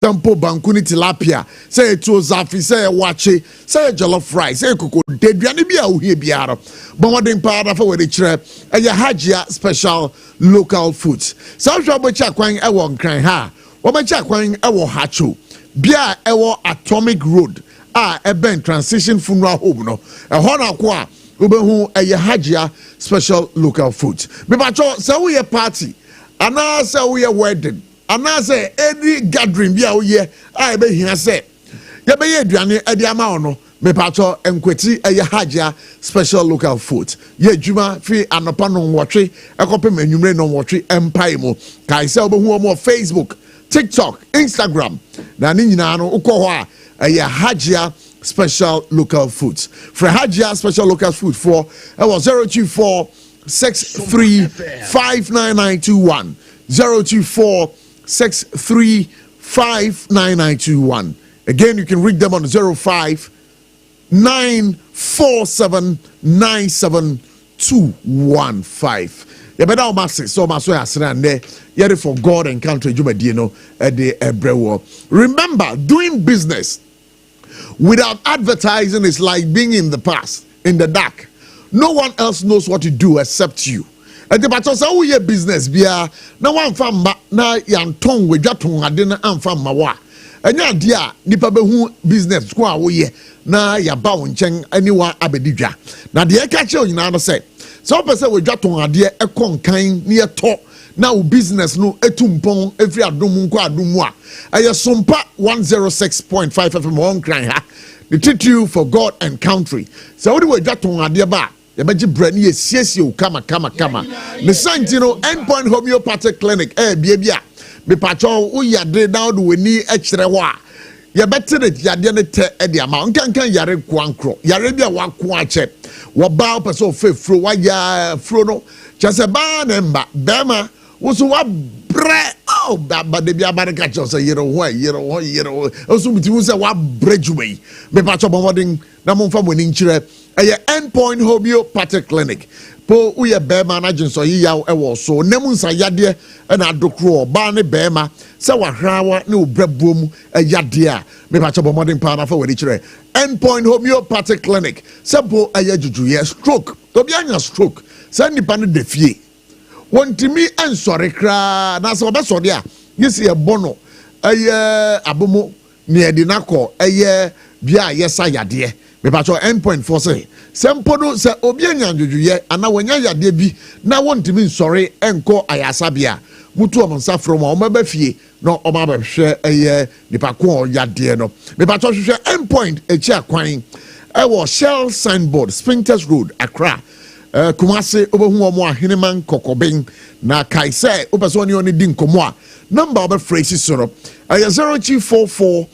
Tempo bankuni tilapia, say to zafi, say wache, say jollof rice, say cocoa, debiani bia uhi biara. But what in part of the trap, a hajia special local foods. South Shabacha Quang Ewan Cran Ha, Wabacha Quang Ewo Hacho, Bia Ewo Atomic Road, Eben Transition Funeral Home, no, a Hona Qua, Ubehu, a hajia special local foods. Bibacho, so we a party, and now so we a wedding. And I say any gathering be out here, I be here say. Ya be ye duane e dia ma ono me pacho enkweti e haja special local food. Ye djuma fi anopa no nwotwe ekopem anwumre no nwotwe empai mo. Kai se obehu mo Facebook, TikTok, Instagram. Na ni nyina no ukọ ho a e haja special local foods. For haja special local food for it was 024 635991 024 6359921. Again, you can read them on 05-947-97215. You better mass so much there. Yet for God and country, you know, remember, doing business without advertising is like being in the past, in the dark. No one else knows what to do except you. And the battle so we business bia na wan fam na yanton we dwaton ade na amfa mawa anya dia nipa behu business ko a wo ye na ya ba won chen aniwa abedidwa na de e ka che onyina no say so person we dwaton ade e kon kan ne to na wo business no etumpon every adom nko adom a eye SOMPA 106.5 FM on cry ha the title for God and country so we dwaton ade ba Yabaji Brani is CSU kama. The Santino Endpoint Homeopathic Clinic, baby. Me patron, we are down to we extra wa. Ya better it Yadian te Edia Mount can Yare Quancro, Yarabia wa quache, Wabao Paso Fro, Waya Frono, just a ban and Bama was what bread. Oh, but the Biabaraka say, you know, also between what bridge way. Me patron bombarding Namon from winning chire. Endpoint Homeopathic Clinic. Po uye bema na jinso yi yaw ewo so nemu nsa yade na adokro ba ne bema se wa hrawa ne obrabom yade a me ba chebo modern pa na fa wadi kire Endpoint Homeopathic Clinic se po juju ye stroke obi anya stroke se nipa ne defie wontimi ensore kra na se obeso de a yesi e bono abomo ne edi nakọ bia yesa yade me ba cho Endpoint for say sempodo se obi anya jujuye ana wanya yade bi na wontimi nsore enko ayasabia mutu omonsa from o maba fie no o maba hwe nipa ko yade no me ba cho hwe Endpoint echi akwan wo Shell signboard Spintex Road Accra Kumasi obehu omo aheneman kokoben na kaise opeso ni oni di nkomo a number obe phrase soro 0244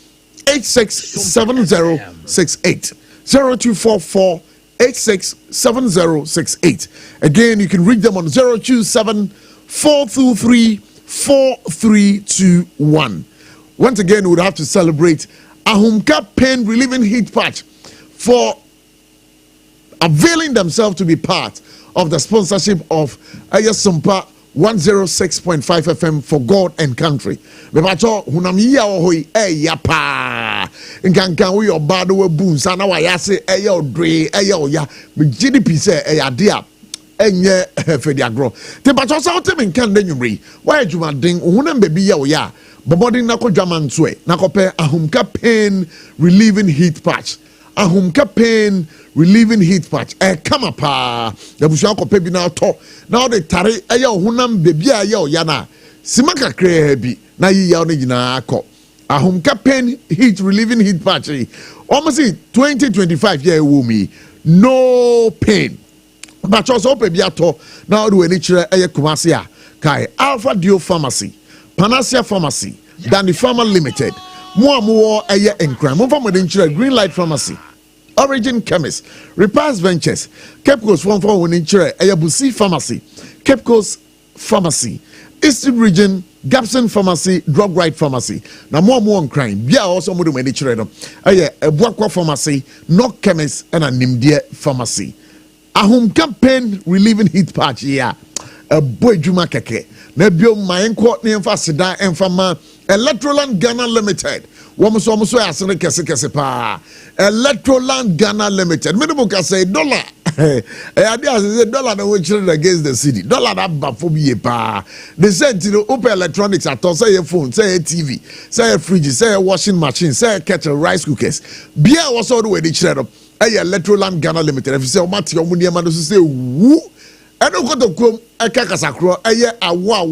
867068 0244 867068. Again, you can read them on 027 423 4321. Once again, we would have to celebrate Ahumka Pain Relieving Heat Patch for availing themselves to be part of the sponsorship of SOMPA 106.5 FM for God and country. Bebacho hunamia ohoi yapa. Nkankan we obado we bunsa na wa yase dre ya. Me GDP say dia enye fediagro. Te bacho sa otem nkan de nwumri. Wa adwumaden hunam bebi ya ya. Bobodin na ko dwaman so e. Na ko pe Ahumka Pain Relieving Heat Patch. Ahumka Pain Relieving Heat Patch. Come pa. The busha ko pe bi na to. Now the tare hunam bebi ya na. Simaka kre bi na yi ya ne gina akọ. Ahumka Pain Heat Relieving Heat Patch. Almost 2025 year wumi. No pain. But also pe bi ato. Now do any chire Kumasi a. Kai Alpha Dio Pharmacy, Panacea Pharmacy, Danny Pharma Limited. More in crime. More from within Green Light Pharmacy, Origin Chemist, Repairs Ventures, Cape Coast one from within Ayabusi Pharmacy, Cape Coast Pharmacy, Eastern Region, Gapson Pharmacy, Drug Right Pharmacy. Now more on crime. Bia also more than any children. Buakwa Pharmacy, Knock Chemist, and a Nimdia Pharmacy. Ahumka Pain Relieving Heat Patch. Yeah. A boy Juma Keke. Nebio my court name for Seda and Fama Electroland Ghana Limited. Womuso asene kese pa. Electroland Ghana Limited. Minimum can say dollar. Idea say dollar na we trade against the city. Dollar that bafobie pa. They said you know open electronics at all, say your phone, say your TV, say your fridge, say your washing machine, say your kettle, rice cookers. Beer was all the way they trade up. Electroland Ghana Limited. If you say Mati Omunia man say woo. I don't go to come a kakasakro a wa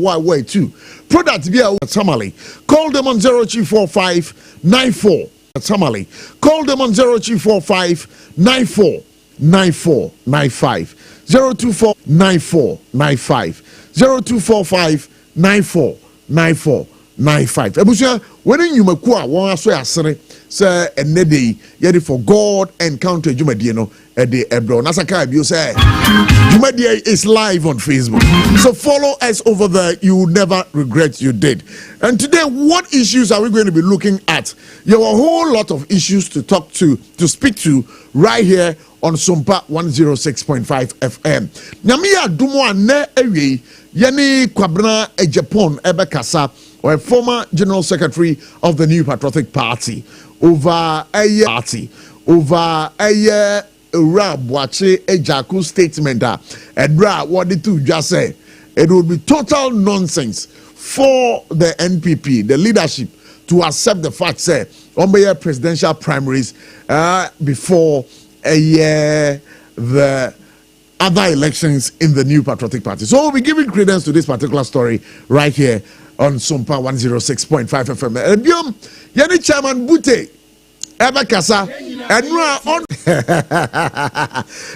too. Product be a Tamale. Call them on 024594. Tamale. Call them on 0245949495. 0249495. 0245949495. Ebusia, when you makua one so asere say enede yedi for God encounter jumadi no ede ebro nasaka bio say jumadi is live on Facebook, so follow us over there. You will never regret you did. And today, what issues are we going to be looking at? There are a whole lot of issues to speak to right here on SOMPA 106.5 FM. Nyamiya dumo ane ewe yani kwabna Japan ebekasa, or a former general secretary of the New Patriotic Party over a year Rabuache Ejaku statement and what the two just say. It would be total nonsense for the NPP, the leadership, to accept the fact say on the presidential primaries before a year the other elections in the New Patriotic Party. So we'll be giving credence to this particular story right here on SOMPA 106.5 FM. Ebiom, yani Chairman Bute, Ebekasa, and on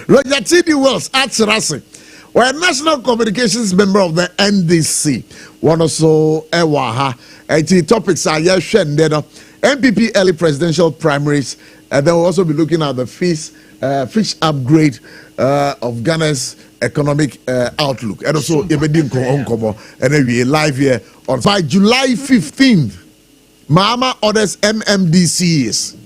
Roger T.D. Wells at Sarasi, or a national communications member of the NDC. One also Ewaha, and topics are NPP early presidential primaries, and then we'll also be looking at the fish upgrade of Ghana's economic outlook, and also Ebedim Konkomo, and then we live here on by July 15th. Mama orders MMDCs.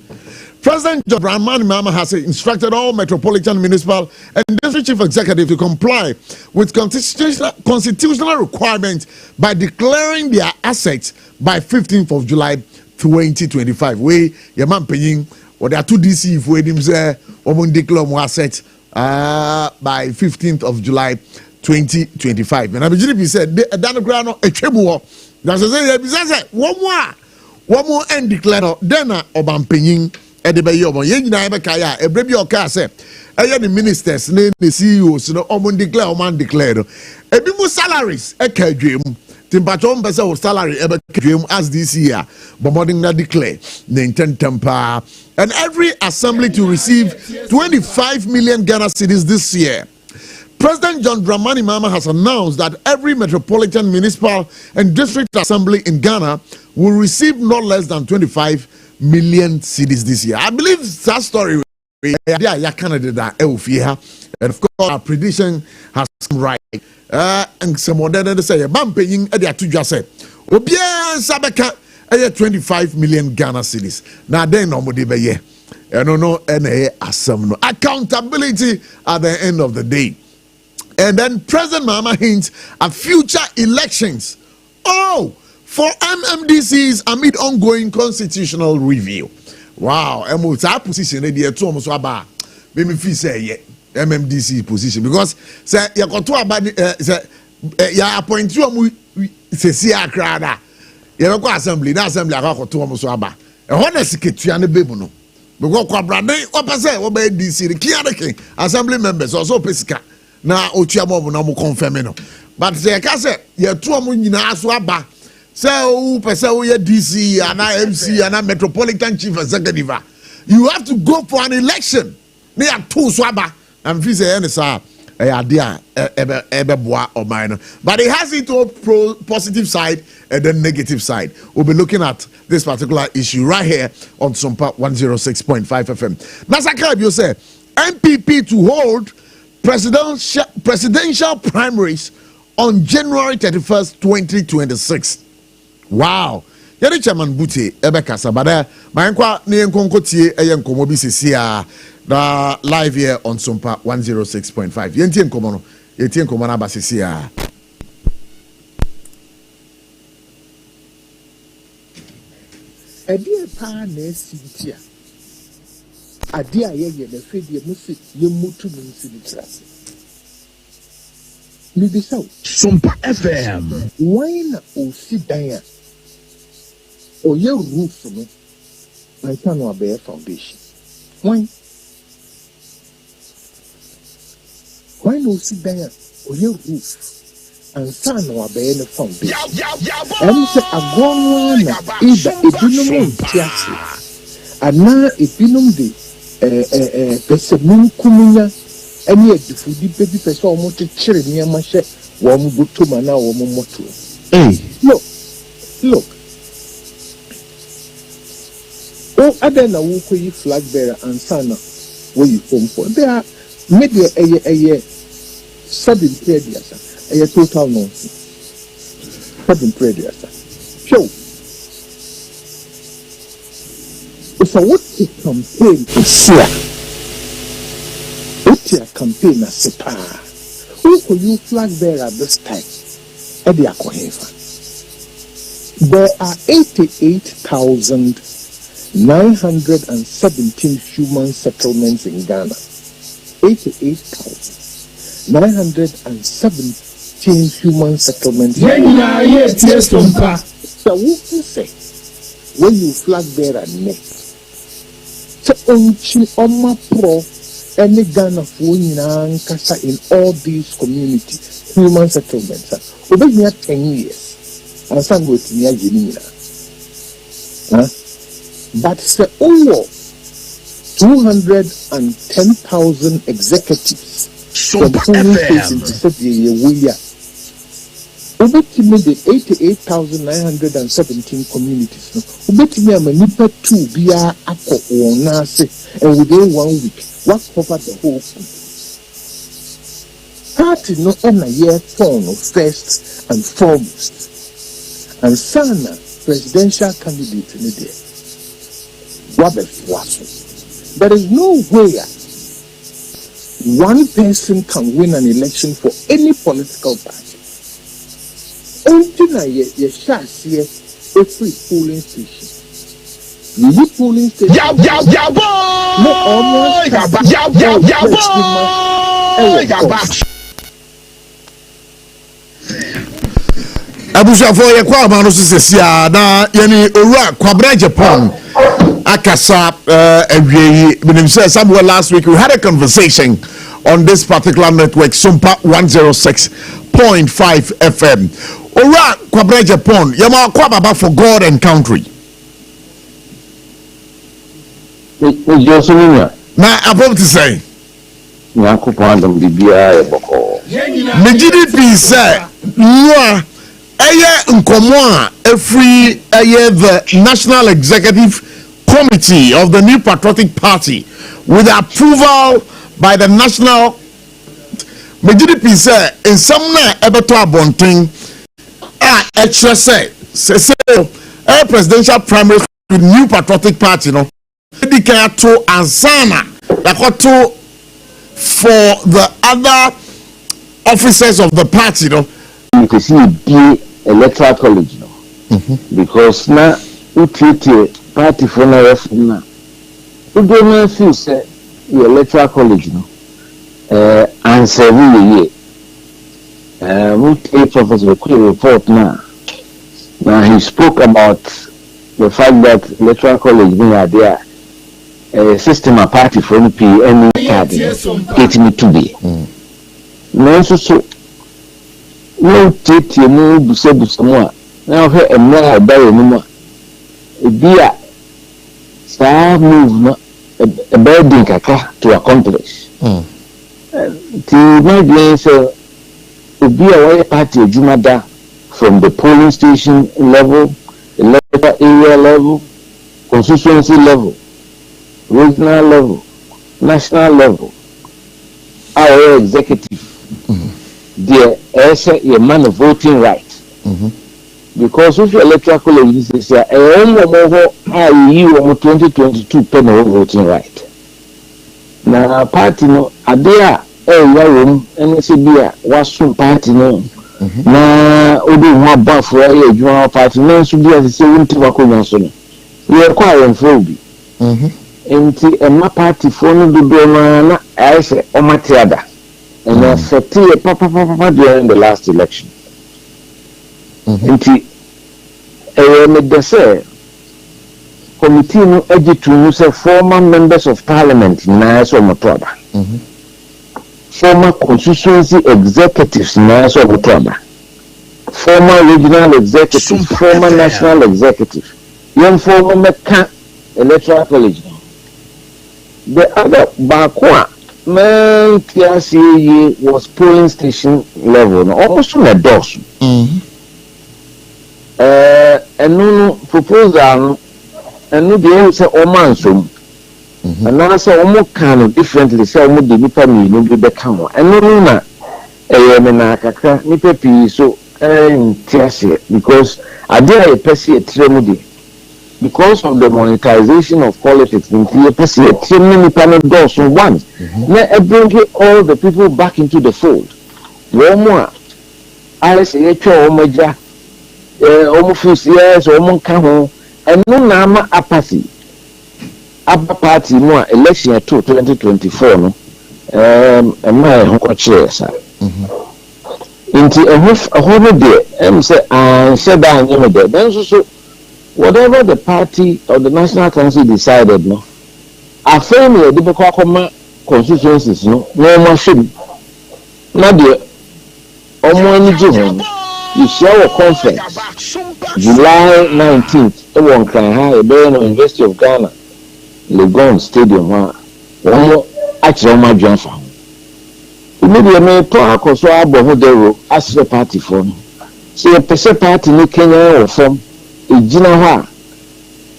President John Dramani Mahama has instructed all metropolitan, municipal, and district chief executive to comply with constitutional requirements by declaring their assets by 15th of July 2025. We yaman paying or there are two DC if we say declare more assets by 15th of July 2025. And Abijiri said Dan Grano a chebuo. That's say one more and declare then oban paying. Edebayomo yenya ebekaya ebrebi oka say eye the ministers ne CEOs no omon declare no ebi mu salaries ekadwem timpacho mpese wo salary ebekadwem as this year bomoding na declare ne intentempa, and every assembly to receive 25 million Ghana cedis this year. President John Dramani Mahama has announced that every metropolitan, municipal, and district assembly in Ghana will receive not less than 25 million cedis this year. I believe that story. And of course, our prediction has come right. And some more than they say, "Bam paying at the two just said, Obia Sabeka, 25 million Ghana cedis." Now then, no more debate. No, accountability at the end of the day. And then President Mahama hints at future elections. Oh, for MMDCs amid ongoing constitutional review. Wow, that position there too almost about me feel say MMDC position because say you got to about say ya appoint you say see akrada. You go assembly, na assembly aka to almost about. E ho na secretary na bebu no. Because kwa brande o pese o be DC the king assembly members also pesika na otuamo na mo confirm no. But say ka say you to am nyina so aba. Say who person who DC and MC and metropolitan chief executive, you have to go for an election. They are two swaba and say any sir idea or minor, but it has its positive side and the negative side. We'll be looking at this particular issue right here on SOMPA 106.5 FM. Nasaka, you say NPP to hold presidential primaries on January 31st, 2026. Wow. Yari Chairman Bute Ebekasa, but my inqua near Concotier and Comobisia live here on SOMPA 106.5. Yentian Comono, Yetian Comana Basisia. Idea partners Cynthia. Idea ye the Fedi Musi Yemutu Musi. Nibisau SOMPA FM. Wine or sit down or your roof no I can't bear foundation. Why no sit down or your roof and son or bear the foundation? And say a gone one either a binum tiasi and now a binum de Pessimum Kumina. And yet, the food baby person almost a cherry near my shed, warm butumana or momoto. Look. Oh, I don't know who flag bearer and sana where you come for. There are maybe a sudden prejudice, a total nonsense. Sudden prejudice. So, if I want to campaign to see. Your campaign as a par. Who could you flag bearer this time? Eddie Akohefa. There are 88,917 human settlements in Ghana. 88,917 human settlements. Yes, SOMPA. So who can say when you flag bearer next? So on my PROF. Any Ghana for in all these communities, human settlements, over here 10 years, and some go to near Guinea. But say over 210,000 executives from polling stations to set the way. Over to me the 88,917 communities. Over to me a manipa 2 be a aqua or nasi, and within 1 week. What covered the whole thing? Party no end a year phone first and foremost. And Sana, presidential candidate in the day. What the fuss? There is no way one person can win an election for any political party. Until I shall see every polling station. You polling station. Abusha for your kwama no sesia na yani owura kwabra Japan akasa awie menim say somewhere last week we had a conversation on this particular network SOMPA 106.5 FM. Owura kwabra Japan yama kwababa for God and country. Na above to say Yakupandam bibia eboko. Me GDP say no nkomo every the National Executive Committee of the New Patriotic Party with approval by the National me GDP say in some na ebeto abonten extra say presidential primary with New Patriotic Party no dedicate to Ansana to for the other officers of the party, You can see be electoral college, because now UTT party for now. You don't feel say the electoral college, answer we Professor report now. Now he spoke about the fact that electoral college being there. System a party for any card get me to be. No so no take you no busa more. Now here a more by anymore. A beer move no a building kaka to accomplish. The my say a beer party Jumada from the polling station level, electoral area level, constituency level. Regional level, national level, our executive, there is a man of voting rights. Because if your electoral college is 2022 pen of voting right. Now, party no, there room and it's a beer, was some party no. Now, Odu one buff for a party, no, should be as a 70 vacuum. We are quiet Phoebe. Into a party for no do I say Omatiada. And I said, Papa during the last election. Into a say committee no edit to former members of parliament in Motoba. Former constituency executives in Motoba. Former regional executive, former national executive, young former Mecca electoral college. The other Bakwa man PRCA was polling station level, almost on a dozen. And no proposal, and no deal say Omansum. And now say almost kind of differently, say almost the Nipami, no be the camera. And no, Menaka, Nipapi, so. Because I did a person because of the monetization of politics in the many panel doors from once. Now bring all the people back into the fold. One more I say Omaja almost years or Moncaho and no nama apathy. Upper party more election 2024 no and my home chair, sir. Into a holiday, say, and said down there. Then so, whatever the party or the National Council decided, no, I feel me a difficult constituencies, no more should not be almost you share a conference July 19th, the one can have a Bayern University of Ghana, Legon Stadium, one more actually my job. Maybe I may talk or so about the as a party for me. See a person party in Kenya or from Ijinawa.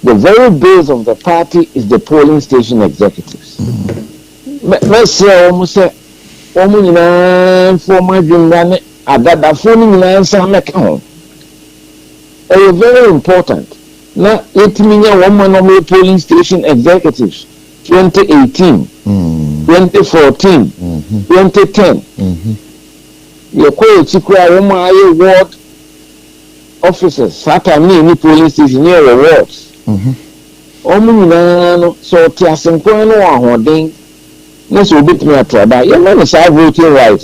The very base of the party is the polling station executives. Let's say almost say, for my dream, I got that phone in answer account. Very important. Now, 8 million woman polling station executives, 2018. 2014, 2010. Your co-chief ward officers, Saturday, any police station near wards. So Tiasenko no one let's bit me at that. Your man is voting right.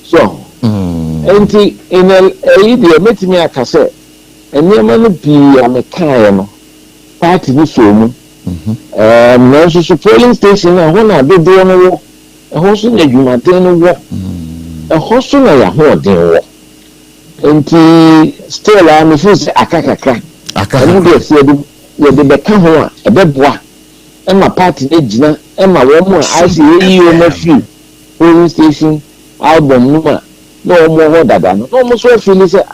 So, and in a idea, met me a cassette, and your man be a mechanic party with so. So polling station I want to be doing a horse in the humanitarian war, a horse in a hoarding and still I'm a akaka. I can't be said with the Beckham, a bed and my party agent and my woman. I see you in a few polling station album number no more than almost what feels a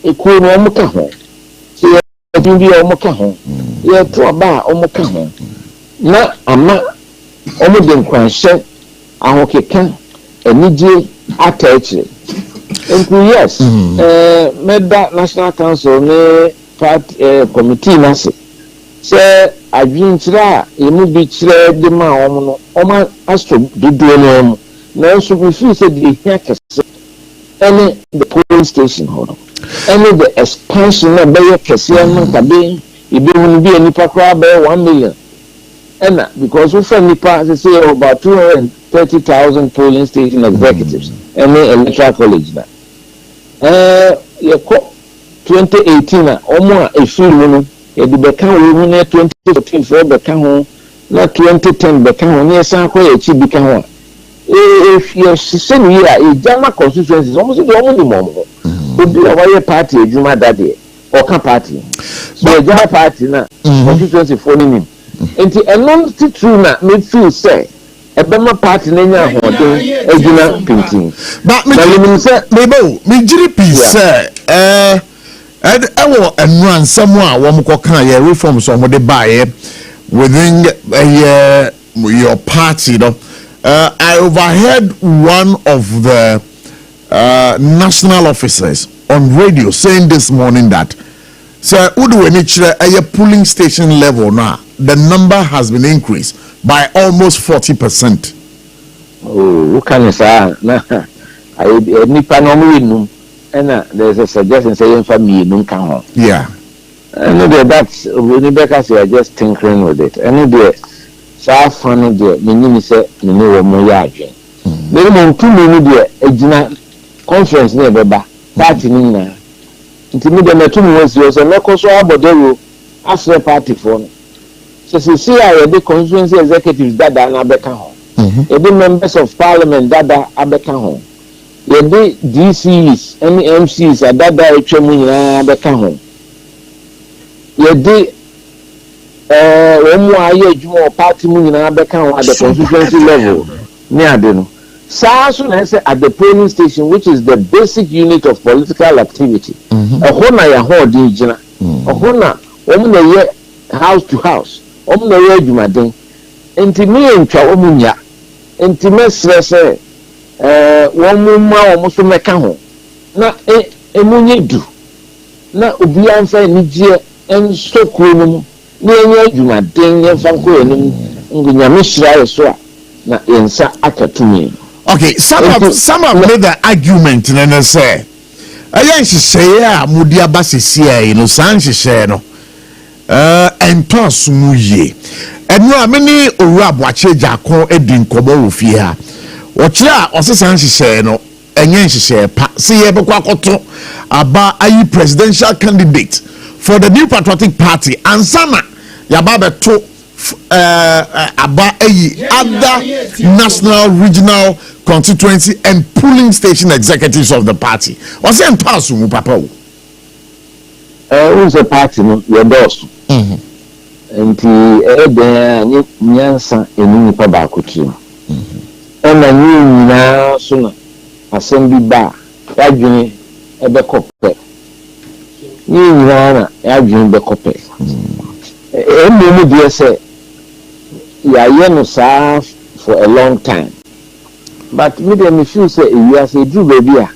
cool Mokaho. See, I can be a Mokaho. Yeah, to a bar or Mokaho. Na ama omo de nkwanhye ahokeka anije attach yes meda National Council ne part committee na se adwinkyira emu bi kyire de ma omo no omo aso dodo no omo na so bi fi se de hia kese any the polling station hold any the expansion na be kese no tabe ibe hu bi anipa kra be 1 million. And because we find the say about 230,000 polling station executives and the electoral college that 2018 almost a few women the become women 2014 for become not 2010 become near San Quay become if you're saying here a Jama constituency is almost the only moment would be a party a Juma that day or can party so a Jama party now constituency for him. Enti enon ti true na me feel say e be ma party na nya hoden agina pintin but me say me jiri pi say ewo enu ansam a wo mko kan ye reform so mo de bae within your party no I overheard one of the national officers on radio saying this morning that so udu eni kire a polling station level now the number has been increased by almost 40%. Oh, what can you say? I nipa no mu and there's a suggestion saying for me no can. Yeah. I know that's when because you are just tinkering with it. I know the Sarfo no the meaning say me no mo ya adwen. Me mo ntu me the ejina conference na beba party ni na. Nti me dem to me was so me ko so abodero afre party for no. So see I the constituency executives dada na beka ho. The members of parliament dada abeka ho. The DCs and MCs dada etwemu nyina abeka ho. Yedi when you are a party moving at the constituency level near the SARSO at the polling station, which is the basic unit of political activity. A hona ya ho digina, a hona, woman house to house, woman a year jumadin, intime and chawumunya, intime stress, one mumma almost to make a home. Na a munye do, na ubiansa nijia. And so cool, near you, my ding, and Fanco, and Yamishra, so na insa akatumi. Okay, some have made the argument, and I say, I say, Mudia Bassia, Sanchi Sheno, and toss muye. And no, many Urab watch Jaco Edin Kobo Fia. Watch ya, or Sanchi Sheno, and Yanshi share, see Ebequacoto, about a presidential candidate for the New Patriotic Party, and Sana Yababe to about other national, regional constituency and polling station executives of the party. What's the impasse, Papa? Who's a party? Your boss. And the Nyansa in Nipabakuchi. And I knew now sooner. Assembly bar, Yajuni, Ebecope. You are Yajuni Becope. And you say, you are for a long time. But me them if you say you are say do baby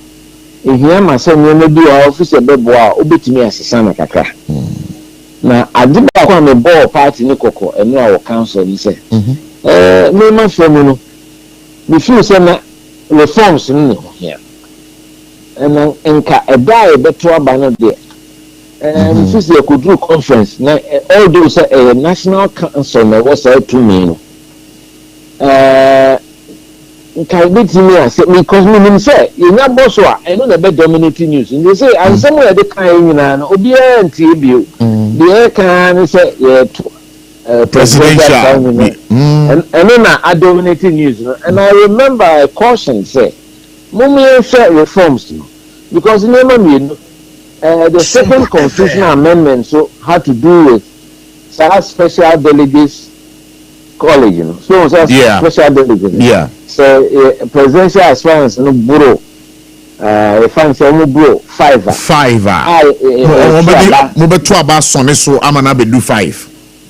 if you am say me do office e bebo a obetimi asesa na kakra na adiba kwa me ball party ni kokko eno a council ni say me ma fam no me feel say na reforms ni ho here and enka eda e beto aba no de me feel say could do conference na all those a national council na was say to me no can be to me because me say you na boss wa I know the best dominating news and they say and somewhere they can you na obi NTB the can say presidential and then I dominating news and I remember a caution say moment share reforms because remember me the second constitutional amendment so had to do with special delegates college so special delegates so presidential aspirants no bro fan say mo bro 5 mo beto aba sone so amana be do 5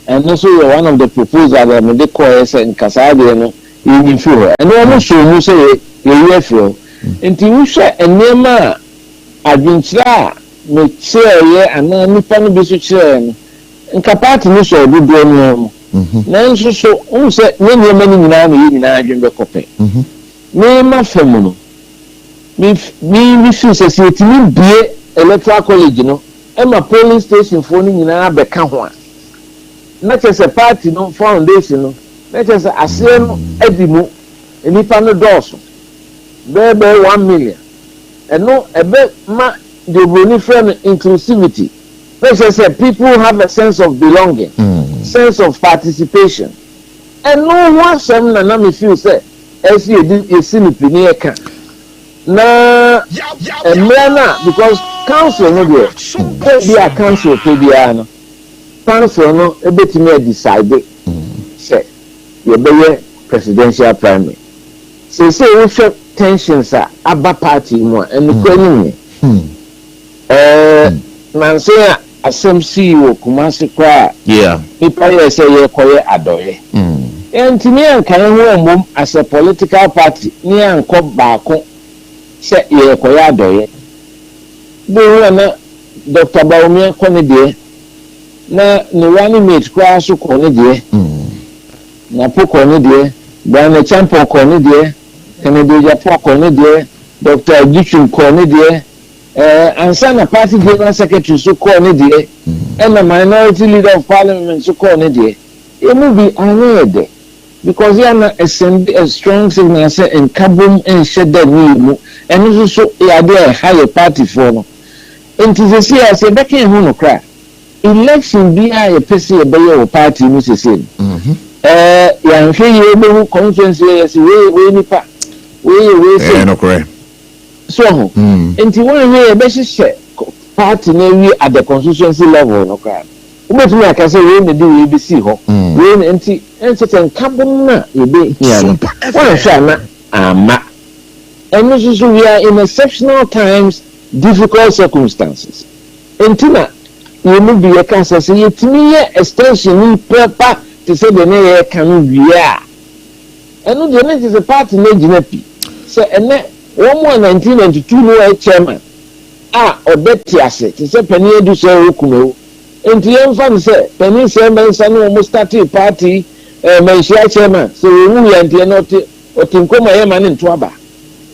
and also one of the proposals that me dey call say nkasa de no yin feel and no mo show mu say you feel nti wo hwe enema adwinkyira me kyereye ana nipa no bi so kyereye no nka party no so odudo no nanso so unse nyenye mani nyina no nyina adwen be kope me ma famu no me feel say etimi bie electoral college no e ma polling station for ni nyina be ka ho a na chese party no foundation no na chese ase no edimu enipa no doso be 1 million eno ebe ma the boni friend inclusivity na chese people have a sense of belonging sense of participation and no one some na me feel say as you see me pini eka na emena because council no there be a council to be no council no ebetimi decide say you be presidential primary say we show tensions aba party mo and kwani man say asem CEO Kumasi kwa people here say ye koye adoye ntimi ankan ho mom as a political party ni anko baako say ye koye adoye do na Dr. Baumia kone de na ni wani mate kwa so kone de na poko ne de Bwana Champion kone de Kennedy Japo kone de Dr. Gichum kone de and send a party general secretary so called Nidia, and a minority leader of parliament so called Nidia. It will be another because they are not a strong signal and Kabum and shed that new and also a higher party for. And to the sea, I said, back in home cry. Election be a PC a party, Mrs. Young Hay conference, yes, we nipa. We no correct. So, and to one way a best party maybe at the constituency level, no crap. But me, I can say, we may do ABC ho. We and certain Kabuna, you be here. One shana, and this is we are in exceptional times, difficult circumstances. And Tina, you may be a cancer, so you to me extension in paper to say the name can be. And the next is a party name, so and 1992 no chairman or Betty asset is a penny do so kuno and the young fan say penny chairman son almost started party my chairman so we and the not or tinkoma man in Twaba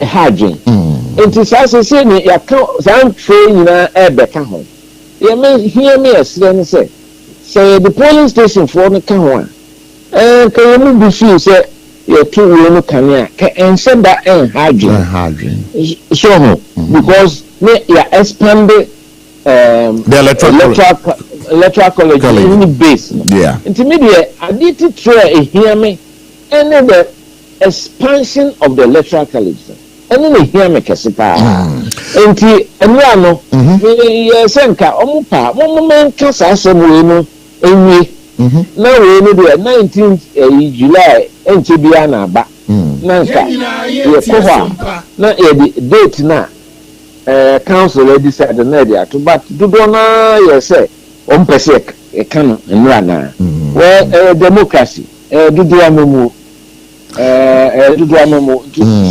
a harding and it's as I say ya sound train na ebeka home you may hear me as then say the polling station for the can can you be feel say your two will can and send that hydrogen. So, because they are expanded the electoral college in the base. Yeah. Intermediate, I need to try hear me and then the expansion of the electoral college. And then they hear me, Cassipa. And Rano, Senka, Omupa, one man Casa, and we. Now we know the 19th July NTBana ba nanka ye kowa na ye date na council decide na dia to but do na ye say on pese e kan nra na we democracy do amemu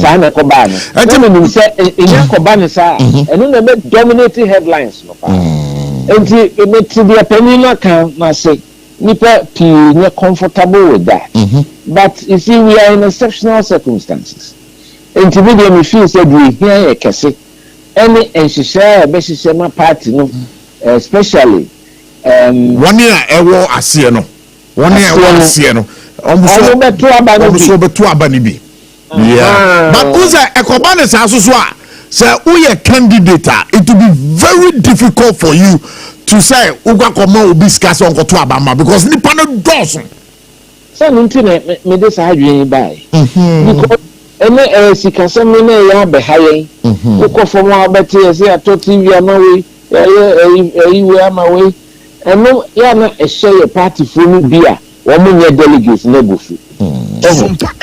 sana ko ba no enti say enya ko ba ne sa eno na be dominating headlines no pa enti me ti dia penina kan na say Nipa you're comfortable with that. But you see, we are in exceptional circumstances. Intermediate we feel said we hear a case. Any and she share my party, no, especially 1 year ewo asieno. 1 year ewo asieno. Almost betu abanibi. Yeah. But uza ekobane sa so say we a candidate, it will be very difficult for you to say uga komo obi scarce on to abama because ni panel dozen. So internet me this hardware buy. Because ene sikasa me na ya be haye. Uko from wa beti say ato TV amawe we amawe. Eno ya na e share party for me bia. Wo mo delegates na bufu.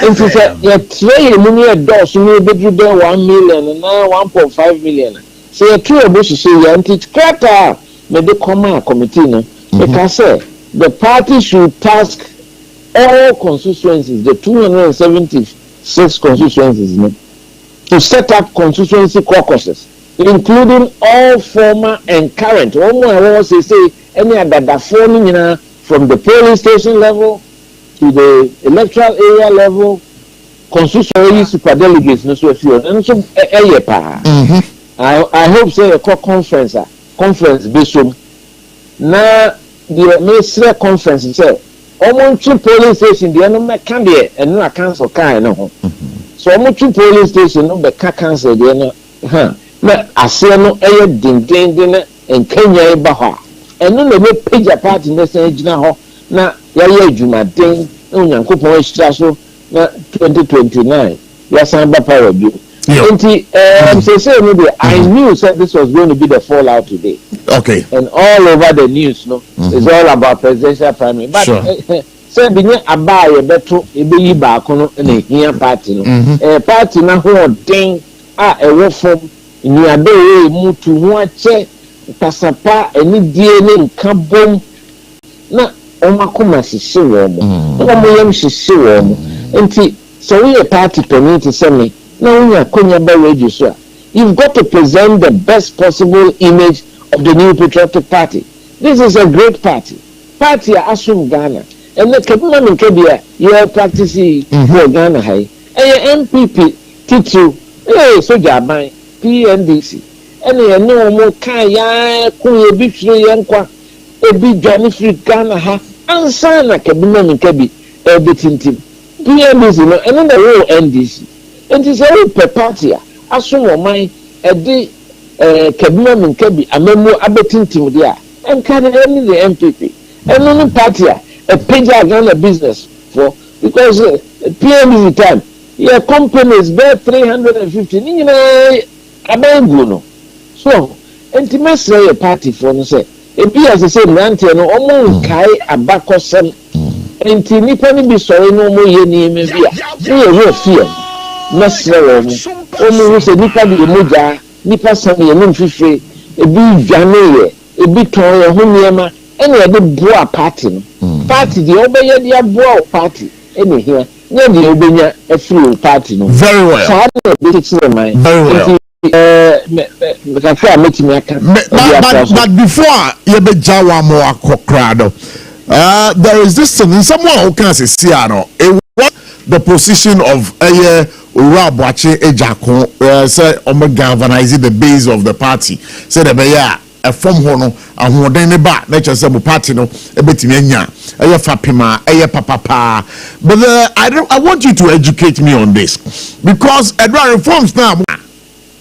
And so ya tray money a dose me be do 1 million and now 1.5 million. So ya tray bush say ya anti crata me the command committee no because the party should task all constituencies, the 276 constituencies, no, to set up constituency caucuses, including all former and current. One more I want to say any other forming from the polling station level to the electoral area level, constituency super delegates, no so few. And so I hope say a conference based na the ministerial conference say almost 2 polling station the no can be and no council can no so almost 2 polling station no be cancel the no na ase no ding and Kenya ba ho and no be page party na say gina ho na ya adwuma den onyankopon ahira so na 2029 ya san ba power bi. I knew that this was going to be the fallout today. Okay. And all over the news, no, it's all about presidential primary. But say binye abaye beto ebeyi ba kono na hia party no. Party na ho den ewo form ni ade mutu ho ache kasapa eni die ne nka bom na omakoma sisi wo mo. Omo sisi wo mo. Enti so we a party permit to say me you've got to present the best possible image of the new patriotic party. This is a great party. Party assume Ghana. And the Kabuma Kebia, you are practicing for Ghana High. And your MPP, Titu, so Jabai, PNDC. ɛne ɛne ɔmo kan ya ko ebi twere yɛn kwa ebi dwane firi Ghana ha ansa na kabima nkabi ebetintim PMC no ɛne na wo NDC enti sɛ wo pe party a aso wo man ɛde kabima nkabi amemu abetintim de a enka de ɛne the MPP ɛno no party a page Ghana business for because PMC time your companies bear 350 ni nyina abengu no so enti mesre your party for no say ebi as say nante no omo nkai abakosem enti nipa ni bi sori no omo ye ni me bia ni ye ho fie mesre wo mo omo say nipa bi moja nipa san ye no mfifire ebi dwane ye ebi ton ye ho niema ene ye de boa party no party di obeye dia boa party ene here nye di obenya afiri party no very well so how do you mind very well but before you be jawa mo akokrado there is this thing someone who can say siano what the position of ABOCHIE ejako say galvanize the base of the party say the beya a form hono ahoden ne ba na che say mo party no ebetimi anya fapima papa but I want you to educate me on this because Edward reforms now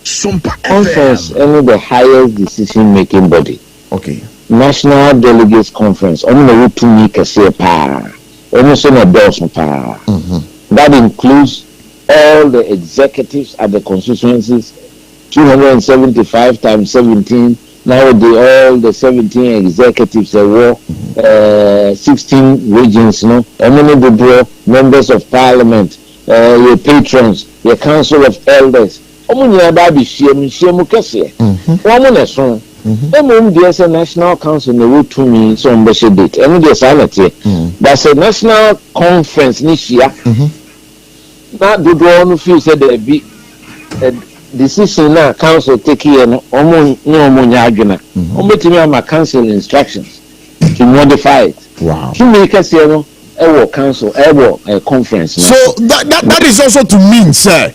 SOMPA Conference is the highest decision-making body. Okay. National Delegates Conference. Only to make a say power. Almost on a dozen power. That includes all the executives at the constituencies. 275 times 17. Now all the 17 executives there were 16 regions. No, many the members of parliament, your patrons, your council of elders. Omunya baby shiemu kese womu na so emom dey say national council na we to me so mbese date enu dey sanity that's a national conference ni hia na dodo no feel say there be decision na council take here no omunya adwena ometimi ama council instructions to modify it to make us no ewo council ewo conference so that is also to mean sir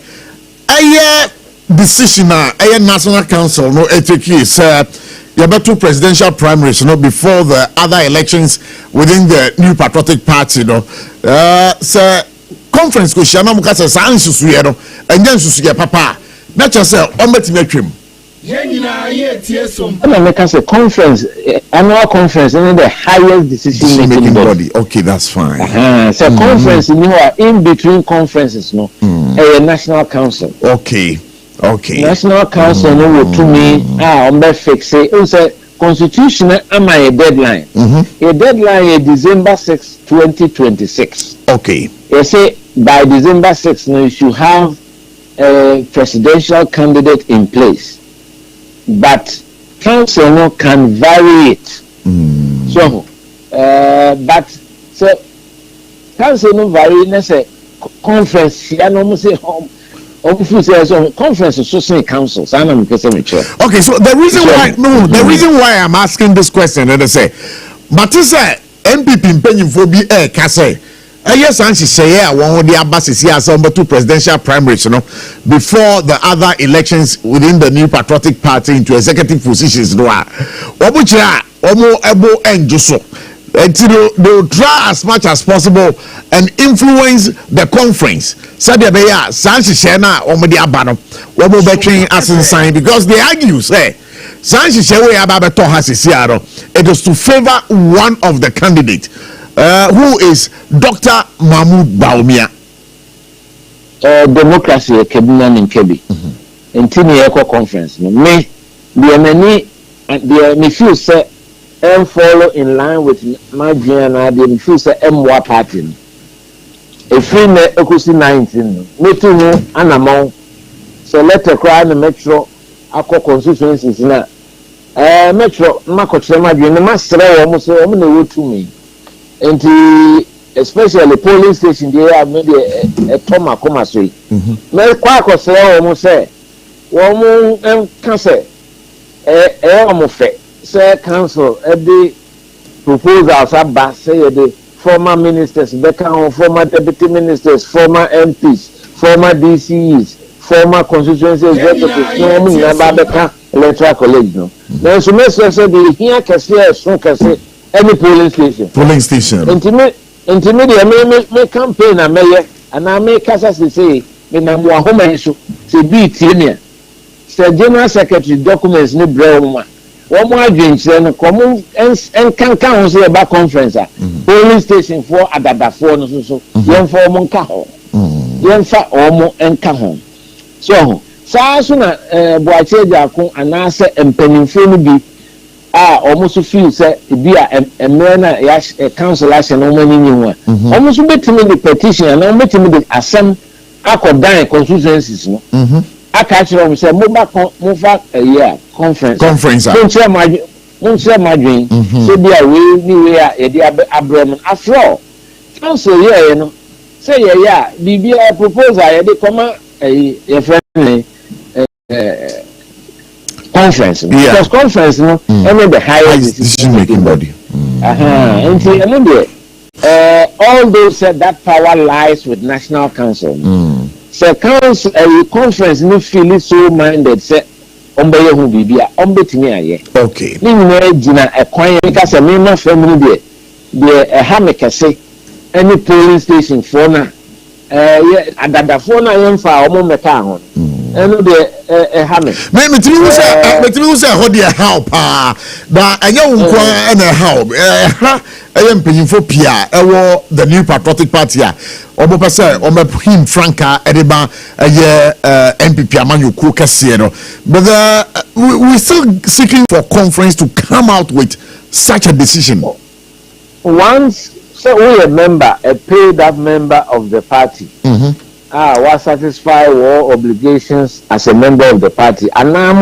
decision a national council no etiki say you presidential primaries before the other elections within the New Patriotic Party say conference go shana muka say sansusu ye no enye nsusu ye papa na che say o metime twem yenina ye tie som na make say conference annual conference is the highest decision making body. Okay, that's fine. So conference in between conferences no a national council. Okay. National council no will to me on be fix it. It say constitution am a deadline. A deadline is December 6, 2026. Okay. They say by December 6 no you should have a presidential candidate in place. But council no can vary it. So but so council no vary na say conference ya no say conference is so council. Okay, so the reason why I'm asking this question is say, but is MPP paying for be kase. Yes, and she say one of the Abbas here some two presidential primaries, before the other elections within the New Patriotic Party into executive positions. Obuchia, Omo Ebo and Joso. They'll try as much as possible and influence the conference. So they be Sanchi Shena Omedi Abano, Wobo Between us in sign because they argue, say, Sanchi Shewe Ababeto has it is to favor one of the candidates, who is Dr. Mahmoud Baumia. Democracy, Kebina Nkebi. Intini Eco Conference. Me, the feel say, and follow in line with my GNR, the future MWA party. A free Ekusi 19, meeting an amount. So let a cry in the metro, Aqua constituencies now. Metro, Marco Chema, the master almost road to me. And especially polling station, they have made a Toma Coma Street. Make Quaco say almost say, one can say, almost say council every proposals about say the former ministers, former deputy ministers, former MPs, former DCs, former constituency executives, electoral college no. Then so me say the here kase so kase any polling station. Polling station. Intermediate me campaign na me and I make kasa say me na mo ahoma so say be tie say general secretary documents ni bre wo ma wo mo adwenkyere no komo enkanka ho say ba conference a polling station for adadafo no so yen for mo nka ho yen fa omo enka ho so saa so na boache jako anase empanimfo no bi a omo so feel say bi a emre na ya council action no mani ni ho a omo so betimi the petition na omo betimi the asem akodan constituencies no aka kire say mo ba mo fa conference mo share madwin so bi a we ni we a ye dey abrem after all council here no say yeah bibia proposal ye dey come your friendly conference because conference no any the highest decision making body and all those said that power lies with national council so council conference no feel so minded say ombe hu bibia ombe timi aye okay ni nyina gina ekwan ka say me ma family de ha me kase any polling station for na adadafo na yemfa omo meka ho eno de ha me metimi say ho de how pa da anya unko na how ha mpanyimfo pia ewo the New Patriotic Party a obo pese omo him franka edeba NPP amanyoku kase no but we still seeking for conference to come out with such a decision once. So we a member, a paid up member of the party. Was satisfied all obligations as a member of the party. And now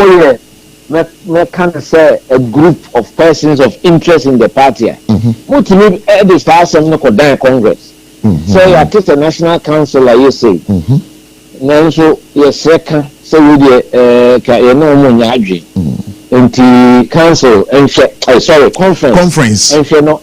we can say a group of persons of interest in the party. What to me the start some no Congress. So you take the national council like you say. Then so your second so we you know money into council and sorry conference and no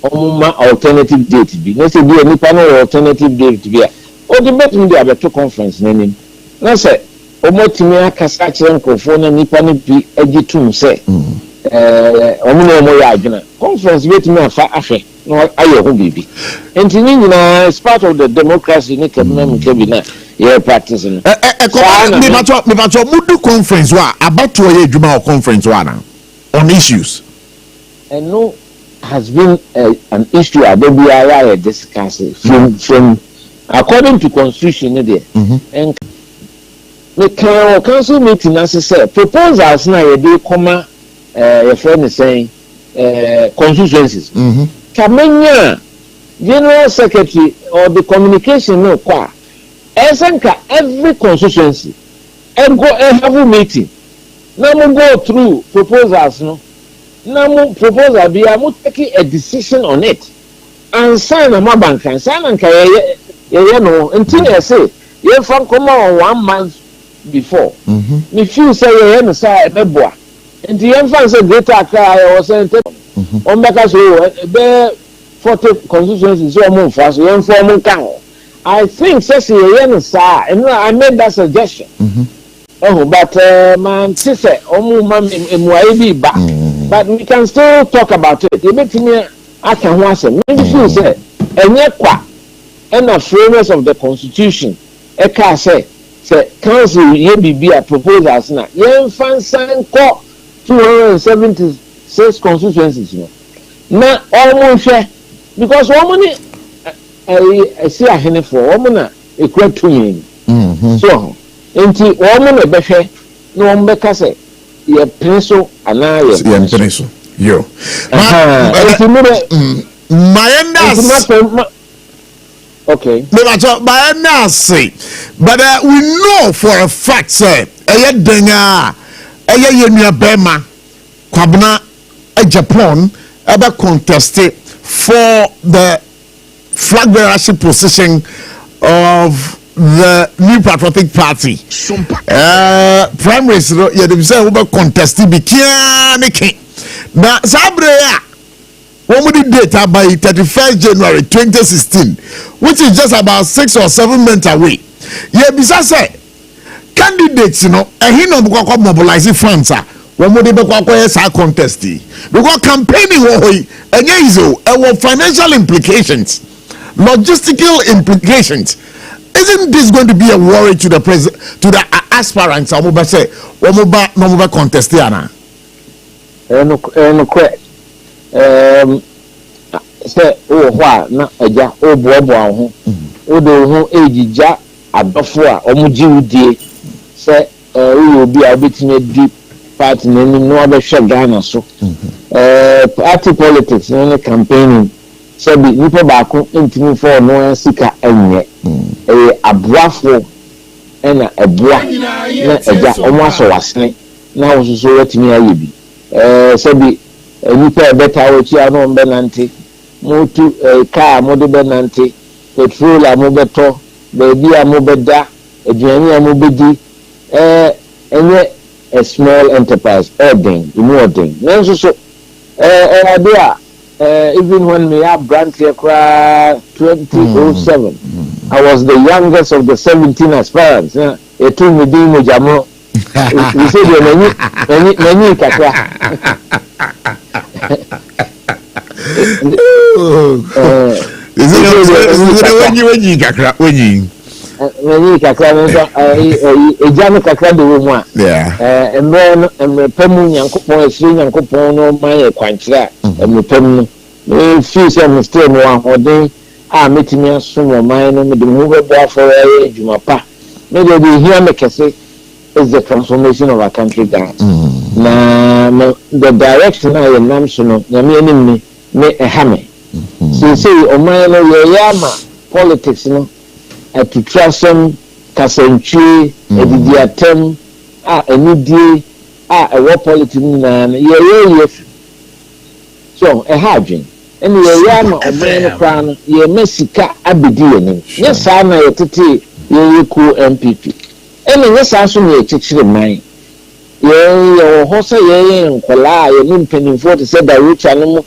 alternative date be let's say be any panel alternative date be o the bet me dey abeto conference na nim na say omotimi akasa kire nkofo na nipa ne bi agitum say omo na omo ya adwena conference bet me afa ahwe no ayo ho bibi enti ni nyina is part of the democracy ni kebna kebi na yeah practice no me bato mudu conference wa abato ye adwuma conference wa na on issues and no has been an issue abia discussed from according to constitution there and the council meeting as say proposals na ye dey come your friend is saying constituencies kamenya general secretary or the communication no kwa esenka every constituency and go have a meeting now we go through proposals no now proposal be am taking a decision on it and sign a bank and sign and no until I say you from come on 1 month before me feel say you no say beboa and the emphasis say greater cry or say on back so be 40 constituencies so mo fast you inform kan I think say you no say and I made that suggestion but man say omo ma emwai bi ba but we can still talk about it. You make me I can once maybe feel say enye kwa and the framework of the constitution e ka say council ye bibia proposals na ye fansan ko 276 constituencies no na almost because one money see ahene for one na ekura 2 so enti one na be hwe no one be ka say ye preso ana ye preso yo my okay but we know for a fact say denga yenua bema kwabna Japan ever contested for the flag bearership position of the New Patriotic Party. Primaries, you dem say we contested bikianike. Na sabrea when we data by 31st January 2016, which is just about 6 or 7 months away. Yeah, bisa say candidates no he no go mobilize funds one more dey be kwa contest because campaigning is financial implications, logistical implications. Isn't this going to be a worry to the to the aspirants? Omoba say omoba contest yana say hwa na eja obobo ho odo ho ejija adofo a omuji udie say obi a betime di party nanim no abehwe Ghana so party politics no campaigning say bi nipa baako ntimi for no sika enye aboafo na eboa na eja omo aso wasene na wo so watimi aye bi say bi nipa beta wo chi ano mbenante motu car mo de benante petrol a mo beto baby a mo beda aduane a mo bedi enye a small enterprise ording nanso so even when we have branch here 2007 I was the youngest of the 17 aspirants etu me di mo jamo we say many kakra wenyi kakra ejano kakra de wo mu a emre pemu nyankopon asiri nyankopon no man kwankyira emre pemu no feel say mistake no ahoden a metimi aso man no me de mu bebo aforo ejuma pa me de hear me kese is the transformation of our country Ghana. Na the direction I am so no nyame anim me ehame so say o man no ye yama politics no to trasem kasanchi edidi atem enidie ewo politics na ye so ehadwen ene ye yama o man no kra no ye mesika abedi anim ye sa na ye tete ye ku MPP ene ye sa so na ye chichire man ye hosa ye nkola ye nimpenimfo te say da rucha no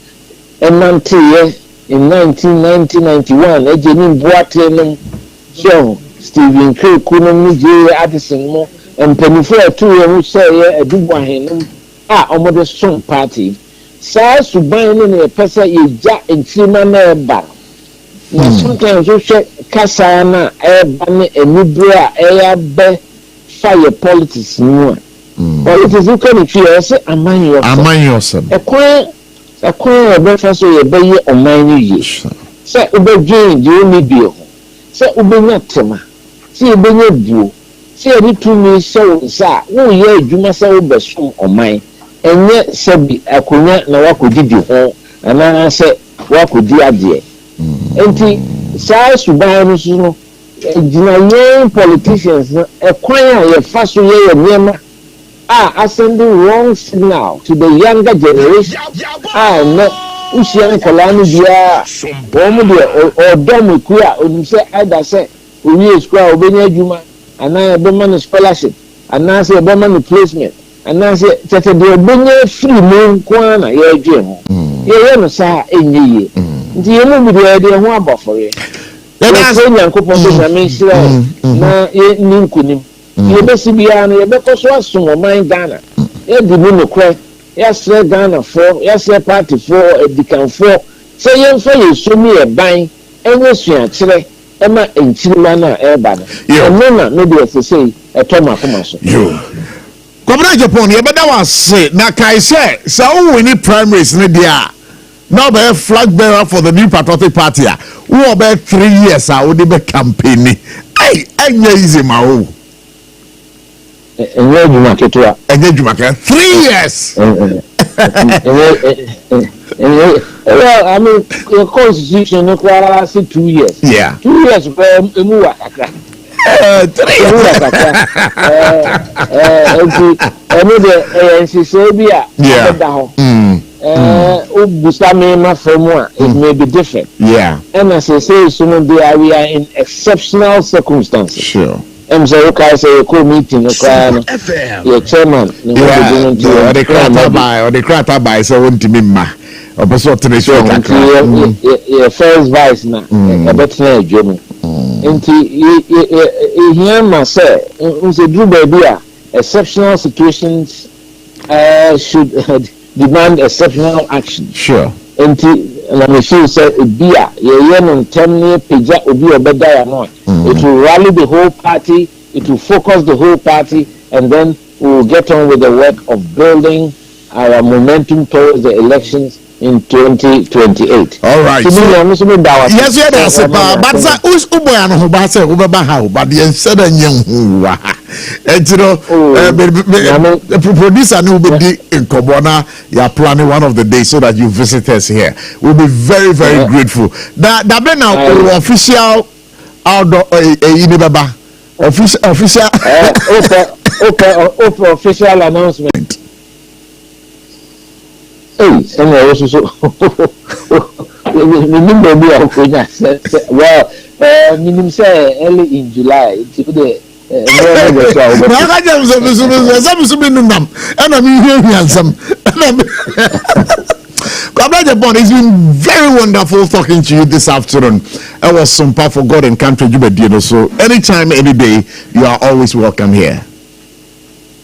enante ye in 1991 ejeni boate no so Stephen K kuno je Addison mo empenimfo atu ye hu say ye adubu ahenum omodo som party sa suban no ne pesa ye ja enchima na eba na sometimes so she kasa na eba ne enibra eya be fire politics no politics you can feel say aman yourself ekwan obefa so ye be ye oman ni ye say obedwin je o media ho say obenya tema say obenya buo say any to me so sa wo ye adwuma say obesom oman enye sabi akonya na wakodidi ho ana say wakodi ade enti say suban no so no ejina politicians ekwan a ye fa so ye niema sending wrong signal to the younger generation. No, Usian Kolani Dia, Omo or Domikuya, or say, either say, we is cry, Obenia Juma, and I a Berman scholarship, and I say a Berman replacement, and I say, that the Obenia free moon Kwana, your gym. You know, sir, in ye. Do you know the idea one buffer? Let us say, Uncle Ponda, I sure, na Ninkunim. You be Sibiana, you be Coswasso, mine Ghana. You do no crack. Yes, Ghana for, yes, party for, a decan for. Say, young for you, show me a buying, and yes, you are Chile, Emma and Chilimana, Airbana. You maybe as they say, a Thomas commercial. You. Come on, Japan, but that was say, Nakai say, so we need primaries in the now be flag bearer for the new patriotic party. Who about 3 years I would be campaigning. Hey, and easy, my Enye Juma ketua. 3 years. Well, I mean, the constitution requires 2 years. Yeah. 2 years for Emuwa kakra. 3 years kakra. It may be different. Yeah. And as I say, we are in exceptional circumstances. Sure. So okay, say a cool meeting, your chairman, or the crater by so won't be ma. Or your first vice now, a better German. Here must say, Drew baby, exceptional situations should demand exceptional action. Sure. And let me say, beer, it will rally the whole party, it will focus the whole party, and then we will get on with the work of building our momentum towards the elections in 2028. All right. Yes, that's it. But who's Uboy and Hobasa, Ubaha, but the instead of young, and you know, the producer will be in Kobona. You are planning one of the days so that you visit us here. We'll be very, very grateful. That be now official outdoor official official announcement. Hey, somewhere also well, minimum say early in July. It's been very wonderful talking to you this afternoon. I was SOMPA for God and Country. So anytime, any day, you are always welcome here.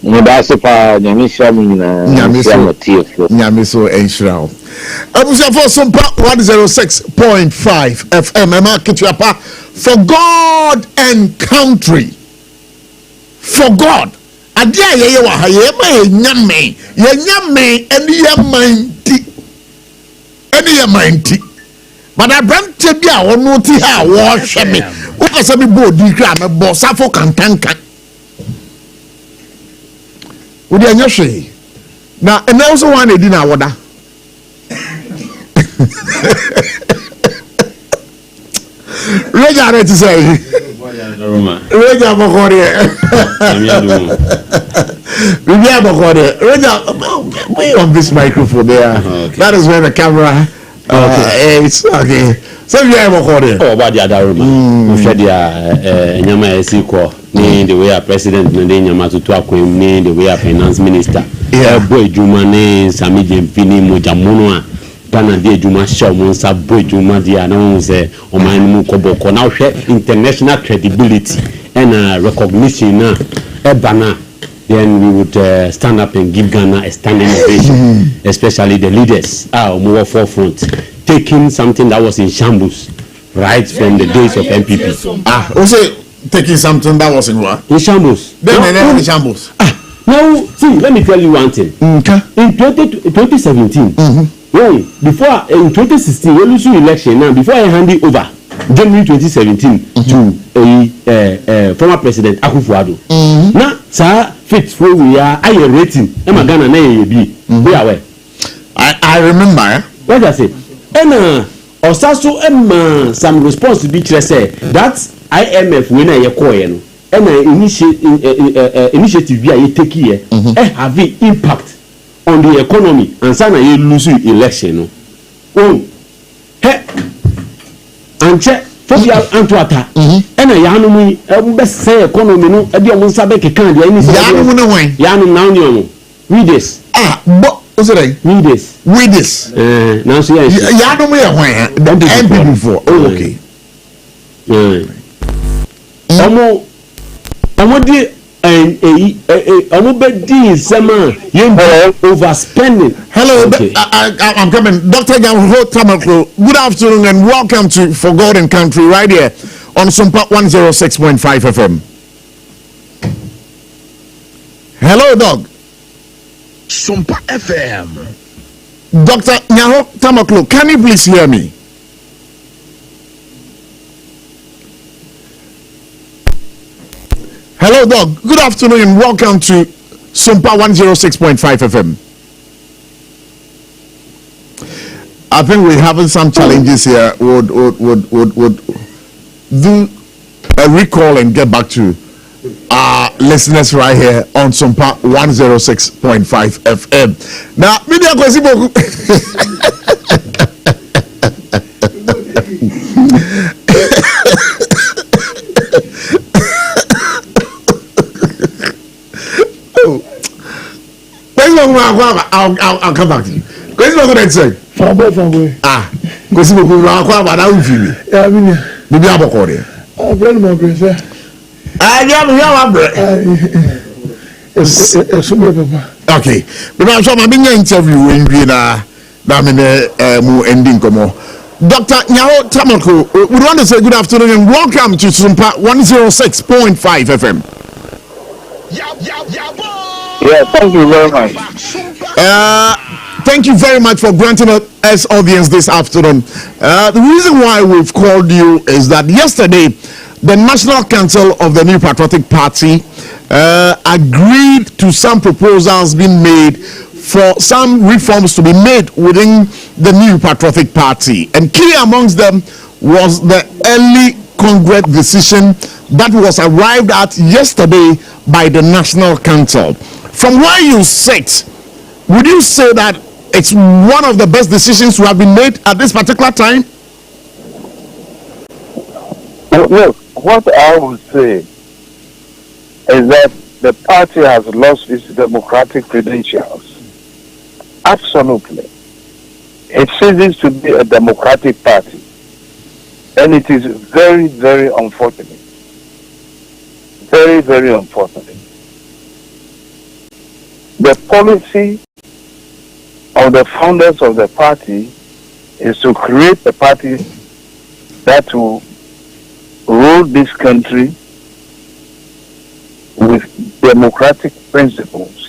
Nyamiso Enshral. Abuja for SOMPA 106.5 FM. For God and Country. For God. Adia ye wa ye nyame and ye mighty. But I brand to be a one noti ha wash me. What was a body gram a boss for cantanka? Would you say? Now, and also one dinner water. Ready to say, Ready on this microphone there. That is where the camera. It's okay. So you have recorded. Oh, about the other room. We said Nyama Esiko, the way our president, Nyama Tutuaku, the way our finance minister. Yeah, boy, Juma, Sami Jempini, Mojamunwa, Ghana de Juma Shaw, Monsa, boy, Juma, the announce, Oman Mukoboko. Now, international credibility and recognition now, Ebana. Then we would stand up and give Ghana a standing ovation, especially the leaders, more forefront, taking something that was in shambles right from the days of MPP. Also taking something that was in what? In shambles. Then in shambles. Now, see, let me tell you one thing. Okay. In 2017, before in 2016, we lose election now. Before I hand it over, January 2017 to a former president Akufo-Addo. Now, sir, fit where we are. I rating. Emma Ghana na be. We are where. I remember. What I say? And also some responsibility say that IMF when I call you. And initiative we are taking here have impact on the economy and sana you lose election. Oh, hey. And check for the Antuata. And a Yanumi, best say economy, no, a dear Monsabek can do anything. Yanum now, read this. But what's it? Read this. Read this. Now, see, Yanum, MP before. Oh, okay. Overspending. Hello, okay. I'm coming. Dr. Tamaklo, good afternoon and welcome to For God and Country right here on SOMPA 106.5 FM. Hello, dog. SOMPA FM. Dr. Tamaklo, can you please hear me? Hello, dog. Good afternoon and welcome to SOMPA 106.5 FM. I think we're having some challenges here. Would do a recall and get back to our listeners right here on SOMPA 106.5 FM. Now, media question. I'll come back to you. What's going to say? Famboy. Because you will go around, but I will feel it. Maybe I'm a corner. Very much, sir. I am Okay, but I'm sure I'm being interviewed in Vienna. I'm in the ending. Come on, Dr. Nyao Tamako. We want to say good afternoon and welcome to SOMPA 106.5 FM. Yeah, thank you very much. Thank you very much for granting us audience this afternoon. The reason why we've called you is that yesterday the National Council of the New Patriotic Party agreed to some proposals being made for some reforms to be made within the New Patriotic Party, and key amongst them was the early Congress decision that was arrived at yesterday by the National Council. From where you sit, would you say that it's one of the best decisions to have been made at this particular time? Look, what I would say is that the party has lost its democratic credentials. Absolutely. It ceases to be a democratic party. And it is very, very unfortunate. Very, very unfortunate. The policy of the founders of the party is to create a party that will rule this country with democratic principles.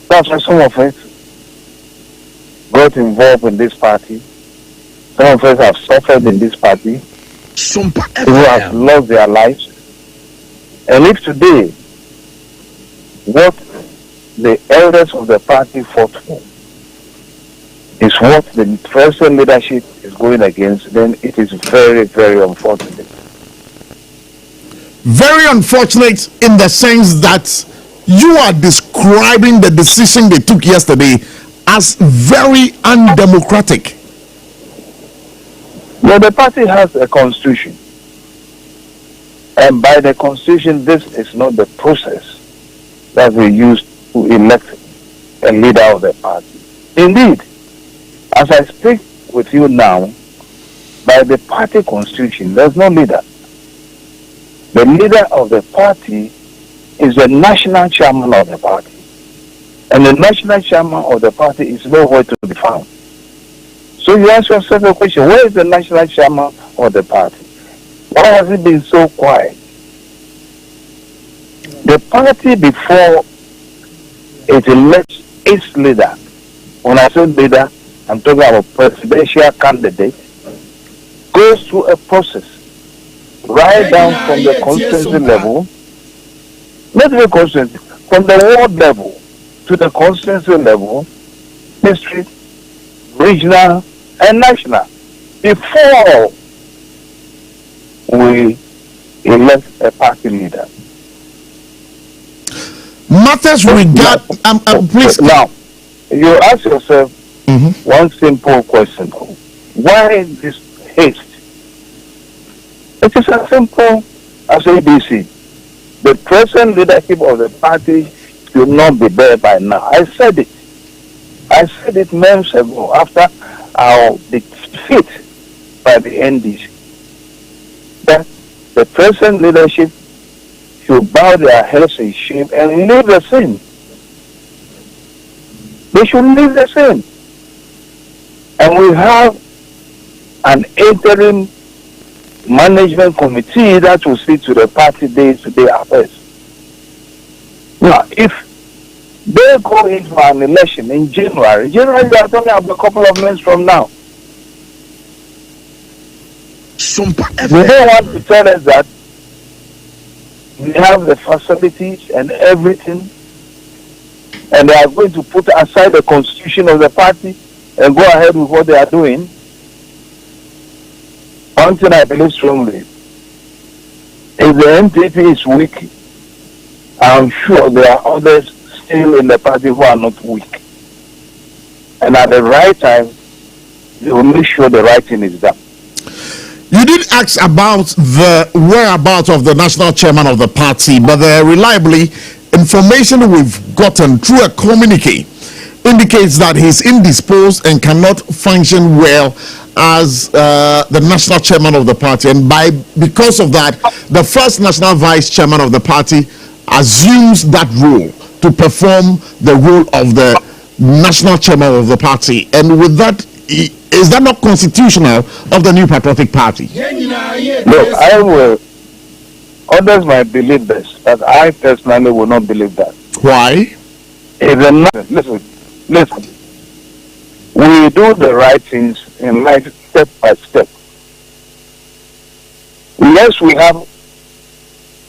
That's why some of us got involved in this party. Some of us have suffered in this party. People have lost their lives. And if today, what the elders of the party fought for is what the present leadership is going against, then it is very, very unfortunate. Very unfortunate in the sense that you are describing the decision they took yesterday as very undemocratic. Well, the party has a constitution. And by the constitution, this is not the process that we use to elect a leader of the party. Indeed, as I speak with you now, by the party constitution, there's no leader. The leader of the party is the national chairman of the party. And the national chairman of the party is nowhere to be found. So you ask yourself a question, where is the national chairman of the party? Why has it been so quiet? The party, before it elects its leader, when I say leader, I'm talking about presidential candidate, goes through a process right down from the constituency level, not the constituency, from the ward level to the constituency level, district, regional, and national, before we elect a party leader. Matters regard, please. Now, you ask yourself one simple question: why this haste? It is as simple as ABC. The present leadership of the party should not be there by now. I said it. I said it months ago after our defeat by the NDC. That the present leadership should bow their heads in shame and leave the scene. They should leave the scene. And we have an interim management committee that will see to the party day-to-day affairs. Now, if they go into an election in January we are talking about a couple of months from now. They don't want to tell us that we have the facilities and everything, and they are going to put aside the constitution of the party and go ahead with what they are doing. One thing I believe strongly, if the NPP is weak, I'm sure there are others still in the party who are not weak. And at the right time, they will make sure the right thing is done. You did ask about the whereabouts of the national chairman of the party, but reliably, information we've gotten through a communique indicates that he's indisposed and cannot function well as the national chairman of the party, and because of that, the first national vice chairman of the party assumes that role to perform the role of the national chairman of the party. And with that, is that not constitutional of the New Patriotic Party? Look, I will. Others might believe this, but I personally will not believe that. Why? Listen. We do the right things in life step by step. Yes, we have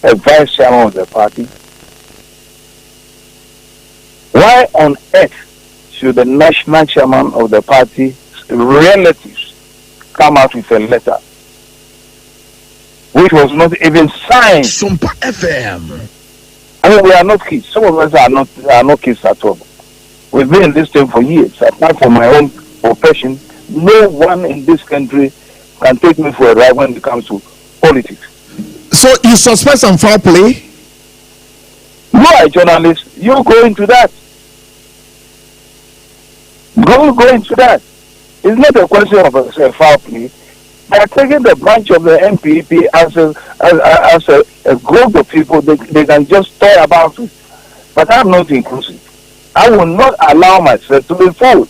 a vice chairman of the party. Why on earth should the national chairman of the party's relatives come out with a letter which was not even signed? SOMPA FM. I mean, we are not kids. Some of us are not kids at all. We've been in this thing for years. Apart from my own profession, no one in this country can take me for a ride when it comes to politics. So you suspect some foul play? You are a journalist. You go into that. Go into that. It's not a question of a foul play. They are taking the branch of the MPP as a group of people. They can just talk about it. But I'm not inclusive. I will not allow myself to be fooled.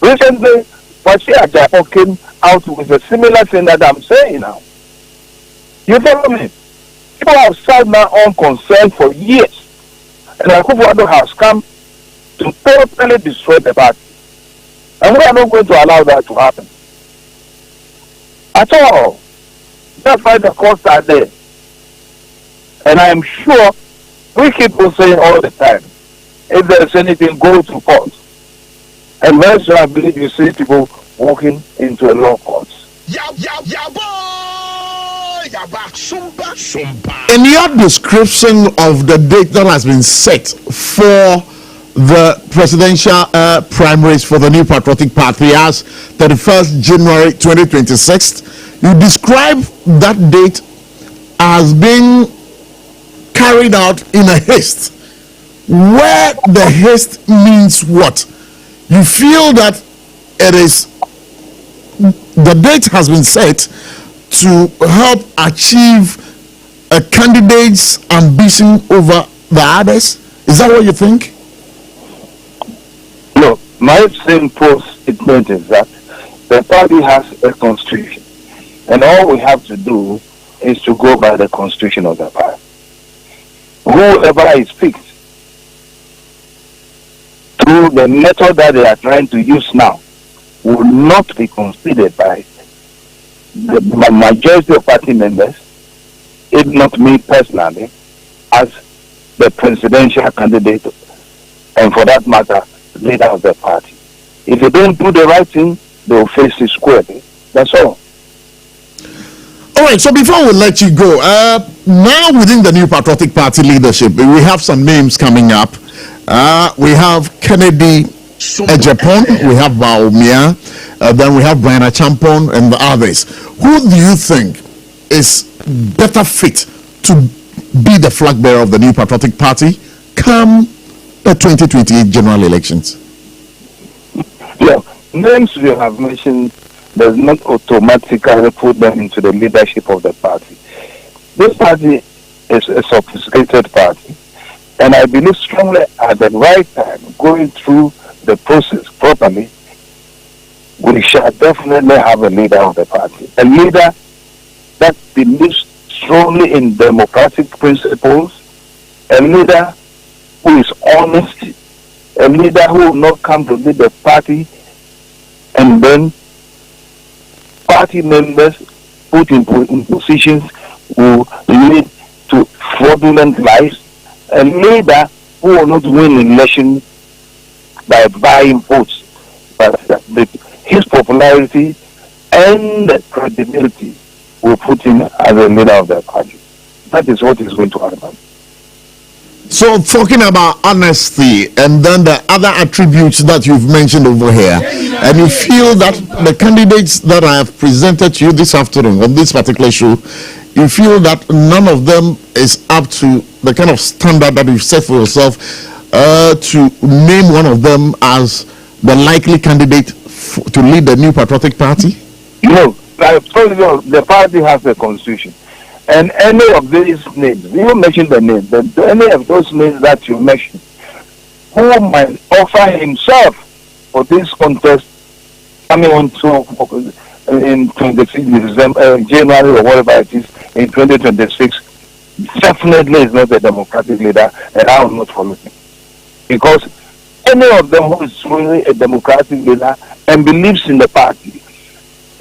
Recently, Pachi Ajapo came out with a similar thing that I'm saying now. You follow me? People have sat now unconcerned for years. And Akufo-Addo has come to totally destroy the party. And we are not going to allow that to happen. At all. That's why the costs are there. And I am sure we keep on saying all the time, if there is anything, go to court. And very soon I believe you see people walking into a law court. In your description of the date that has been set for the presidential primaries for the New Patriotic Party as 31st January 2026, you describe that date as being carried out in a haste, where the haste means what? You feel that it is, the date has been set to help achieve a candidate's ambition over the others? Is that what you think? No, my simple statement is that the party has a constitution, and all we have to do is to go by the constitution of the party. Whoever is picked through the method that they are trying to use now will not be considered by the majority of party members, if not me personally, as the presidential candidate, and for that matter, leader of the party. If they don't do the right thing, they will face it squarely. That's all. All right, so before we let you go, now within the New Patriotic Party leadership, we have some names coming up. We have Kennedy Ejepon, we have Baumia, then we have Brian Achampon and the others. Who do you think is better fit to be the flag bearer of the New Patriotic Party come the 2028 general elections? Yeah, names you have mentioned does not automatically put them into the leadership of the party. This party is a sophisticated party, and I believe strongly at the right time, going through the process properly, we shall definitely have a leader of the party. A leader that believes strongly in democratic principles, a leader who is honest, a leader who will not come to lead the party and then party members put in positions who lead to fraudulent lives, a leader who will not win an election by buying votes, but his popularity and credibility will put him as a leader of the party. That is what is going to happen. So talking about honesty and then the other attributes that you've mentioned over here, and you feel that the candidates that I have presented to you this afternoon on this particular show, you feel that none of them is up to the kind of standard that you've set for yourself to name one of them as the likely candidate to lead the New Patriotic Party? No, like the party has a constitution, and any of these names, you mentioned the name, but any of those names that you mentioned, who might offer himself for this contest coming on to in 26 December, January or whatever it is in 2026, definitely is not a democratic leader, and I will not follow him. Because any of them who is really a democratic leader and believes in the party,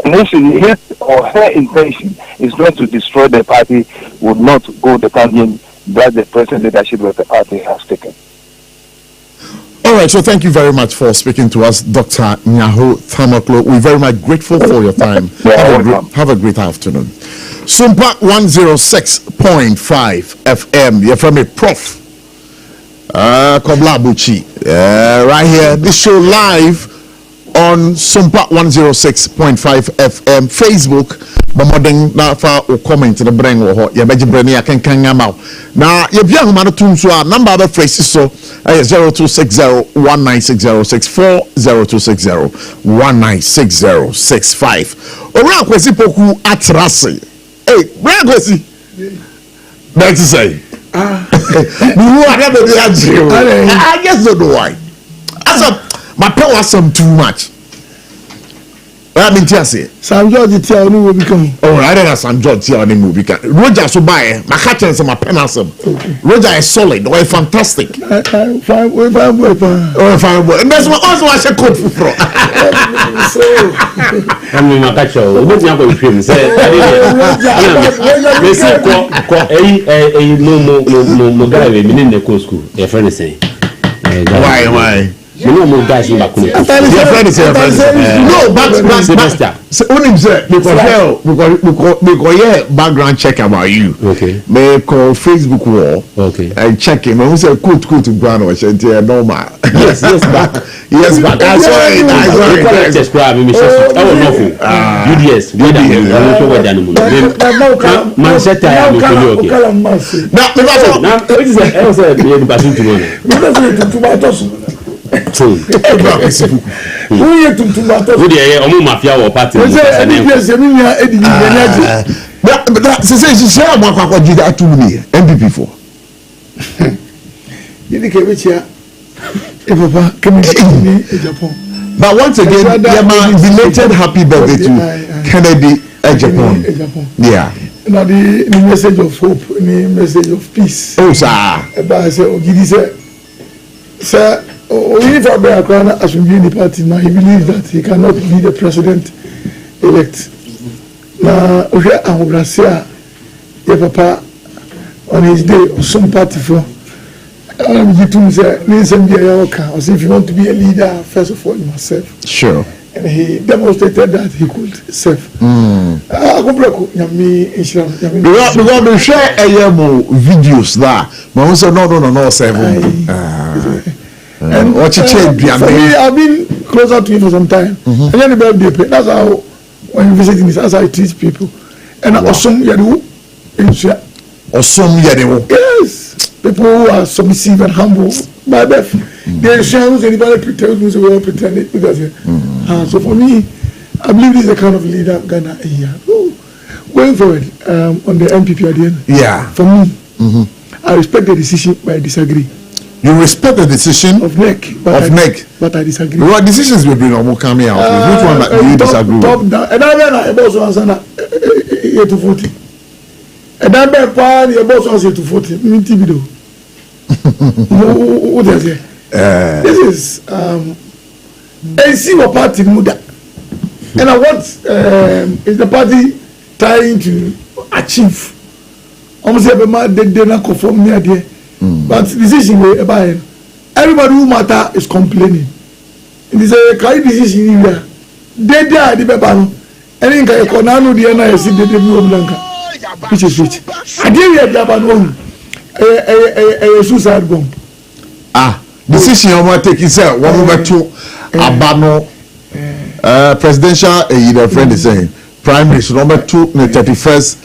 and if his or her intention is not to destroy the party, would not go the tangent that the present leadership of the party has taken. All right, so thank you very much for speaking to us, Dr. Nyaho Thamaklo. We're very much grateful for your time. Have a great afternoon. SOMPA 106.5 FM. You're from a PROF. ABOCHIE. Right here. This show live on SOMPA 106.5 FM. Facebook. Bamodeng na fa o comment the brain wo ho ye beje brani akenkan ngama na ye bia homa no tum so a number be phrase so 0260196064 0260196065 ora akwesi poku atrase bra akwesi that is say you are never be ajiro I guess don't know why asa my power some too much. I mean, Sam George tell me will become. Oh, I don't know Sam George tell me will become. Roger so buy my catching some penasum. Roger is solid, or fantastic. Fine, boy. And that's what also I said code for. I mean, my catcher, what you have with him? Say, no guy, we in the school. Your friend is saying, why? You know, more guys in back. No, but only because background check about you. Okay. May call Facebook wall. Okay. And check him. I say quote to Brano. I said normal. Yes, back. Yes, back. That's right. Describe me. UDS. Mafia or party. MPP for. But once again, belated happy birthday to Kennedy Japan. Yeah. Now the message of hope, the message of peace. Oh, sir. Sir, if Abraham as we in the party now, he believes that he cannot be the president-elect. Now, we are papa on his day of some party for. If you want to be a leader, first of all, you must serve. Sure. And he demonstrated that he could serve. Because we share videos there, but we say no, serve. And for me, I've been closer to him for some time. And then the birthday, that's how when you visit him, that's how I teach people. And awesome yadu. Yes. People who are submissive and humble by birth. They share anybody pretend who's well pretended because so for me, I believe this is the kind of leader Ghana here. Going forward, on the MPP at the end. Yeah. For me, I respect the decision, but I disagree. You respect the decision of NEC, but I disagree. What decisions will be normal coming out? Which one do you disagree with? Top down. And then I also answer that 8-40. And then I also answer to 40. What is it? This is what party Muda. And what is the party trying to achieve? Almost every man they not conform near there. But decision about everybody who matter is complaining. It is a clear decision here. They are the paper. And in Kayakonano, the NIC did the new Blanca, which is which. I didn't have that one. A suicide bomb. Decision you want to take is one over two. Abano presidential. Your friend is saying primary number 2 the 31st.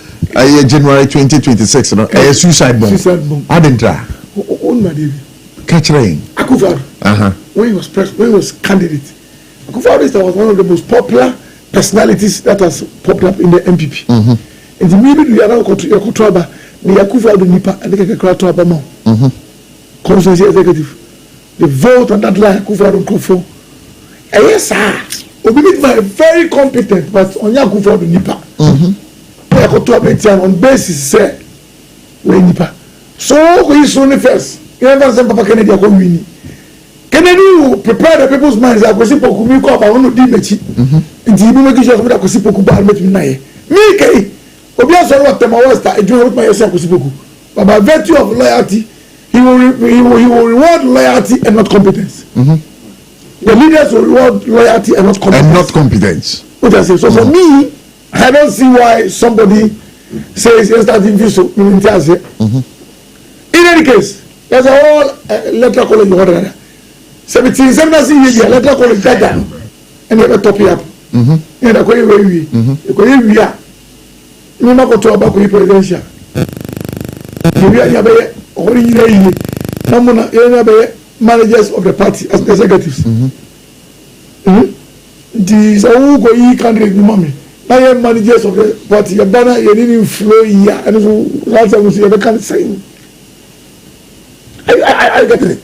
January 2026, a suicide bomb. I didn't try. Catching. Akufo-Addo. When he was candidate, Akufo-Addo was one of the most popular personalities that has popped up in the MPP. And immediately we are now to Yakutraba, the Akufo-Addo Nipa, and the Yakutraba Mo. Constituency executive. The vote on that line, Akufo-Addo Nkofo. And yes, sir. We believe very competent, but on Akufo-Addo Nipa. Yakutraba on basis, say, we Nipa. So we soon first. You never say Papa Kennedy are winning. Kennedy will prepare the people's minds. I was simple. We call about one of the mechi. And he will make sure that I was simple. Kuba met me nae. Me kei. Obia so what them was that. I do not my yourself simple. But by virtue of loyalty, he will reward loyalty and not competence. The leaders will reward loyalty and not competence. And not competence. What I say. So for me, I don't see why somebody says yes that in so. In any case, there's a whole electoral college order. 17 years, electoral college died down. And you have a top up. And I go away. You go here. You know, go to a back with presidential. You are managers of the party as executives. These are who go here candidate mommy. Now you are managers of the party. Your banner, you didn't flow here. And last time we see you can't say. I get it.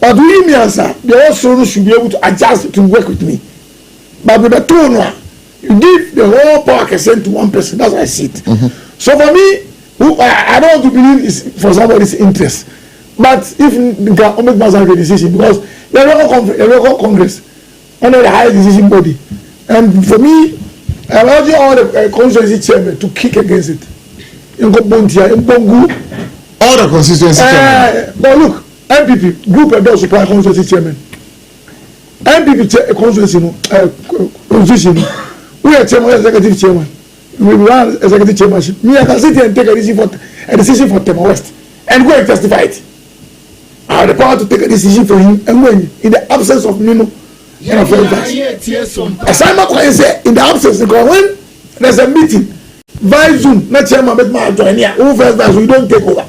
But we answer, they also should be able to adjust to work with me. But with the tone, you give the whole power to one person. That's how I see it. So for me, I don't want to believe it's for somebody's interest. But if the government must have a decision, because the local Congress under the highest decision body, and for me, I'm urging all the constituency chairmen to kick against it. All the constituency chairmen. But look, MPP group and also supply constituency chairman. MPP constituency. We are chairman, executive chairman. We run executive chairmanship. Me, I can sit here and take a decision for Tema West and go and testify it. I have the power to take a decision for him, and when in the absence of Nino and of assignment can say in the absence because when there's a meeting via Zoom, not chairman but my join here. Who first does we don't take over.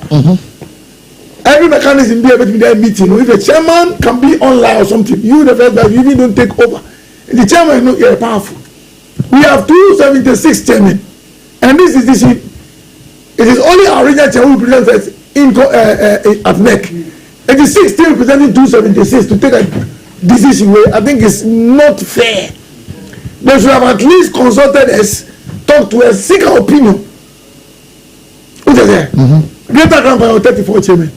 Every mechanism be able to be there meeting. If the chairman can be online or something, you the first guy, you even don't take over. The chairman, you know, you're powerful. We have 276 chairmen, and this is it is only our regional chairman who presents at NEC. It is 16 representing 276 to take a decision where I think it's not fair. They should have at least consulted us, talked to us, seek our opinion. What is there? Greater Grand 34 chairmen.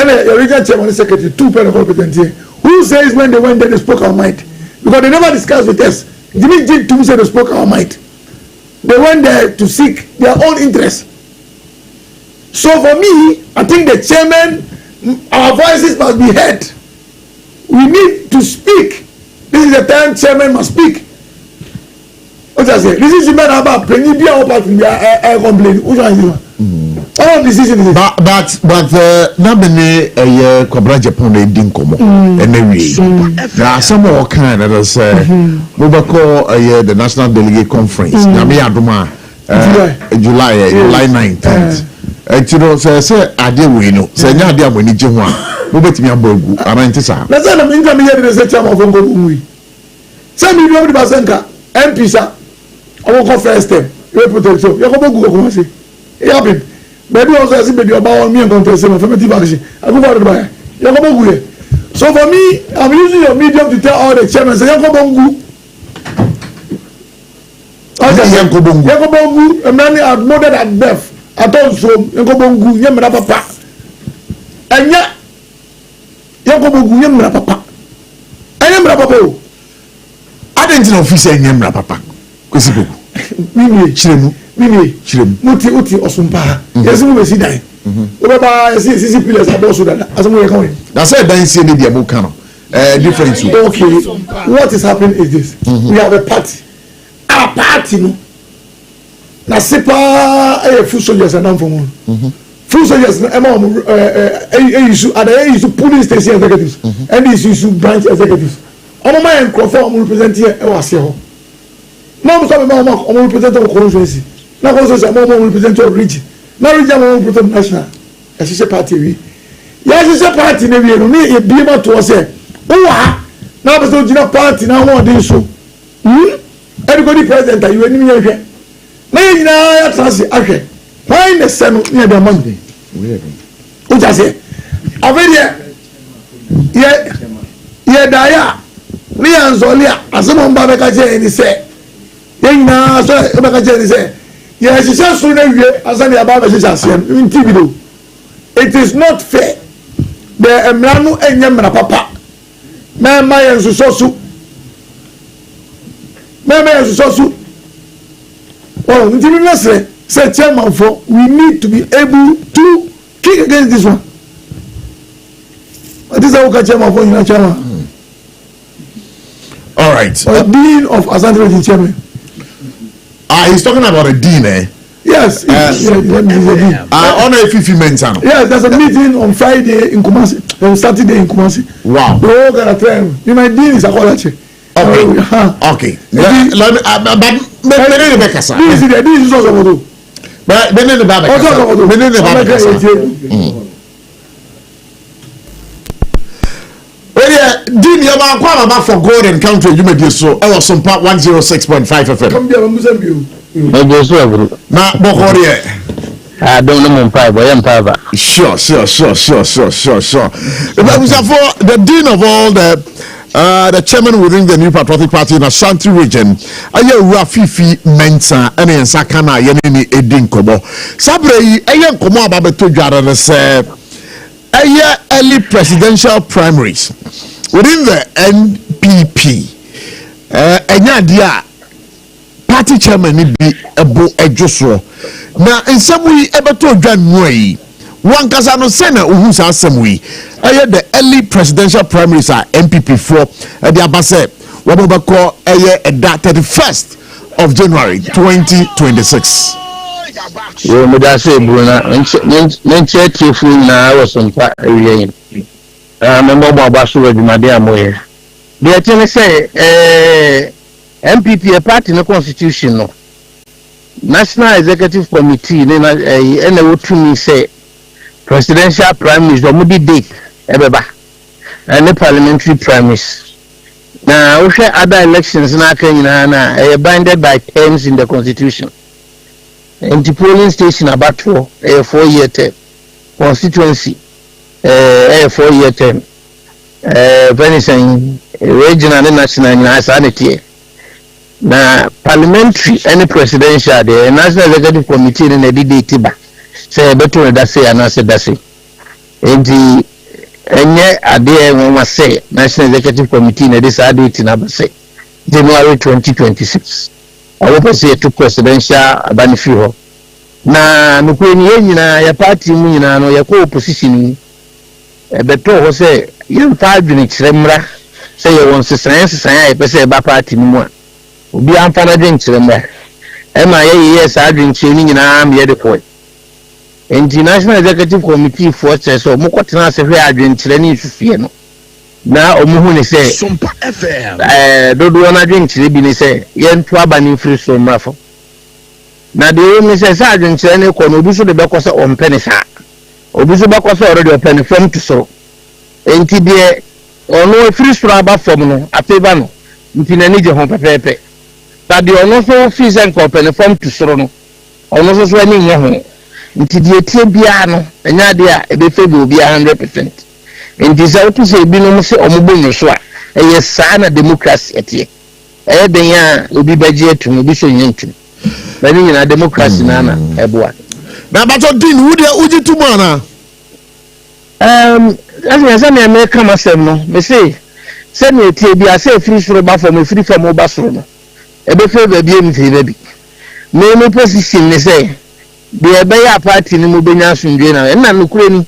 And the regional chairman and secretary, 2 people competent here. Who says when they went there they spoke our mind? Because they never discussed with us. Jimmy Jig too said they spoke our mind. They went there to seek their own interest. So for me, I think the chairman, our voices must be heard. We need to speak. This is the time chairman must speak. What I say? This is the man about penny beer or part from the complaint. Which one is it? All decision is but not many a Cobra Japan didn't come and there are some more kind that say we call the National Delegate Conference Nami Aduma July 19th. You know, say I did we know say now they are when you want we bet me a bogu arantisa let's say I'm income here the chairman of Ngomui say me know the basenka MP sir I will go first time you protect so you go go say it happen. Maybe also I see maybe about me and contest my affirmative action. I go for the buy. So for me, I'm using your medium to tell all the chairmen say Yakobongu. Yakobongu, a man are murdered at death. I told so Yakobongu, Yamra Papa. And yet Yakobongu, Yamra Papa. I am Papa. I didn't know if you say Yamra Papa. Mimi Muti or SOMPA. Yes, we see that. CC pillars are also that. As we're going. That's why I didn't see any difference. Okay, what is happening is this: we have a party. Our party, no. Na sepa full soldiers are done for one. Full soldiers, issue at the issue police station executives and this issue branch executives. I'm my conform representing here. Now we represent our constituency. Now constituency will represent our region. Now region will represent national. As a party, Yes, a party in a be able to say, oh, now the party now one day so. Everybody present are you any here? May now okay. Find the sun near the Monday. What I say? Already, Daya. Me and Zolia, as someone Babakaje and he said, now, so Babakaje say, yes, it's just so as any about in TV. It is not fair. The Emranu and Yamra Papa. Mama and Susosu. Mama and Susosu. Oh, in say chairman for we need to be able to kick against this one. This is our chairman for you, chairman. All right. Dean of Asante chairman. He's talking about a dean, eh? Yes. On a 50 men's channel. Yes, there's a meeting on Friday in Kumasi, on Saturday in Kumasi. Wow. The whole kind of time. You know, dean is a college. Okay. Let me. This is also but Benin the Dean, you are quite for God and country. You may be so. I was SOMPA 106.5 FM. Come here, now, I don't know, but sure. The Dean of all the chairman within the New Patriotic Party in Ashanti region, Rafifi Mensa, and in Sakana, Yenini Edin Kobo. Sabre, Ayan Komo Ababeto Jara say, early presidential primaries within the NPP. Enya party chairman be Ebo Ejosro. Now, in some way, Ebeto Janway. One Casano Senna, who's our same way. The early presidential primaries are MPP4 at the Abase, Wabako, a date 31st of January 2026. You would say, Bruna, and check you for now or some part again. Remember Basu with Madame Way. The attorney say, MPP a part in the constitution. National Executive Committee, and I would to me say, presidential primaries, the Moody date, and the parliamentary primaries. Now, we share other elections now, binded by terms in the constitution. And the polling station about a 4-year term, constituency, a 4-year term, Venison, regional and national sanity. Now, parliamentary and presidential, the National Executive Committee in the date. Say better that say and I said that say. And the idea when we say National Executive Committee in this date in Abase January 2026. I hope I say to presidential benefit. Na nukweni na ya party mu na no ya ko opposition beto say you five minutes remra say you want say e say ba party mu a obi amfa na drink remra e ma yes I drink ni na am ye de point. International Executive Committee for so mukotena se hwe adwenkyere ne ififie no na omuhu ne se SOMPA FM dodo na adwenkyere bi ne se yentu aba ne free so mrafo na de o ne se sa adwenkyere ne ko no obi so de bekoso ompene sa obi so bekoso already ompene from to so enti de ono free so aba from no afeba no nti na ni je ho pepepe ta de ono so free sen ko ompene from to so no ono so ani nye ho nti die tie bia no enya de a ebefe bi obi 100%. Nti se otu se bi no mo se omobonyo so a eye saa na democracy etie den ya obi baje etum obi so nyentum bani nyina democracy na na eboa na bato din wo de uji tumu ana as na me kama sem no me say se na etie bia se free soro ba for me free from oba soro no ebefe ba bi emfe ba bi me position ne say the Ebaya party ni mubenya sunjwe na nukure ni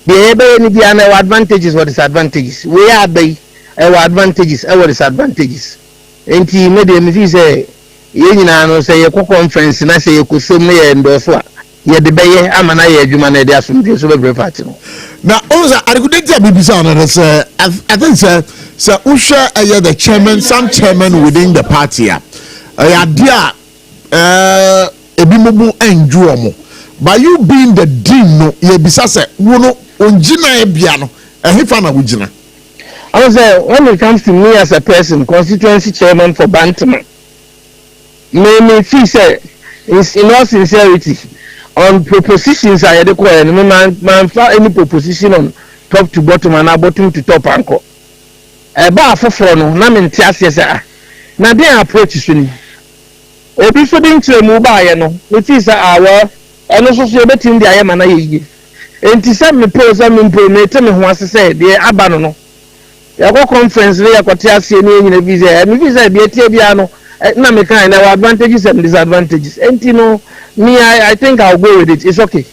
the Ebaya ni bia na advantages or disadvantages we are by our advantages our disadvantages enti me de me say ye nyina no say ye conference na say ye kusom na ye endorse a ye de beye amana ye adwuma na de asumdwe so be party no na oza arikudenti bibisa na say I think say usha the chairman some chairman within the party ya dia ebi mubu enju omo by you being the dean no ye bisa say wo no onjina ebia no ehefa na wojina. I was when it comes to me as a person, constituency chairman for Bantam, me feel say is in all sincerity on propositions I had acquired man found any proposition on top to bottom and bottom to top anchor. A bar for no na me ntia na dey approach so obi so dey nkyere mu ba ye no me feel say awo eno so so betim dey ayema na ye enti say me pose me mpo me te me ho ase say dey aba no yako conference le yakote ase ni nyina visa me visa bi etie bia no na me kan na advantages and disadvantages enti no me I think I'll go with it. It's okay.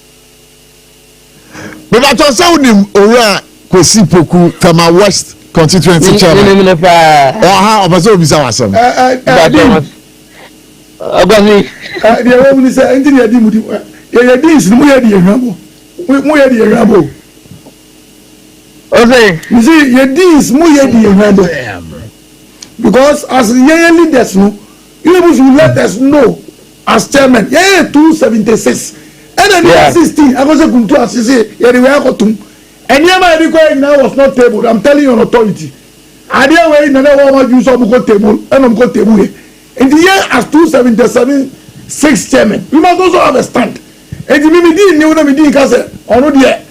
But I thought so nim ora kwesi poku Tama West constituency chairman how obaso bisa wasam Agani the woman say enti dey di mudi ye dis mu ye di ehwabo mu ye di ehwabo okay you see ye dis mu ye di ehwabo because as ye leaders no you able to let us know as chairman yeah 276 and then 16 I was a kuntu as say yeah the way I got to and never required now was not table. I'm telling you on authority I didn't wait another one use of go table and I'm go table in the year as 277 6 chairman you must also understand and the me didn't know me didn't cause or no there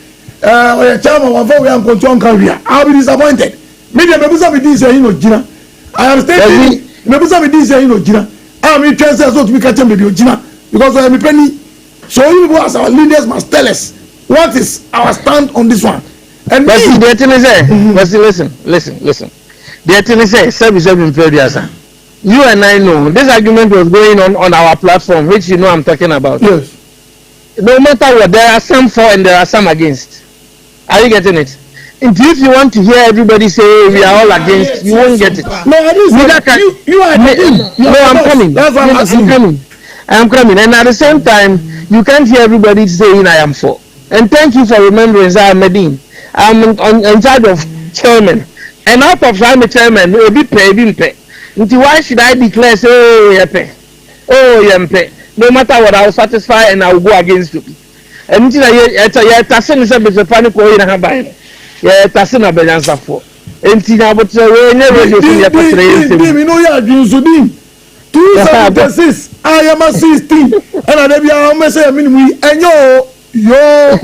chairman one for we am control career I'll be disappointed me the people say this say you know Gina I am stating me people say this say you know Gina I mean, transfer so to be catching baby Ojina because I am a penny. So you as our leaders must tell us what is our stand on this one. And but the thing is, listen. The thing is, service have been very asa. You and I know this argument was going on our platform, which you know I'm talking about. Yes. No matter what, there are some for and there are some against. Are you getting it? And if you want to hear everybody say we are all against, you won't get it. No, I didn't. You are no, I'm coming. That's what I'm coming. And at the same time, you can't hear everybody saying I am for. And thank you for remembering that I'm in charge of chairman. And out of I'm a chairman, will be paid. Why should I declare say oh pay? No matter what, I will satisfy and I will go against you. And it's a funny call in a hand. Yeah, that's not bad answer for. Enti na but we na radio so ya patre ntem. Me no ya adwunso din. 276 I am a 16 and I be am say minimum enyo yo.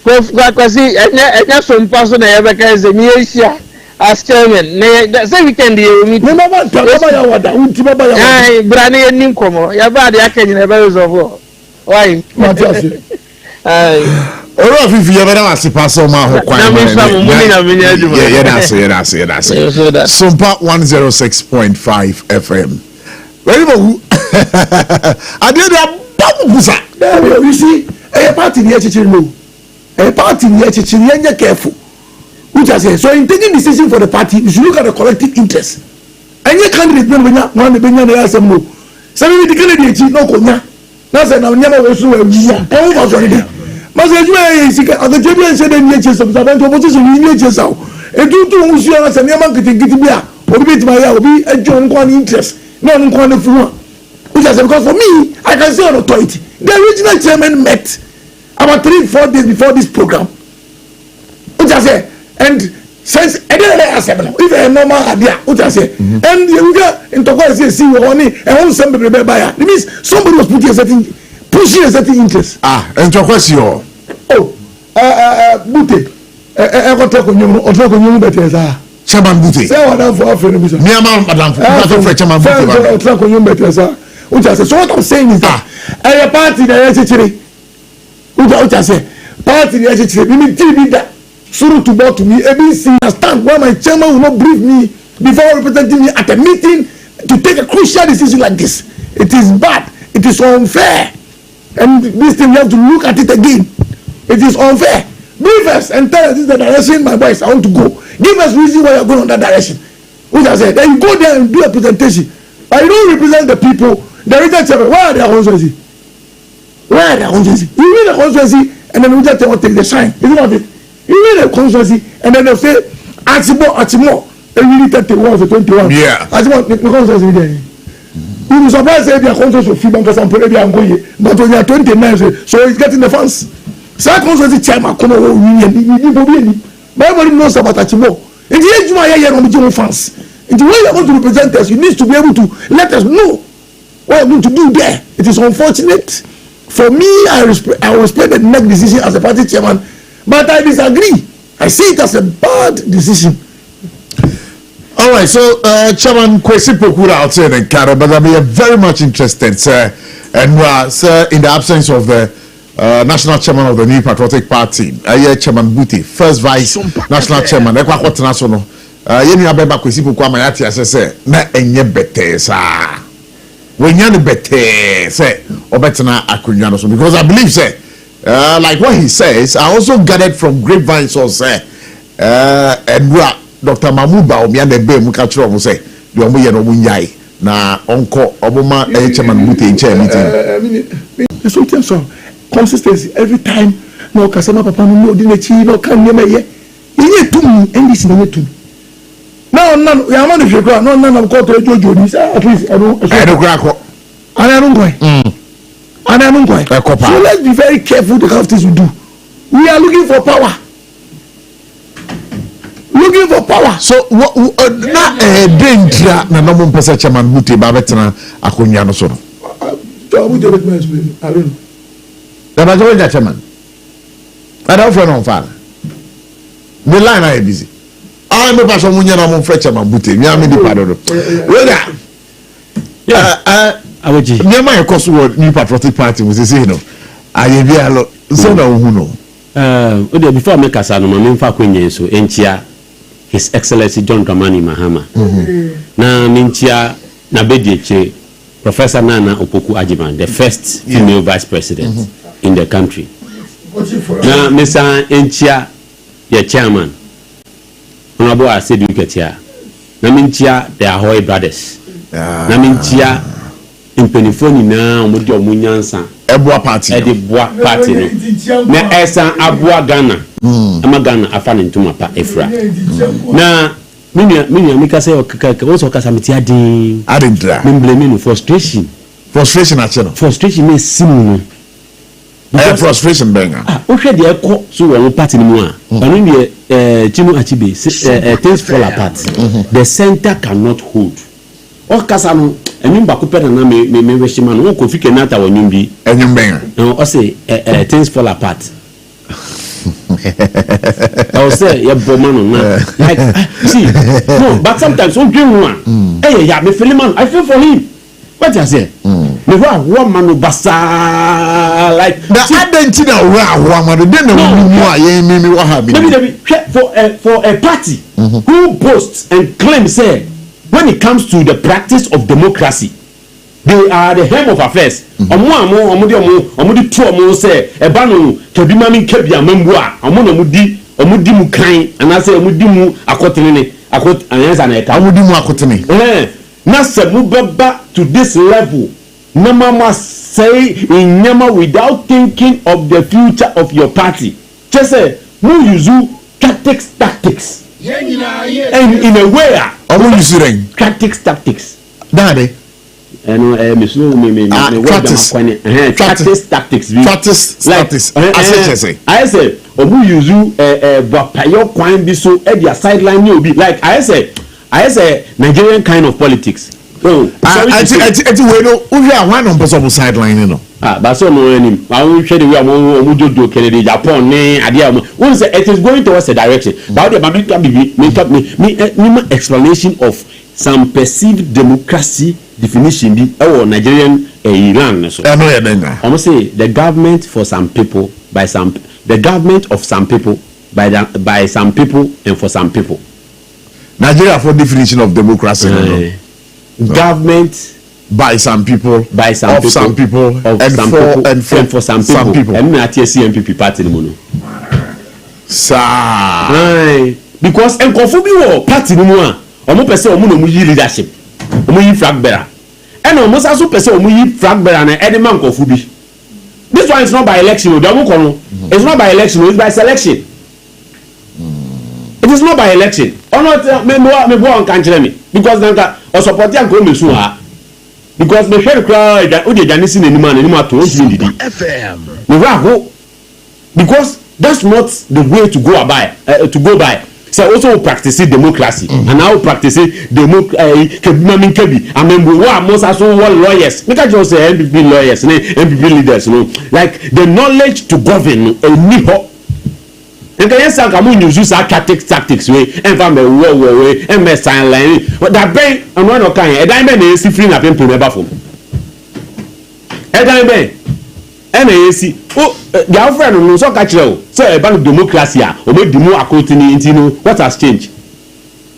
Ko si enya SOMPA so na ya be kan ze mi ehia as chairman. Na say weekend ye meet. Me baba ya wada, unti baba ya wada. Ai bra na ye nim komo. Ya ba de akanyi na be resolve. Why? Matias. Ai Oro fifi ye bera wase paso ma ho kwan. Yeah, that's it. SOMPA 106.5 FM. Very well. I did a babu busa. You see, a party near Chichino. A party near Chichino, you're careful. Which I say, so in taking decision for the party, you should look at the collective interest. And your candidate, when you want to be there, some more. Some of the candidate, no conya. That's an never was so a mas you are the champion said in nature some opposition in nature so e do usu na se niam kitikiti bia obi betima ya obi ejon kwa interest no nkwa na fu because for me I can say on authority the original chairman met about 3-4 days before this program which I say and since if a normal idea which I say and you get into what say see we and somebody be buy it means somebody was putting a certain pushing a certain interest. And your question. Bute. Got to go better. Chairman Bute. Say what I'm for friend. Me am madam for Chairman Bute. So what I'm saying is that a party that I say party that me TV that suru to board to me ABC understand why my chairman will not brief me before representing me at a meeting to take a crucial decision like this. It is bad. It is unfair. And this thing, we have to look at it again. It is unfair. Brief us and tell us this is the direction my boys I want to go. Give us reason why you're going on that direction. Which I said, then you go there and do a presentation. But you don't represent the people. The regional chairman, where are their constituency? Where are their constituency? You read the constituency and then we just take the shine. Isn't that it? You read the constituency and then they'll say, Achimo. And you need 31 or 21. Yeah. Achimo, the constituency there. You will surprise if your constituency of FIBA because I'm going, but when you are 29, so it's getting the funds. Sa constituency chairman come over we nobody knows about Achimbo. And the age you are here on the fans. And the way you are going to represent us, you need to be able to let us know what you are going to do there. It is unfortunate. For me, I respect the next decision as a party chairman, but I disagree. I see it as a bad decision. All right, so Chairman Kwesi Pokura outside in Canada, but I'm very much interested, sir, and sir, in the absence of the national chairman of the New Patriotic Party, Chairman Buti, first vice national chairman, National. Yeni abeba Kwesi Pokura mayati asese na enye bete sa. When you're better, say, or better now, because I believe, say, like what he says, I also gathered from grapevine source, and Dr. Mamuba, Omiande Bay, Mukachro, say, the Omuya no Munyai, na Uncle Obama, Chairman Buti in chair meeting. I mean, there's something so consistency every time. No, Kasama Papa, no, Dinechi, no, can you make it? You need to me, and this is to me. No, we are not if you cry. No, none of God to Jojo. At least I don't crack. And I don't go. So let's be very careful the kind of things we do. We are looking for power. So what na danger na no mo pesa chairman Muti ba betena akonya no so no. I don't know. That was chairman. I don't know on fire. The line are busy. I me paso munya na mo frecha Muti. Me am di pardon. Yeah. Abochie. Nyama e koso New Patriotic Party we say no. Aye bia lo so na hu no. Before me kasa no me mfa kwenye so enchia His Excellency John Dramani Mahama. Na minchia na bedieche Professor Nana Opoku Ajiman, the first female vice president in the country. Na Mr. Enchia, the chairman. Honorable Asedu Ketia. Na minchia the Ahoy brothers. Na minchia impenifoni na omudi omunyansa. Ebwa party. Edibwa party no. Na esa abwa Ghana. Ama Ghana afane ntuma pa efra. Na minya mika say also kasa meti adin. Adindra. Me blame no frustration. Frustration acheno. Frustration me simu no. Frustration benga. O hwe de ekọ so wo party ni mu a. Anu de Chinu Achibe things fall apart. The center cannot hold. O kasa no enyum ba ko peda na me weshima no ko fike nata wanyum bi. Enyum benga. No o say things fall apart. I will say, yeah, Bomano, like, see, no, but sometimes, oh, hey, yeah, me feel man, I feel for him. What I say? Me one man basa like the identity one man. Then no, me what happen? For a party who boasts and claims, say, when it comes to the practice of democracy, they are the hem of affairs. Omudi two say ebanu kebima min kebia membua omudi mu kan ana say omudi mu akotene anyansa na eka omudi mu akotene na se mu beba to this level na mama say in nyama without thinking of the future of your party just say mu use tactics and in a way omu use tactics daddy and practice tactics. I say, omu use payo kwan bi so e dia sideline you be like I say Nigerian kind of politics. Oh, I we no we are one on person sideline no. But so no any. I will share the way omu jojo Kennedy Japan ne ade am. We say it is going towards a direction. But the make explanation of some perceived democracy definition the Nigerian Iran so. Almost say the government for some people by some the government of some people by some people and for some people. Nigeria for definition of democracy. Government by some people of some people and for some people. And not CMPP party no. Sa. Because enkofu party no omo pese omo no mu yi leadership omo yi flag bearer and omo saso pese omo yi flag bearer na any man kofu bi. This one is not by election o omo kono. It's not by election, it's by selection. It is not by election. Or not me bo on kan kire me because nanka o support am ko me su ha because me share crowd that o de janisi na ni man to o ji ndidi FM me wa ho because that's not the way to go by. So also practice democracy and now practice democracy. I mean, we are most also lawyers. We can just say MPP lawyers, MPP leaders, like the knowledge to govern a new. And can say come use our tactics way and from the way and mess sign line. But that bay and one of kind. A diamond is free na people never from. A diamond. NAC oh your friend no so catch you say about democracy or make demo according to what has changed.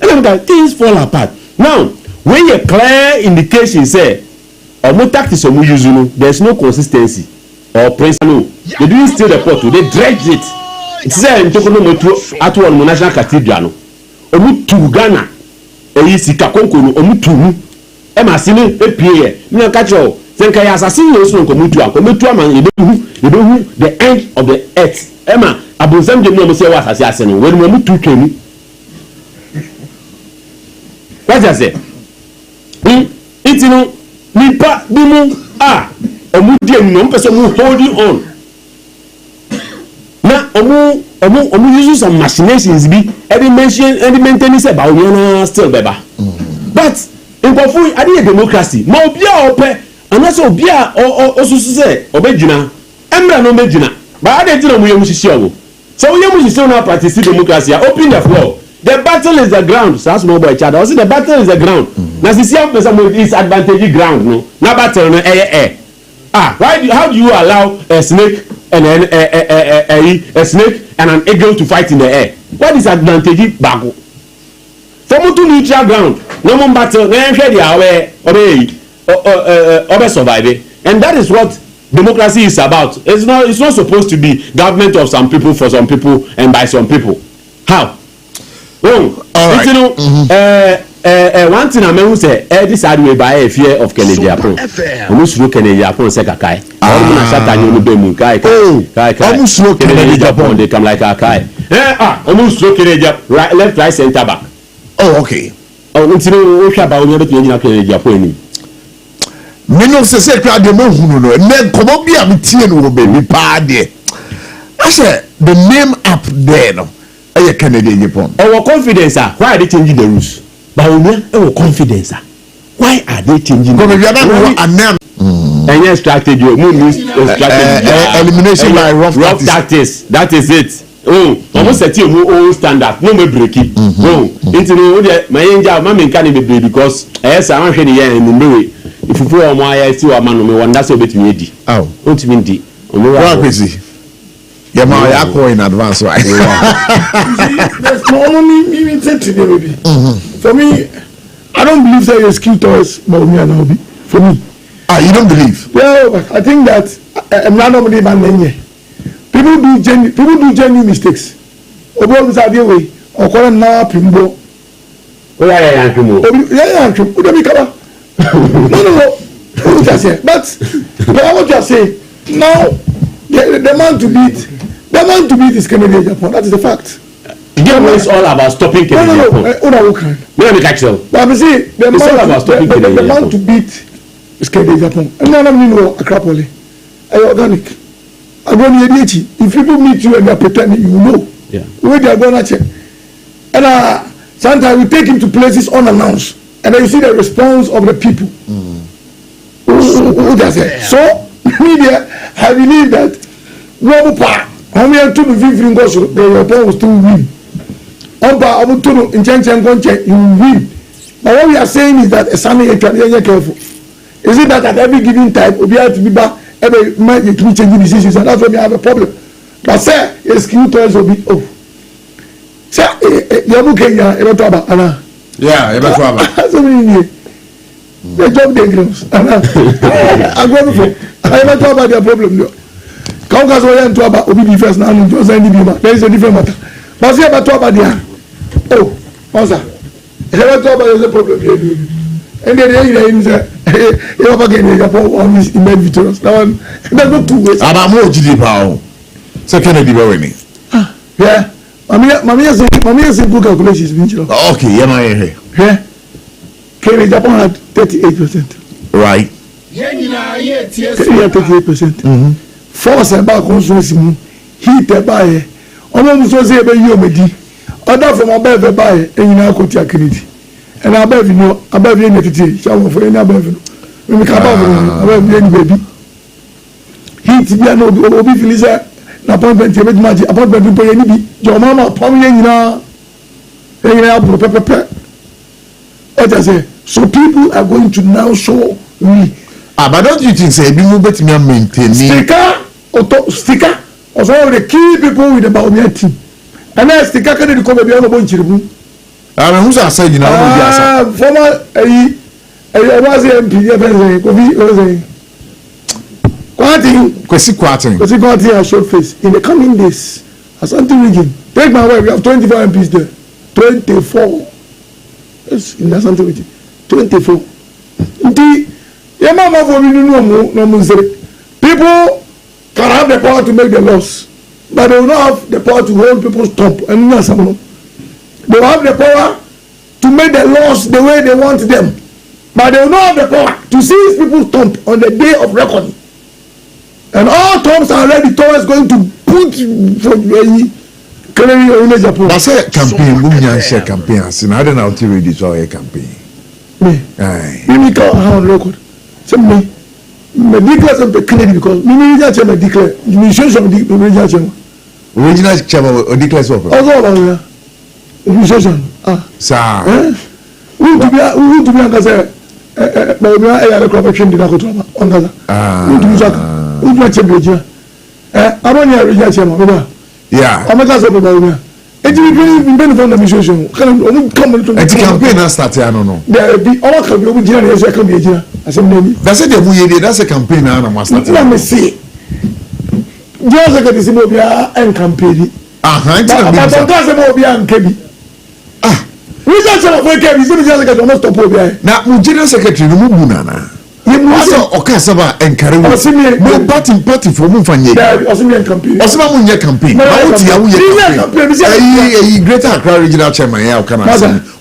And then things fall apart. Now when you clear indication say or more tactics or more use there's no consistency or principle. They didn't steal the pot, they dredged it. It's say in Tokono Moto at one national cathedral. Omu to Ghana e sika konko no omu to mu e ma sini e pie me catch you senka ya assassin no so komutu ama ebehu the end of the earth ema abonsam de no say was assassin no when mu tu twemu what you say itinu nipa bimu omu die no mpese mu holding on na omu use some machinations bi every maintain say ba we still beba but in kofu ade democracy ma obi a ope anaso obi a osusu se obegina emra no megina ba ade ti no mu yemu sisi owo so we yemu sisi na practice democracy open the floor the battle is the ground so small boy child I say the battle is the ground na sisi am person is advantage ground no na battle no how do you allow a snake and a snake and an eagle to fight in the air? What is advantage bago for mutu neutral ground no more battle na hwe dia we survive and that is what democracy is about. It's not supposed to be government of some people for some people and by some people. How? Right. You know, one thing I mean say this side way by a fear of Kennedy Japan. Almost look Kennedy Japan say kakai. Almost shut you be mun kai. Almost look Kennedy Japan they come like a kai. Almost look Kennedy right left right center back. Oh okay. Oh, you know what about you be Kennedy Japan. Me no say kwa de mo hunu no me komo bia me tie no be pa de. I say the name up there no. Aye Kennedy Japan. Our confidence why are they changing the rules? But our confidence why are they changing the rules? And yes, strategy, elimination by rough tactics. That is it. Almost set you own standard. No me break it. Into the my angel, my can be because yes, I want to hear and if you put on my see what man me one that's a bit ready. Oh, don't mean the. What crazy? Yeah, my I in advance, right? There's no me intensity, baby. For me, I don't believe that your skill towards Maumi and Obi. For me. You don't believe? Well, I think that I'm not normally man. People do genuine mistakes. Obi is the way. Or call him now Pimbo. Oh yeah, No. What I say? But what you say now? The man to beat is Kennedy Japan. That is the fact. The game is all about stopping Kennedy Japan. Let me catch you. But I say the man to beat is Kennedy Japan. And now I'm know a crapole. Organic. I'm going to eat. If people meet you and they're pretending, you know. Yeah. Where they are going to check. And sometimes we take him to places unannounced, and then you see the response of the people. Who does it? So media, I believe that how many two to goes the report will still win. You will win. But what we are saying is that a Sunday you careful. Is it that at every given time we have to be back every month you keep changing decisions and that's why we have a problem. But sir, your skill toys will be sir, you're looking at Anna. Yeah, so many the job dangerous. I'm going for I never talk about their problem. Come because we are talking about Obi first now and just any be there is a different matter. But see about talk about there. Monza. I never talk about the problem here. And then he say you have again Japan on this immense victorious. Now that's not two ways. About more GD power. So Kennedy be winning. Yeah. Mami has simple calculations. Okay, yeah. Kennedy Japan had 38%. Right. Yeah, 38%. Force about consumption. heat buy. Almost so say be you medi. Other from above buy and you ko ti akiriti. And above you know above you need shall for any above you. We can above you baby. Heat bi na obi feel say na appointment e be maji appointment people ye ni bi. Your mama pom ye nyina. Ye nyina abro pepepe. What I say? So people are going to now show me. But don't you think say be move betimi maintain sticker also the key people with the Baumia team. And then sticker can come be on Bonchiribu. Who's I said you know former was MP Quanting a short face in the coming days. Asante region. Take my way, we have 24 MPs there. 24. Yes, in Asante region. 24. People can have the power to make the laws, but they will not have the power to hold people's top. And they will have the power to make the laws the way they want them, but they will not have the power to seize people's top on the day of reckoning. And all tops are ready towards going to put for clearing your image upon. That's a campaign. Women share campaigns. And I don't know how to read this or a campaign. You need to have a record. Some me declare some clearly because me just me declare you show some original chairman or declare so also you show some sir who to be anga say but we are corruption did not go to anga who to champion aboni original chairman yeah amaka so be we it will be benefit from the mission can come to the campaign has started no there be all can be original yes can be original that's a campaign na master let me see just like this mo bia en campaign but don't say mo bia en kebi we just say for kebi so just like almost stop bia na mo general secretary no mu na also okasaba encourage no party for mu fanye osima mu nye campaign na wuti ya wuye campaign greater Accra regional chairman ya okana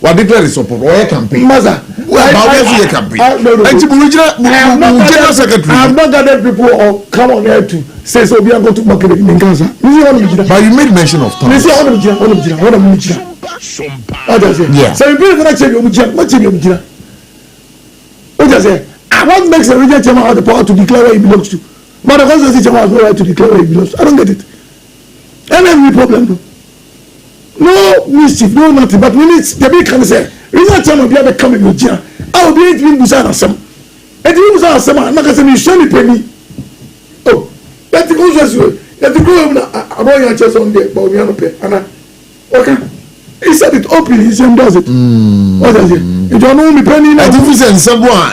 wa declare support or campaign maza about campaign and regional secretary I have not gathered people or come on here to say so we are going to market in Gaza but you made mention of time so you bring the check you what say what makes a regional chairman have the power to declare where he belongs to? But the constituency chairman has no right to declare where he belongs to. I don't get it. And every problem. No mischief, no nothing. But we need the big can say, regional chairman be able to come in with jail. I will be able to be Busan and some. And the Busan and some, I'm not going to say, show me penny. Oh, that's the constituency. That's the problem. I'm going to chest on there, but we are not pay. And okay. He said it openly, he said does it. What does it? You don't know me penny now. I think we said someone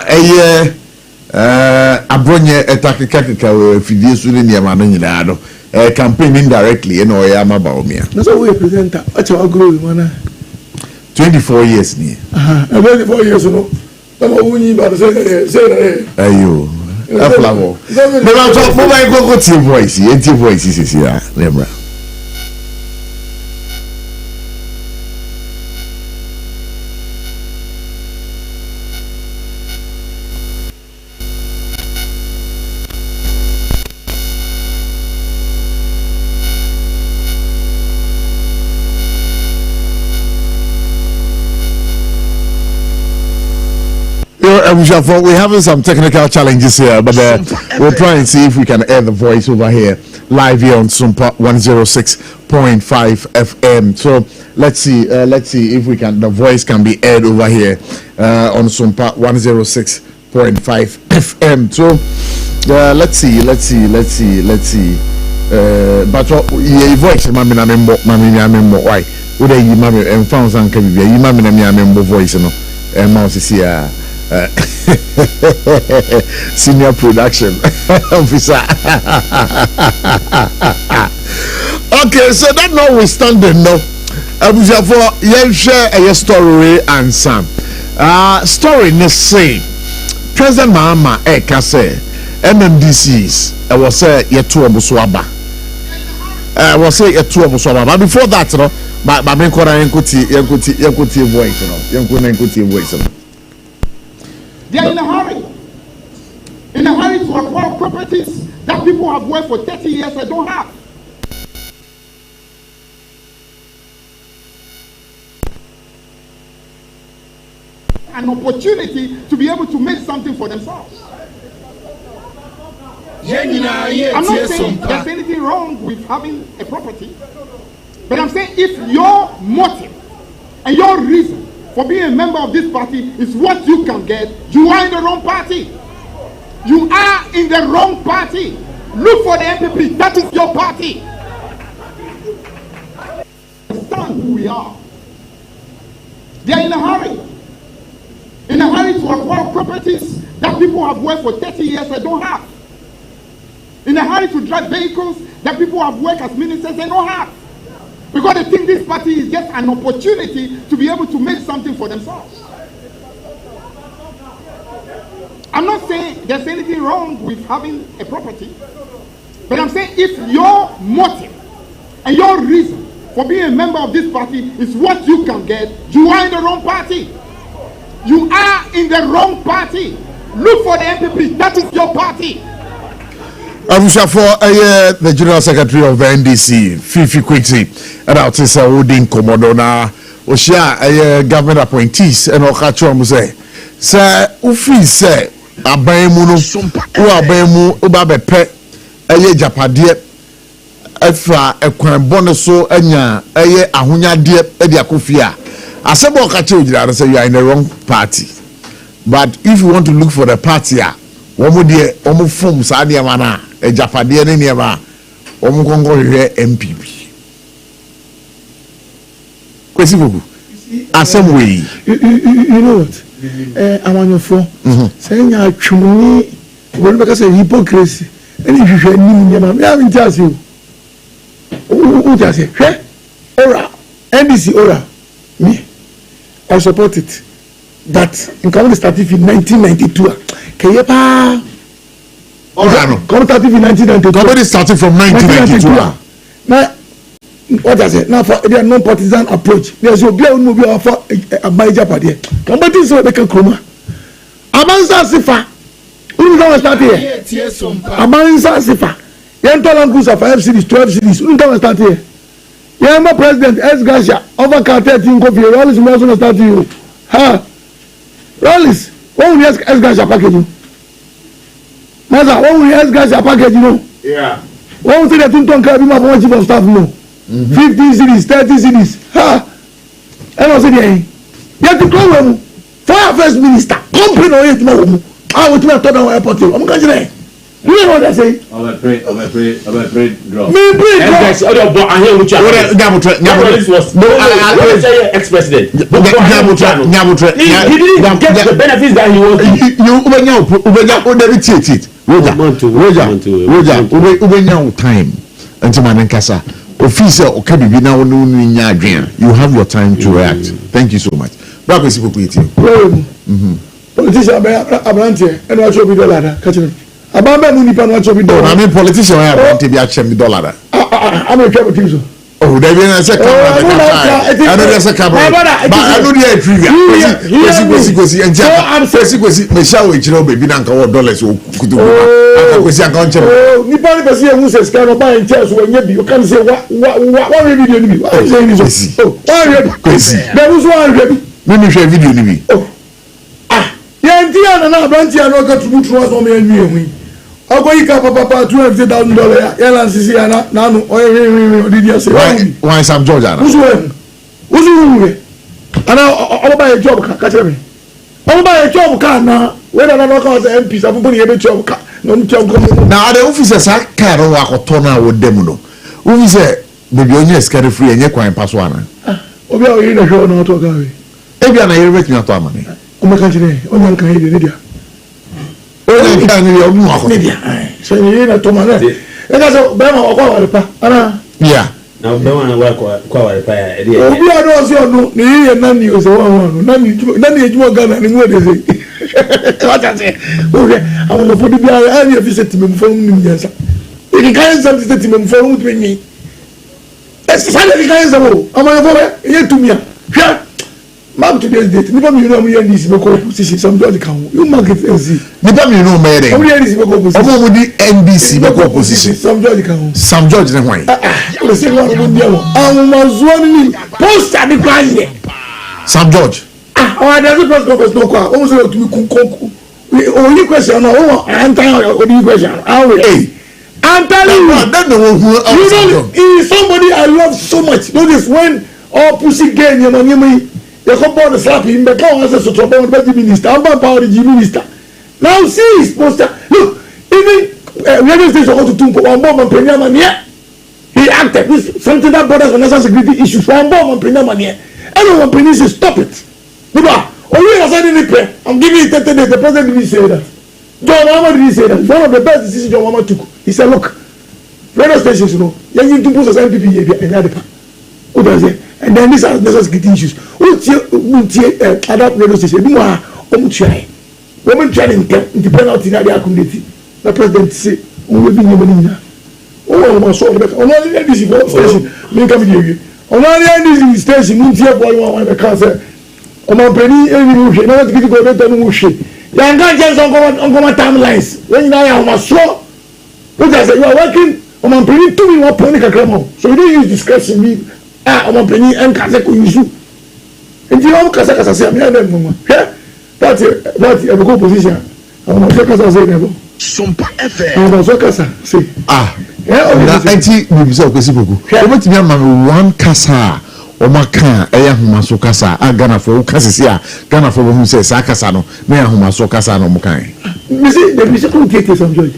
abronye etakika we fidie so ne niam anu nyina do campaign indirectly no ya maba omia no so we presenter acha wa grow mana 24 years ni 24 years no tama wunyi ba say ayo aflavo me ba so mo ba go tie voice tie voice sisi ya lembra. We're having some technical challenges here, but we'll try and see if we can air the voice over here live here on SOMPA 106.5 FM. So let's see if we can. The voice can be aired over here on SOMPA 106.5 FM. So let's see. But your voice, mami na membo. Why? Would you mami and found some can be? You mami na membo voice, no. Mouse is here. Senior production officer. Okay, so that notwithstanding, no, for you share a story and some story. Let's say President Mahama Ekase MMDCs. I was say yetu obuswaba. Was say yetu obuswaba. But before that, no, but me kora yankuti voice, no, yankuti voice, no. They are in a hurry to acquire properties that people have worked for 30 years and don't have. an opportunity to be able to make something for themselves. I'm not saying there's anything wrong with having a property, but I'm saying if your motive and your reason for being a member of this party is what you can get, you are in the wrong party. You are in the wrong party. Look for the MPP. That is your party. Understand who we are. They are in a hurry. In a hurry to acquire properties that people have worked for 30 years and don't have. In a hurry to drive vehicles that people have worked as ministers and don't have. Because they think this party is just an opportunity to be able to make something for themselves. I'm not saying there's anything wrong with having a property, but I'm saying if your motive and your reason for being a member of this party is what you can get, you are in the wrong party. You are in the wrong party. Look for the MPP. That is your party. For the General Secretary of the NDC, Fifi Kweti, and I'll say, Odin Komodona, Oshia, government appointees, and Okachom say, Sir, Ufi say, Abamuno, Uabemu, Ubabe Pet, Aye Japadie, Efra, Equambonaso, Enya, Aye Ahunya Diep, Edia Kufia. I said, Okachu, say you are in the wrong party. But if you want to look for the party, Omo form Sadia Mana, a Japadian in Yama, Omo Congo MPP. Some way. You know what? I'm on your phone. Saying I truly, when because of hypocrisy, and if you should name them, I haven't told you. Who just say, Ora, NDC Ora, me, I support it. That in Canada started in 1992. Keyepa. Come started in 1992. Company started from 1992. Now, what does it? Now for their non-partisan approach, there's your beer movie for a major party. Company so they can come. Amansa Sifa. Who don't start here? Amansa Sifa. Yentolan Kusa for 5 cities, 12 cities. Who don't start here? Yama President S. Gasha over cartel team coffee. Rollis will also start you. Ha. Rollis, what will you ask Gasha package? Maza, what will you ask Gasha package? You know? Yeah. What will you say that Tunton Kabima for chief of staff? No. 50 cities, 30 cities. Ha. And I said, you have to call them. Fire first minister. Company or yet more. I will tell them airport. I'm going to you know what I say? I'm a pray drop. Me pray drop. I hear what you ex-president. He didn't get the benefits that he was. Time. Until my Nankasa. Officer, you have your time to react. Thank you so much. Politician, and what you be the Abamba Munipa no chobi do. I mean politician I want to be $1 dollar. I'm a trouble team so. Oh, there is a camera. I know there's a camera. But I know the trivia. Kwesi and Kwesi me show we know baby nanka $1 o kutu. Kwesi account check. Oh, nipa ni person who says can buy in chairs when you can say what video ni bi. What is saying this? Oh, Kwesi. There was one baby. Me share video ni bi. Oh. Ah, yentia na branch ya no got to move towards on me. Ogo yika papa $250,000 yala sisi yana nanu oye did you say why Sam George ana uzu ana oba a job ka tell me oba a job ka na whether na no ka say MP sabu ni ebe job ka no job come na the officers aka ro akoto na wo dem no we say baby onye scary free enye kwan paso ana obi a oyi na show na to ka we ebi ana yere bet mi ato amane o me kan tire onye kan ide ne dia onye kan ni o mu akoto so you na to mane e ka so be ma okwa wale pa ana yeah na be ma na wa kwa wale pa e de obi a do so no ni ye na ni o so wa no na ni ejumo Ghana ni mu de se what I say okay I want to put the bia any visit me for me ni yansa e kan some visit me for me ni e sa le kan so o ma fo be ye tumia hwa Map today's date. Nipa mi know me NDC be call position. Some judge can you mark it NC. Nipa mi know me there. Omo NDC be call position. Omo di NDC be call position. Some judge can. Some judge na why? You say one omo dia mo. Awon ma zo ni poster ni kwa ye. Some judge. Oh, there's a press conference no kwa. O so to me kunkonku. Only question no. Oh, answer only question. Hey. I'm telling you. That no one who he is somebody I love so much. Notice when all pussy game you come on the slap him, but come on as a trouble the minister. I'm about power the minister. Now see his poster. Look, even radio station go to Tunko. One bomb and Premier Mania. He acted with something that borders on national security issues. One bomb and Premier Mania. Everyone Premier says stop it. Only as I didn't pay. I'm giving it 30 days. The president didn't say that. John Wama didn't say that. It's one of the best decisions John Wama took. He said, look, radio stations, you know, you need to put as MPP and other. What does it? And then these are national security issues. Other radio stations, you are trying. Women trying to penalty in the community. The president say, we will be in the oh, my soul. On one end, this station, make up with you. On one end, this station, you see what the cancer. On my penny, every not to go better than Mushi. Young guys on my timelines. When you are my soul, look, I said, you are working on my penny to me, what pony can come on. So you don't use discretion, me, on my penny and Kazako use you. And you know, Kazaka say, I'm not a that's a good position. I'm not sure I say never. SOMPA FM. I'm not sure I say. Enti maybe so kwesi poku. Obetimi ama one kasa o maka eya homa so kasa agana for kasisi a Ghana for who say sa kasa no na ya homa so kasa no mo kan. You see the music will take some joy.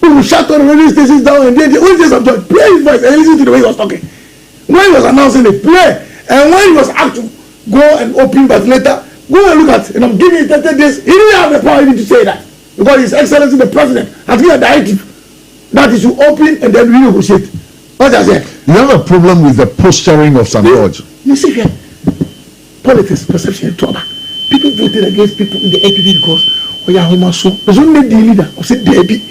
We will shut on the radio stations down and then the only some joy. Play his voice and listen to the way he was talking. When he was announcing it, play, and when he was asked to go and open but later go and look at it, and I'm giving it 30 days. He didn't have the power even to say that. Because His Excellency the President has given a directive that is to open and then renegotiate. What does it? You have a problem with the posturing of St. George. You see here, politics, perception, and trauma. People voted against people in the APP because we are homoso. There's only the leader of the APP.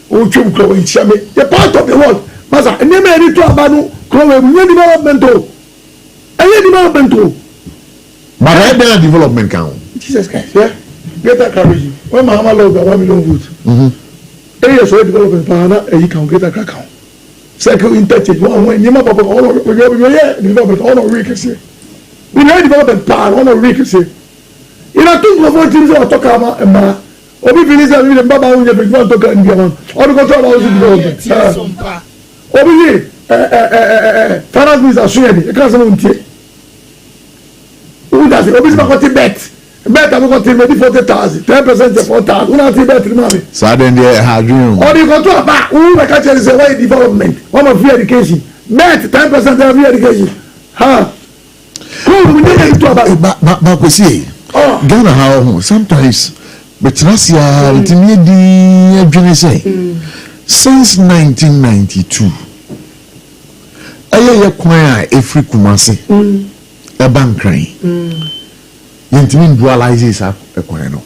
The part of the world. Masa, and never any trauma, no, development. Any development. But I better development count. Jesus Christ, yeah. Greater courage. When Mahama lost 1 million votes, 3 years old development, he can get a crack count. Second interchange, when you have development, all of week, say. We know development power, all of week, say. In a 2 of things I talk about, and Obi Feliz and William Baba, we have been talking in Gaman. All the control of development. Obi, finance minister, Sweden, a cousin. Who does it? Obviously, I got a bet. Bet I'm going to maybe 40,000, 10% of 4,000. Who not bet money? Suddenly, I dream. Or you go to a back. Who I can't tell you way development. One of free education. Bet 10% of free education. Huh? Who we need to about? But we see. Ghana how sometimes, but last year, since 1992, I acquire a free Kumasi. A bank crying. Yentimi dualizes up a coino.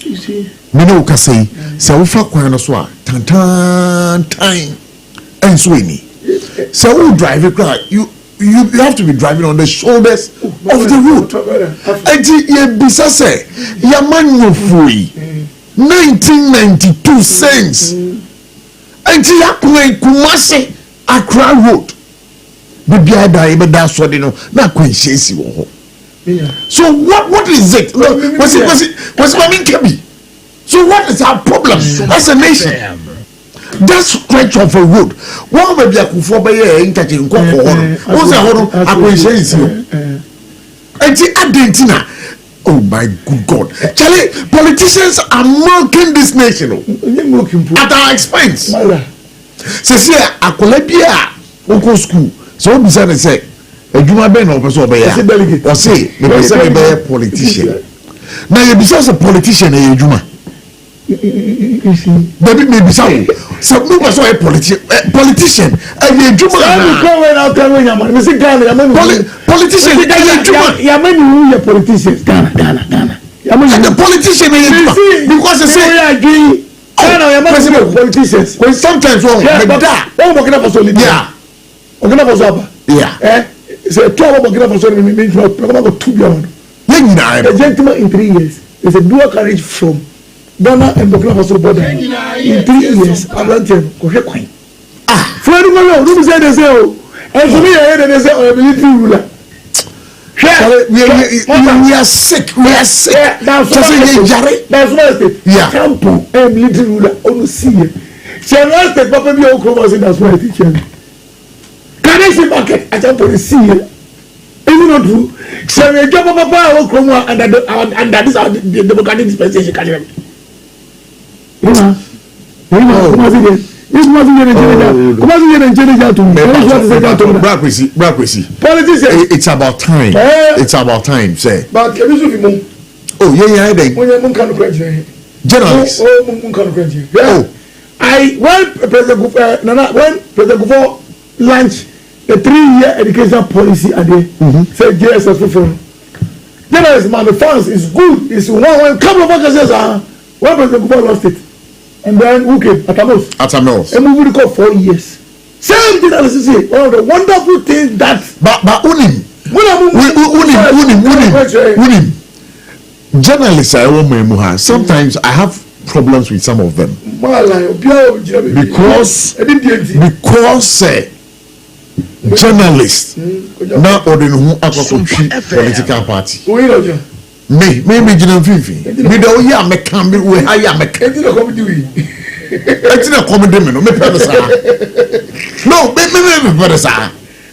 You see, Mino can say, so far coino swa, time and swinny. So who drive a car? You have to be driving on the shoulders of the road. And ye bisase, Yaman free 1992 cents. And Yakwe Kumasi Accra Road. Baby, I die, but that's what you know. Not quite chasing. So what is it? What's it? So what is our problem as a nation? That stretch of a road. One baby I could for by interchanging. What's a horror? I quite chasing. And the Argentina. Oh my good God. Charlie, politicians are milking this nation at our expense. Say, I could be a school. So we say, a Juma Ben or so by or say, a politician. Now you be a politician, a Juma. Maybe so. So no was a politician, a Juma. Politician, a Juma. Yamani, politicians, Ghana. And the politician, because they say, politicians. When sometimes wrong, yeah. Yeah. It's a 12 a gentleman in 3 years. It's a dual carriage from Ghana and Burkina Faso border. In 3 years, I'm not telling you. For anyone else, who say they say, and for me, I heard they say, I'm a military ruler. are sick. We are sick. That's why state. Yeah. Campo, military ruler, on see. General state, Papa, be all that's why teacher. Can I see market? I can't put a see. Even not true. So we job of Papa or Chroma and that is the democratic dispensation. It's about time. It's about time, say. But oh, yeah, journalists. When President Gufo launched the 3-year education policy at the said JSS for journalists, man, the funds is good. It's one couple of vacancies when President Gufo lost it. And then who came? Atamos. And we will call 4 years. Same thing as you say. One of the wonderful things that. But unim. Journalists are all sometimes I have problems with some of them. Because journalists now ordering political party. Me jina mfifi. Me da oya me kan me we haya me kan. Enti na comedy me no me pɛ sa. No, me pɛ sa.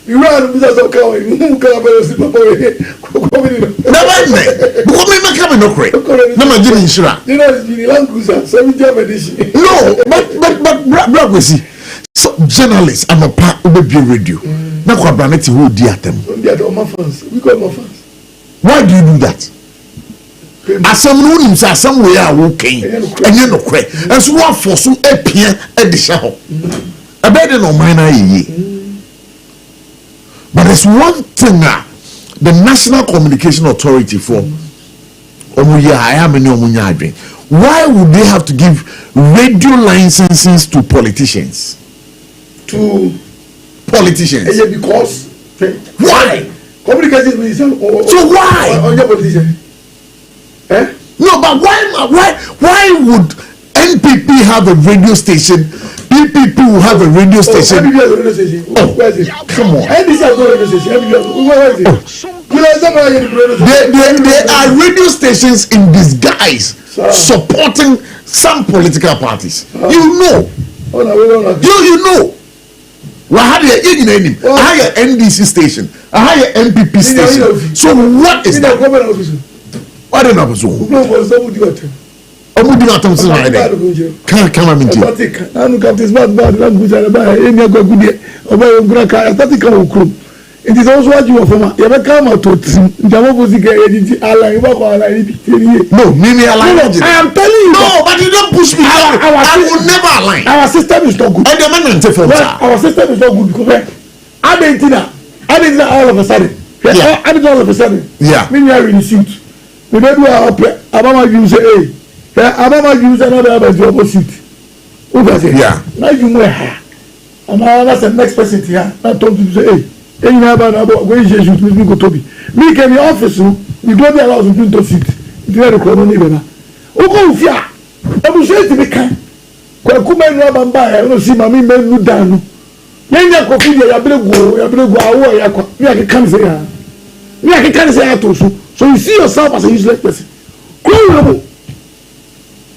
You run with us okay. Mu ka ba si papa we. Comedy no. Na ba me. Because me ka me no kre. Na ma jini insura. You know the Land Cruiser 70th edition. No, but bra we see. So journalists am a part of the radio. Na kwa braneti who di atem. Di atem my fans. We got my fans. Why do you do that? Asam no nim say asam we are okay enye no kre enso wo afoso epia edisha ho abede no man na yi. But there's one thing the National Communication Authority for omuya ayameni omunya adwen, why would they have to give radio licenses to politicians? Because why? Communication minister. So why? On your politician. No, but why would NPP have a radio station? PPP will have a radio station. Oh, come on. They are radio stations in disguise supporting some political parties. You know. You know. I have an NDC station. I have an NPP station. So what is that? Why don't I so? Omu di na tom sin right there. Come minti. Anu captain bad language ba emi agwa gudie. Oba ngura ka static kan okrum. It is also what you are from. You be come out to njamo bozika editi ala iba ko ala ibi. No, me align. I am telling you. No, but you don't push me. I will never align. Our system is not good. And the man for our system is not good because Argentina all of a sudden. Yeah. All of a sudden. Yeah. Me are in suit. We don't do our Abama use Abama use another opposite. Who does it? Yeah. Now you wear her. And now that's the next person here. Now talk to say, hey, you know about when you shoot me go to be. Me can the office, we don't allow you to sit. It's very common even. Who go fear? I will say to me, can. Kwakume no bamba, I don't see my men no down. Yenya kofi ya brego awo ya kwa. Me can say ya. Me can say ya to so you see yourself as a useless person. Cool.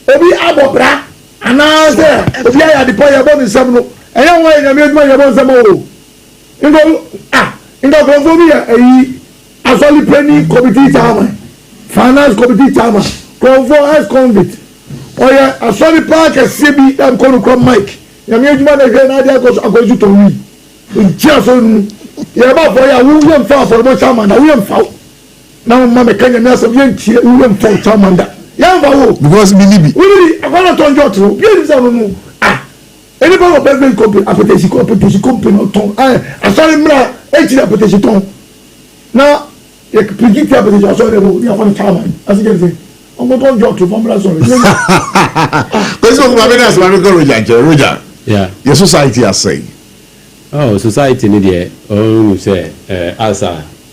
Obi abobra anaze obi ya deploy your body some no. Eyan wa ya me your body some o. Ndo go me e asoli planning committee chairman, finance committee chairman, convo as convict. Oya asoli park CB am kono from Mike. Ya me adwuma na hwe na dia akoju to wi. Ntia so nu. Ya ba for ya wu yem fa for mo chairman na wu yem fa. Now mama Kenya na so yen tie wu for chairman da. Ya ba wo because me nibi. We akwana to njo to. Bi ni so no. Anybody of every company company no ton. Asori mra enti apetition ton. Now you predict apetition asori mo ni afọ chairman. As you can say. Omo to njo to formula so. Because of my business my go Roger. Yeah. Your society has say. Oh, society need there. Oh, say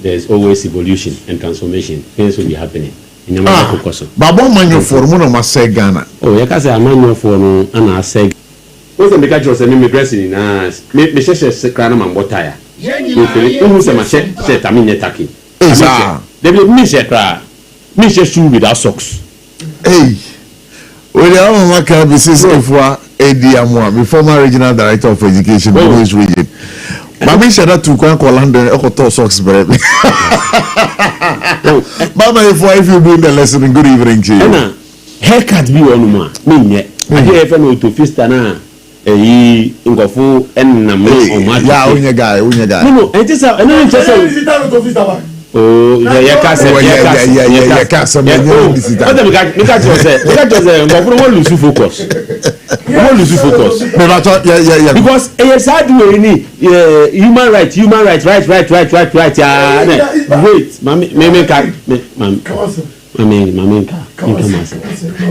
there's always evolution and transformation. Things will be happening. But one man for no must say Ghana. Oh, you can say a man for no and I say. What's the catch was an immigration in us? Make me say Secrana Mambotaya. Who say my set, I mean, attacking. They be me shoe without socks. Hey, when I want to be the former regional director of education in this region. Mami shada tu kwa London ekoto socks baby. Mama if you doing the lesson, good evening to you. Na haircut bi wonu ma me nye. Aje efe no to fista na eyi ngofo enam no o ma. Yeah, unya guy. No, entisa eno ntesa. Oh, yeah, casa. What lose focus. Because human right. Wait, mami.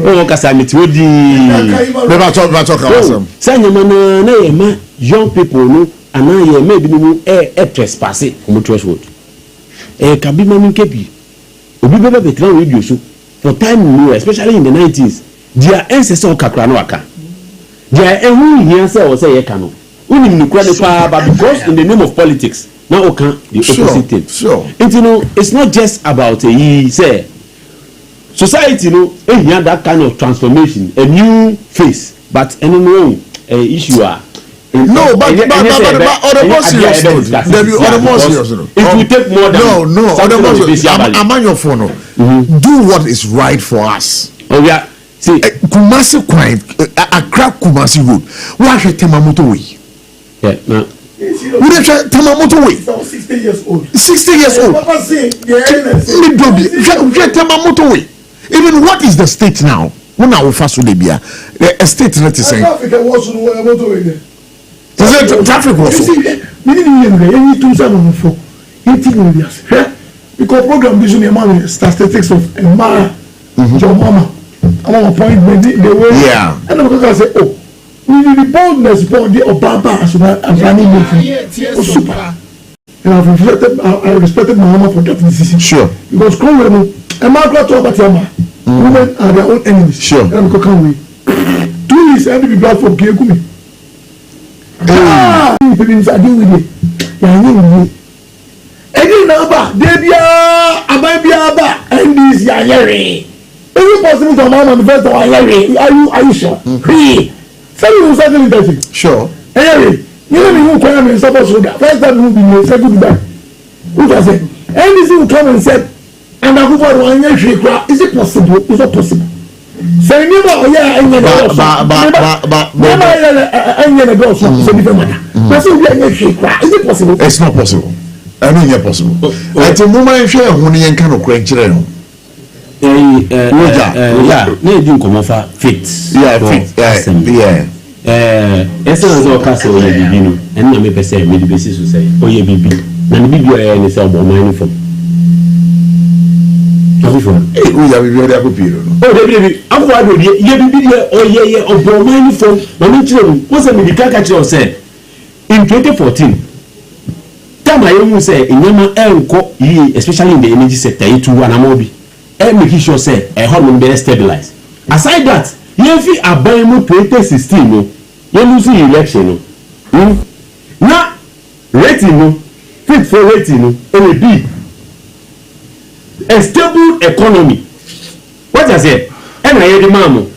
Oh, casa me todi. Never talk awesome. Young people no, and now maybe no trespass from threshold. Kabi mami kepi obi bebe veteran radio so for time no, especially in the 90s their ancestors kakra no aka their who here say o say ye ka no unim ni kura pa but because in the name of politics now o can the opposite thing. Sure. And you know it's not just about say society no ehia that kind of transformation, a new face, but any issue are. No, but on the more serious note, it will take more than I'm on your phone. Do what is right for us. Oh yeah, see, Kumasi crime, a crap Kumasi road. Why should Temamoto way? Yeah, no. We have Temamoto way. 60 years old. 60 years old. Temamoto way. Even what is the state now? When I will fast with the state not to say. Traffic was so. We didn't even 2004, 18 years. Because program vision among statistics of Mara, your mama, our appointment, they were. Yeah. And then because I said, oh, we need the boldness for the Obama as well as running movement. Super. And I respected my mama for that decision. Sure. Because Congress, and Margaret talk about Yama, women are their own enemies. Sure. And I'm going 2 years, and be bad for Gumi. Things I do with it. Any number, and this Yari. Is it possible to manifest or Yari? Are you sure? Tell you something interesting. Sure. Yari, you know who come and suppose with that. First time you be say goodbye. Who does it? NDC will come and say, and I go for 1 year. Is it possible? Is it possible? Say never, yeah, and never, it's a different matter. Is it possible? It's not possible. I mean, it's possible. At the moment, share only and kind of quench it. Yeah, no, you come off fit. Yeah. Essence of castle, and I may say, maybe basis to say, oh, yeah, baby, and maybe I am a mining from. We have a period. Oh, baby, I'm going to be oh, mining from. What's a medical catcher said in 2014? Time I almost say in Yama especially in the energy sector, it to one amobi. And make sure say a hormone better stabilize. Aside that, you feel a buy 2016, you losing election. Now, rating, fit for rating, and B. A stable economy. What I say? And I hear the mamo.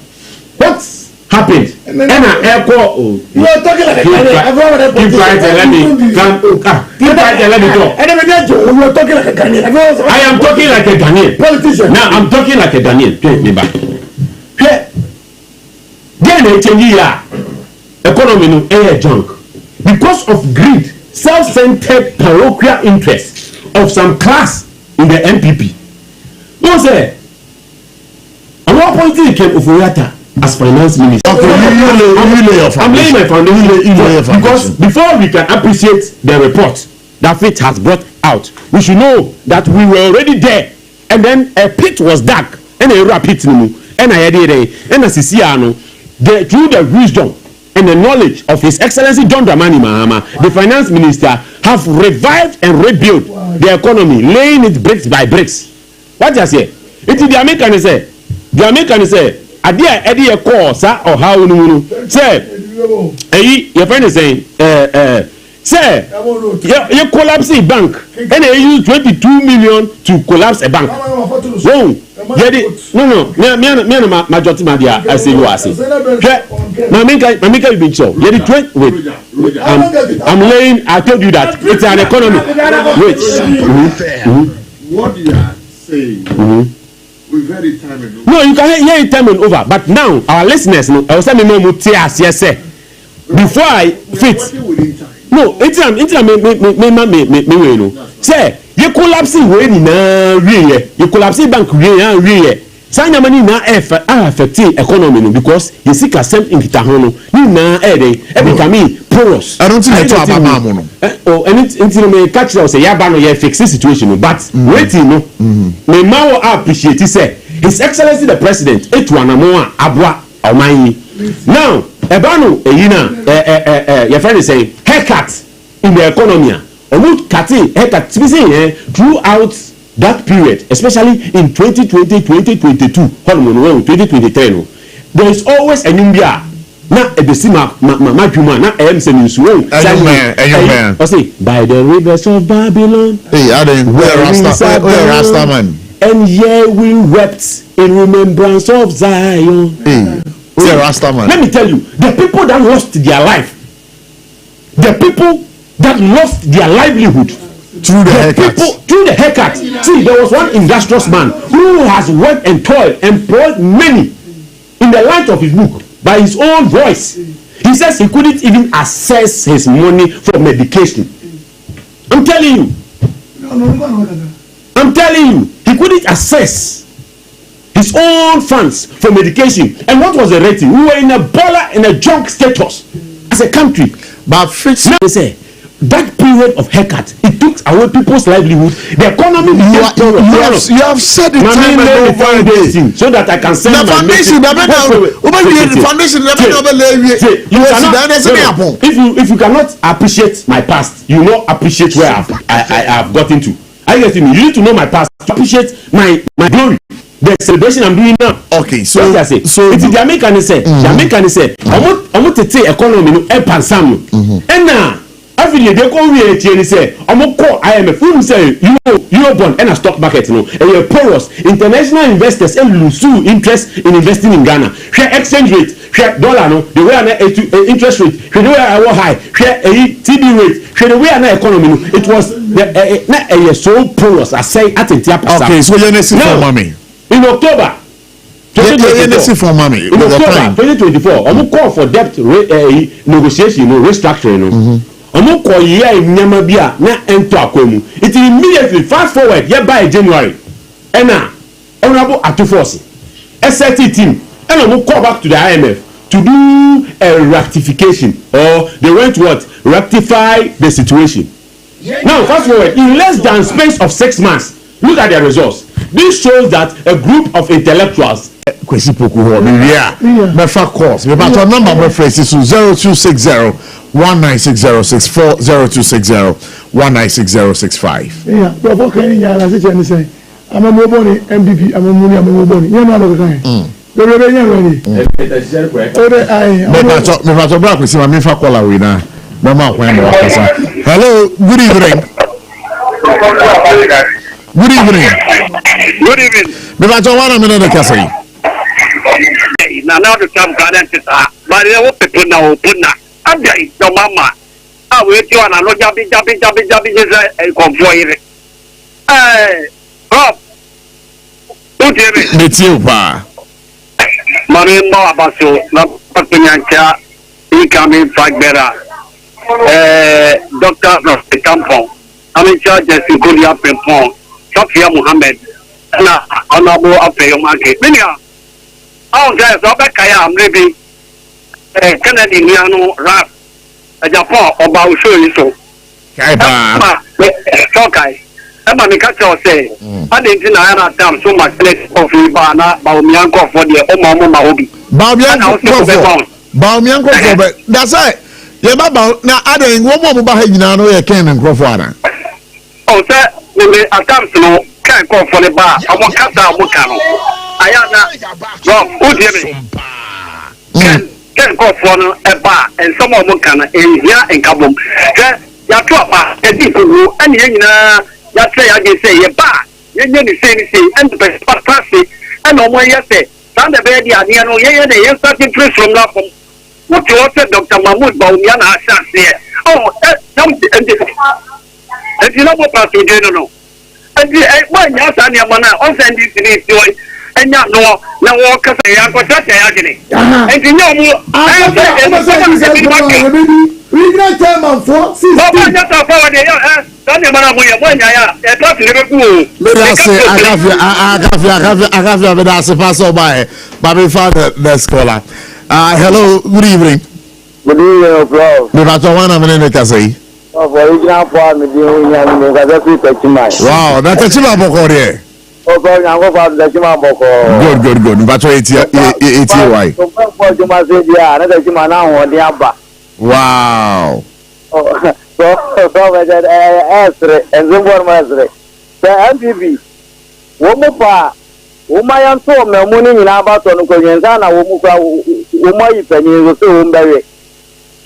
What's happened? And I echo. You are talking like a keep quiet and let me talk. And you are talking like a Ghanaian. I am talking like a Ghanaian. Politician. Now I'm talking like a Ghanaian. Take me back. Then they change economy no air junk because of greed, self-centered parochial interests of some class in the MPP. No say, at one point he came Oforiata as finance minister. I'm laying my foundation because before we can appreciate the report that Faith has brought out, we should know that we were already there, and then a pit was dark, and a rapid and I had it, and as Sisiano, through the wisdom and the knowledge of His Excellency John Dramani Mahama, the finance minister, have revived and rebuilt the economy, laying it bricks by bricks. What you say? It is the American say. The American say, "Adia Eddie a call, sir, or how you say? Your friend is saying, Say, you collapse a bank, and they use 22 million to collapse a bank. Whoa, no, majority media, I say you are saying. Mamika, you been show. Wait, I'm laying. I told you that it's an economy. Wait, what you are saying, we've heard it time and over. No, you can hear it time and over. But now, our listeners, I was saying, yes, sir. Before I fit. No, it's me say you collapse way ni na wie you collapse bank wie sanya money na affect economy no because you see ka same in kita ho no ni na e become porous. I don't think you talk about mama no. Oh, and it's me catch us say ya ba no ye fix the situation no but waiting no me ma wo appreciate say His Excellency the President etu anamo a aboa oman now ebano eyina your friend is saying haircut in the economy almost cutting haircut throughout that period, especially in 2020 2022 2023 no, there is always a numbia na ebesima madwuma na emse nsuo man I say by the rivers of Babylon I didn't where Rasta man and here we wept in remembrance of Zion. Let me tell you, the people that lost their life, the people that lost their livelihood through the haircut. See, there was one industrious man who has worked and toiled, employed many in the light of his book by his own voice. He says he couldn't even access his money for medication. I'm telling you. He couldn't access his own funds for medication. And what was the rating? We were in a baller, in a junk status as a country. But fix now they say that period of haircut, it took away people's livelihood. The economy became you have said it time and over again. So that I can send the foundation. If you cannot appreciate my past, you will not appreciate where I have gotten to. I get you need to know my past to appreciate my glory. The celebration I'm doing now. Okay, so it's the American say. The American say, I want to take economy no help and some. And now, every day they call me and say, I'm going to call IMF. Who say you bond and a stock market no. And you're porous. International investors and lose interest in investing in Ghana. Share exchange rate, share dollar no. The way I interest rate, share the way I was high, share TB rate, share the way I economy no. It was so porous. I say at okay, so you're not for mommy. In October 2024, in October 2024, I'm call for debt negotiation, restructuring. I'm call here in Yamabia, na enter Akwemu. It immediately fast forward, by January. And now, Honorable Atufosi, SLT team, and I'm call back to the IMF to do a rectification, or they went what? Rectify the situation. Now, fast forward, in less than space of 6 months, look at their results. This shows that a group of intellectuals. Kwesi Poku ho me fa course me back number reference is 0260 196064 0260 196065. Yeah, but okay ya la se say am mo boni MVP am mo boni you know what kind we be yan ready me back bra kwesi me fa call away na me ma kwan mo akasa. Hello, good evening. Good evening. Me back to 1 minute kasa. Na now the time garden is but they will people now put na abia no mama we ti wana no jabi je convoy Prof me ti pa mari mo abaso na patenyancha incoming fagbera doctor of the campon I'm in charge of Sikodia Pempon Sofia Muhammad na honorable Apeyo Market minia oh guys Obekaya am living Kennedy Niano rap Japan oba usho iso kai ba okay ema me catch you say adenti na na tam so much of ba na ba omianko for the omo ma obi ba omianko for be that's it ye ba na aden wo mo ba ha nyina no ye ken nkrofo ana oh say me atam no kan ko for the ba omo kata omo kanu ayana no odi me ken ko for no e ba and some of them can here in kabom ya to apa edi furu ani nyina ya say ya dey say ye ba ye ni say and the past say and no more yes say stand the bed ya no ye dey starting trace from that from what you said Dr. Mahmoud Bawumia na asha say oh and you know what part to do no and when you say ya mana on send this ni and ya no na wo kasa ya ko tata ya gini and you know regional chairman for 16 hello, good evening. Good evening, Prof. Wow, that's a chima bokore. Good. But wow. MPP. Umayan so me muni ni na ba to no kwenyenza na wo mu kwa umayi panyi so umbewe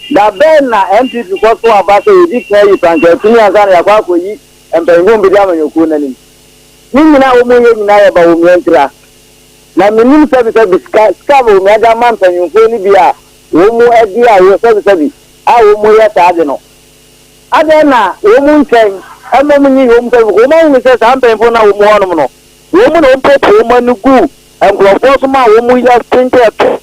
da ben na MPP ko so aba so yi kai panke tuni asa na yakwa ko yi empengo mbi da manyoku na ni nyina wo mu ye nyina ya ba wo mu entra na minim service ska wo me da man panyoku ni bia wo mu adi a wo service a wo mu ya ta de no ade na wo mu nchen amam ni wo mu service wo mu ni se sampen na wo mu hono no woman on paper woman go and go force ma woman ya think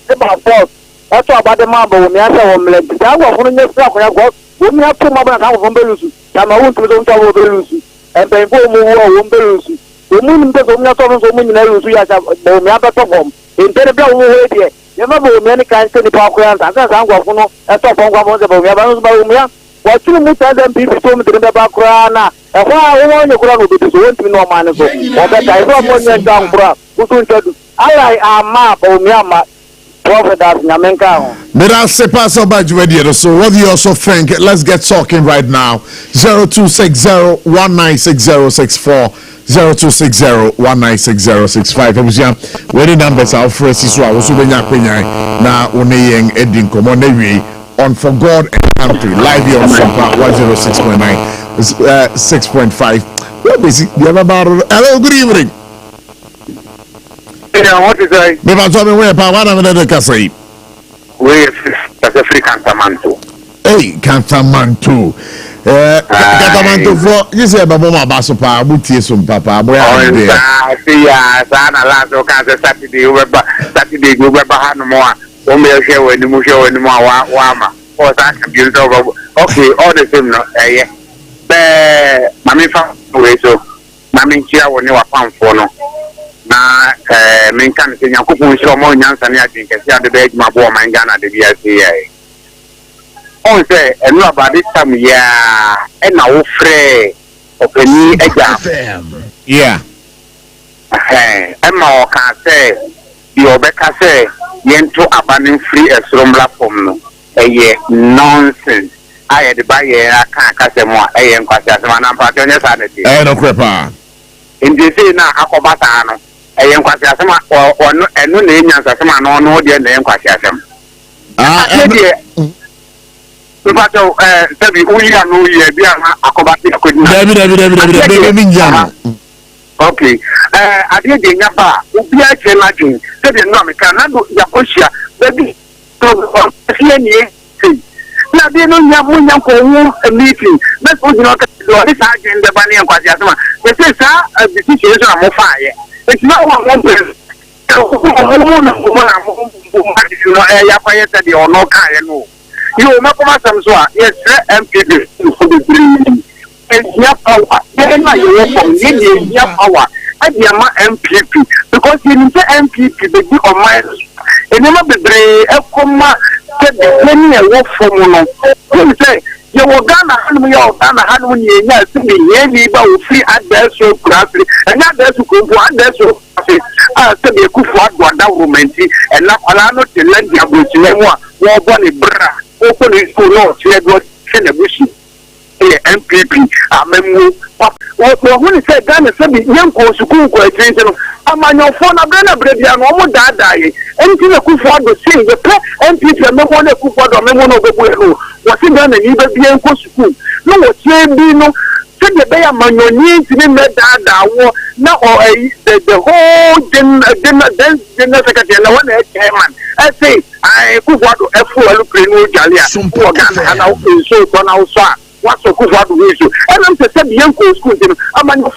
about force that's about the man but we answer woman like that go for no fra ko go woman have to ma ba ka go belusu ta ma won to do nta wo belusu and pay for mu wo belusu woman mbe so mu to so mu nyina lusu ya sa bo me abeto form intere bia wo we die ye ma bo me ni kan se ni pa ko ya ta sa go for no e to form go bo se bo me ba no ba wo me ya wa tunu mu ta dem people so mu de ba kra na e kwa wo no kra no be so won timi no ma ne so o be ta so mo nyen dan kra kutu ntedu alai ama bo me ama prophet that nyamenka ho But I'll say pass on by so what do you also think? Let's get talking right now. 0260-196064 0260-196065. Where the numbers are fresh is what was now only ending come on on For God and Country live here on SOMPA 106.9 6.5. What is it? Hello, good evening. What is I? Maybe tell me where Pawana and Casay. We that's a free Cantamanto. Hey, Cantamanto. Cantamanto for you say Baboma Basopa, Buti some papa. Where are you? Sana Lazo Casa Saturday, we were behind more. One may share when the Musho and Wama. Or that can be over. Okay, all the same, no, Mammy found away so. Mammy Chia when you are found for no. Na men kan se nyankopon so mo nyansa ne adin kese ade be adwuma bo man Ghana de bia se ye on se enu abade tam ya e na wo frɛ opani agya yeah e ma o ka se di obeka se yento abanin free esromla pom no eye nonsense aye de ba ye aka se mo eye nkwasi asema na mpa tonye sa ne ti no crepa indi se na akobata no eyen kwasi asema ono enu na enyansa asema no de na enkwasi asem Mpacho sabi uya no ye bia akobati akodina David Njana okay ade de nyaba obi a che na dwin sabi no ameka na do yakohia baby to fie ni na de no nyabo nyanko wu meeting na so jino ka do ni sa agenda ba ne enkwasi asema we say sa decision so na mo fa ye it's not one person. You make some so yes, MPP for the 3 power. Power. I MPP because you need MPP the big of my and never be brave. Work for Mono. You say you were Ghana and we all Ghana had when you free at their so grassy and not there to go to their so to be a good for one romantic and not allow to lend your boots in war bonny bra open his school no Bushi MPP when he said Ghana said young school question I'm your phone a brand of bread and almost die anything a good for the same the MPP and no one a good for the memo was in Ghana even be in school no what's no. The bay among your needs in the dada now the whole dinner secretary and one chairman. I say I could want to a full Jalia and I'll so on outside. What's so good what we do? And I'm to send the young school among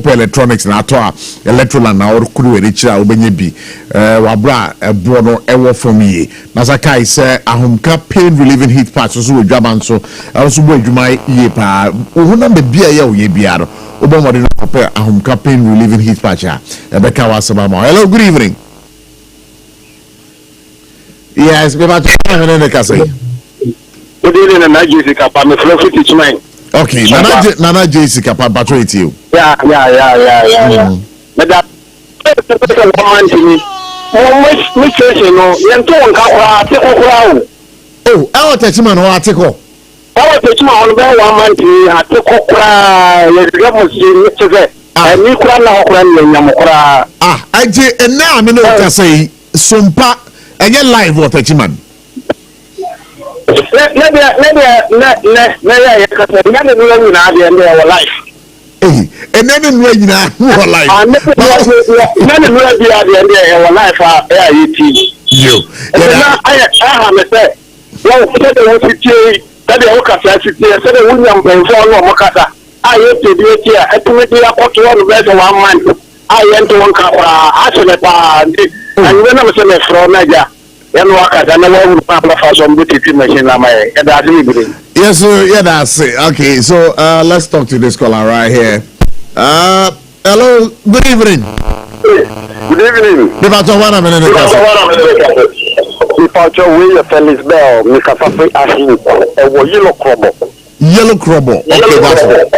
electronics na ato a electrola na orukuru erichira obenye bi wabra ebro no ewo from ye na sakai say ahomka pain relieving heat patch so odwaba nso also bo adwuma ye pa ohuna be bia ye oye bia no obomode no prepare ahomka pain relieving heat patch a ebeka wasaba ma. Hello, good evening. Yes, we about to have an say. Good evening, and I just got my flow teach mine. Okay, Nana Jessica, patrol it you. Yeah. But that one to me. Which station? No, you don't go. Oh, our Tachman or article. Our Tachman on the 1 month, I took and you cry. I did, and now I mean, I say, Sompa, and you're live or Tachman. Let me life. And then in life. You. Yes, sir. Yeah, that's it. Okay, so let's talk to this caller right here. Hello, good evening. Good evening. Felix Bell, Yellow crobble. Okay, that's it.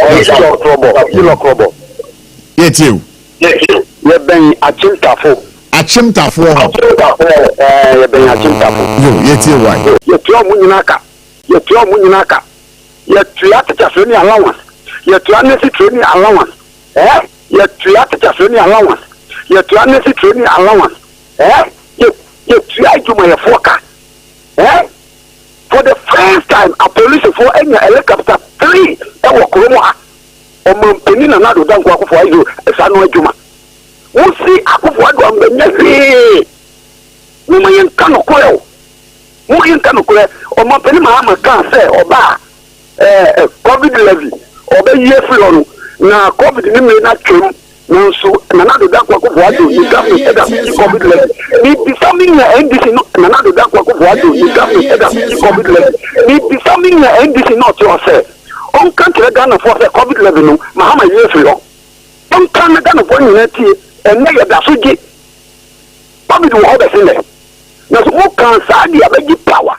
Yellow crobble. Yes, you. You're being a chintafo. Achimtafo. Yet you right. Yet your Munaka. Yet Triatica allowance. Yet training allowance. Yet Triatica allowance. Yet training allowance. Yet try to my forecast. For the first time, a police for any helicopter 3 Kuruma or Penina Nado don't work for you as I know Juma. We'll see Akufuado on the next Mumayan Kanokwell. Mumayan Kanokwell or Mapenima can say or COVID levy or the year flow. Now COVID may not come. No, so another dark work of what you got me head up COVID levy. Need be something and this is not another dark work of what you got me head up COVID levy. Need be something and this is not yourself. On country Ghana for the COVID levy, no, Mahama year flow. On country Ghana for you. And now that's what you probably do all the thing there. Now, who can say the power?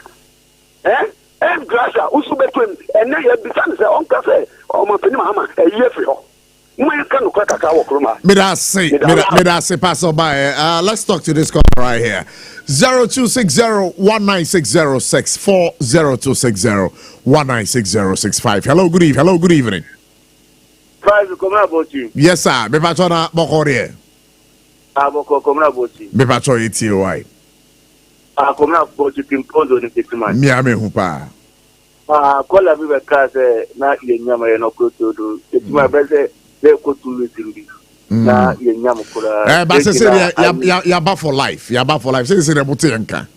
And Grasha, who's between and now you have been say, Uncle say, oh, my Mama, a year for you. May I say, pass by. Let's talk to this caller right here. 0260-1960-64 0260-1960-65. Hello, good evening. Hello, good evening. About you. Yes, sir. Me patona Bokorie. Aboko come about you. Me patro ETY. Come about you impose on the man. Me ame hupa. Call a viva case na yenyama no koto do. It's my brother they go to it na yenyama kula. But say ya ba for life. Ya ba for life. Say the butenka.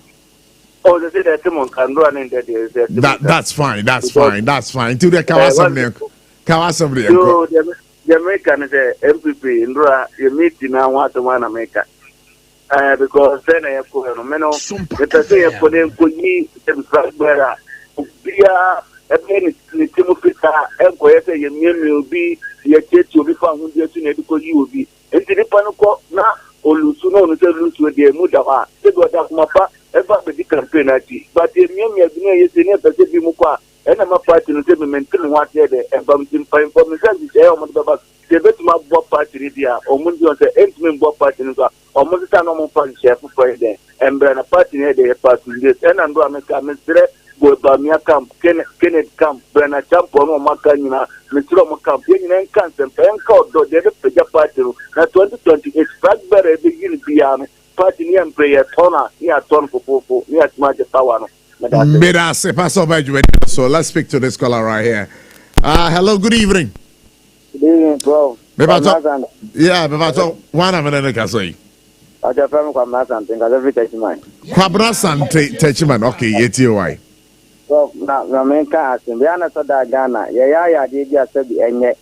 Oh, they say that someone can run in there. That's fine. That's fine. Till the Kawasam so the American is a MPP in Rua, you meet now what to one America. Because then I have to say for them could be better. A penny Timofita, and Coyeta, your name will be your church will be found because you will be. And the Panoco now, or Lusuno, lose with the Mudawa, they got up Mapa, ever the campaign at it. But the name has been a Pacific Muka. And I'm a party to say maintain what they and bumping for information. They bet my bob party there, or Mundi on the end bob party, or Mozita no more party chef for there, and burn a party near the party. And I'm going to come Bamia camp, Kenneth camp, Bernard Champ, or Macanina, Mitro camp, Yen Cancer, and called the Peja Party, 2028, Blackberry begin beyond party and prayer, Tona, near Ton for Popo, near Smarter Power. So let's speak to this caller right here. Hello, good evening. Good evening, bro. Yeah, Bebato, 1 minute, I say. I just found something because every touch mine. Quabrasan Techiman, okay, yet you why. So now, the main cast in the Anna Ghana, ya did just said the end yet.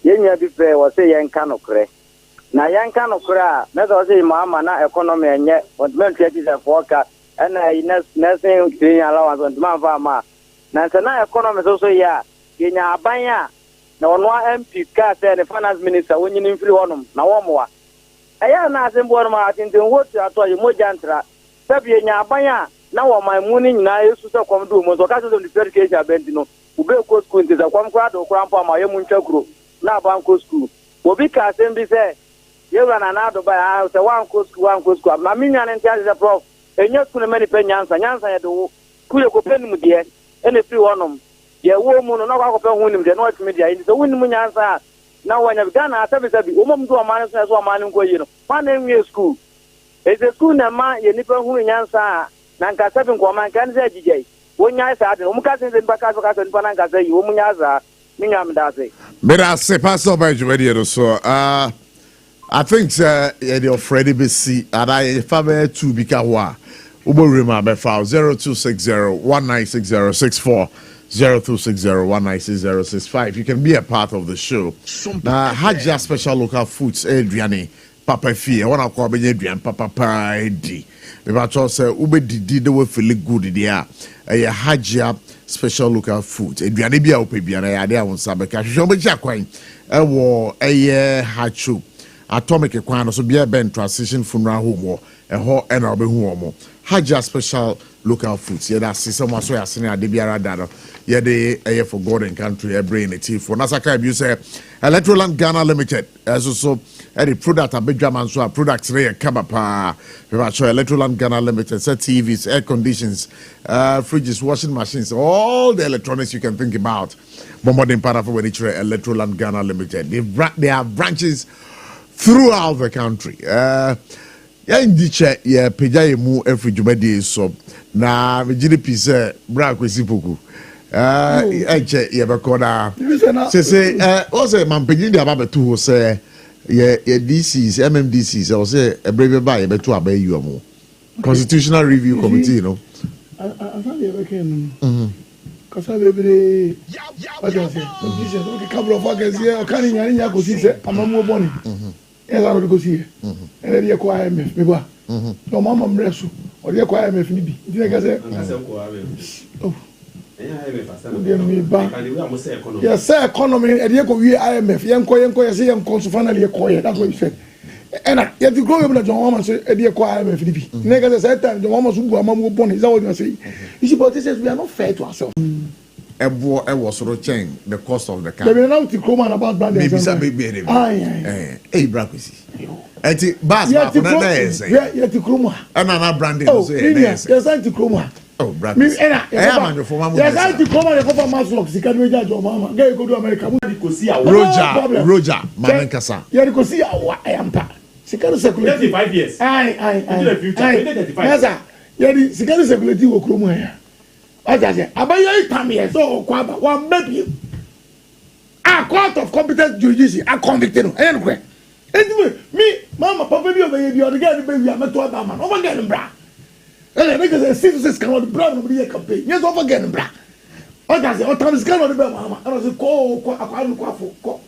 Yen be fair was a young canocre. Now, young canocra, not also mamma, not economy and yet, but men is a forecast, and I nothing clean allowance on my farmer. Now, economy is also ya, in your banya. Now, one MP cast and the finance minister when you free on them. Now, one more. I am not in Bormartin to watch at all you mojantra. Sabia Banya, now my morning now used to come to Mozocato of the third case of Bentino, who built school into the Quamquad or Grandpa, my Munchakro, now Banco School. Wobika Sembi said, you ran another by house, one coast, my minion and tell the prof, and you're going to many penyans and Yansa at the could you open with the any free one of them. Yeah, woman, no, I open him, the North Media, it's the winning answer. Now, when I've done a service, woman to a man as one man go, you know, my name is school. It's a school that man, you never who in answer, Nanka 7 Command can say, DJ. When I said, Umcas and Bacas and Panaka say, Umunaza, Mingam Dazi. But I say, Pastor Benjamin, so, I think, you're Freddie BC, and I family to Bikawa, Uberima Befau 0260 196064. 0260196065. You can be a part of the show. Haja special local foods, Adriani, Papa Fee, one of our Adrian, Papa Padi. The Bacho say, Ube did the way feel good there. A Haja special local foods. Adriani Bia Opebia, I idea on Sabeka, Shobe Jacquine, a war, a year hachu, atomic equine, so be a ben transition from Rahumo, a whole and Obe Huomo. Haja special local foods. Yeah, that's someone so as senior Debiara Dado. Yeah, they for God and country, a brain a chief. For Nasaka, you say Electroland Ghana Limited. As also any product a big German so products there, Kabapa, Electroland Ghana Limited, set TVs, air conditions, fridges, washing machines, all the electronics you can think about. Bombarding part of Electroland Ghana Limited. They have branches throughout the country. Yeah, indeed, yeah, Pejay mu every Jumadi so na GDP say bra kwesi poku. Eche ye be koda. Say also man pejin dey about to say yeah DCs, MMDCs or say e brebe ba ye be to aba you mo. Constitutional Review Committee, you know. I found you working. Cause I be what I say. Okay, couple of workers here can you go see say amamu boni. Yes, I will go see here. And then you acquire me, no mamma Mresu, or you acquire me, Phoebe. Did I say? Oh, yes, sir, economy, and you go IMF, young Koyan, say, and finally acquire. That's what you said. And I yet to grow up the woman say, a dear choir, Phoebe. Niggas at that time, the woman who are born is all you say. You see, but this says we are not fair to ourselves. I was roaching the cost of the car. They now to come about brand. Maybe some baby. Hey, Braquisi. Eti bas ma for na yes. Yeah, to Kroma. And another branding so yes. Yes, I to Kroma. Oh, Braquisi. Yes, I to Kroma the cover Maslock. You can read your mama. Go to America. Roger, Manankasa. You go see I am pa. Sikari circulate 35 years. Aye. Yes, sir. Yeah, the Sikari circulate wo Kroma here. I say, about 8 years, so one baby. A court of competent judiciary, I convicted him. Anyway, me, Mama, Papa, baby, or the girl, baby, I'm a toy man. Over again, bra. And because the citizens cannot brown over the campaign. Yes, over again, bra. I say, what time is cannot be Mama? And I say, call, I can't go.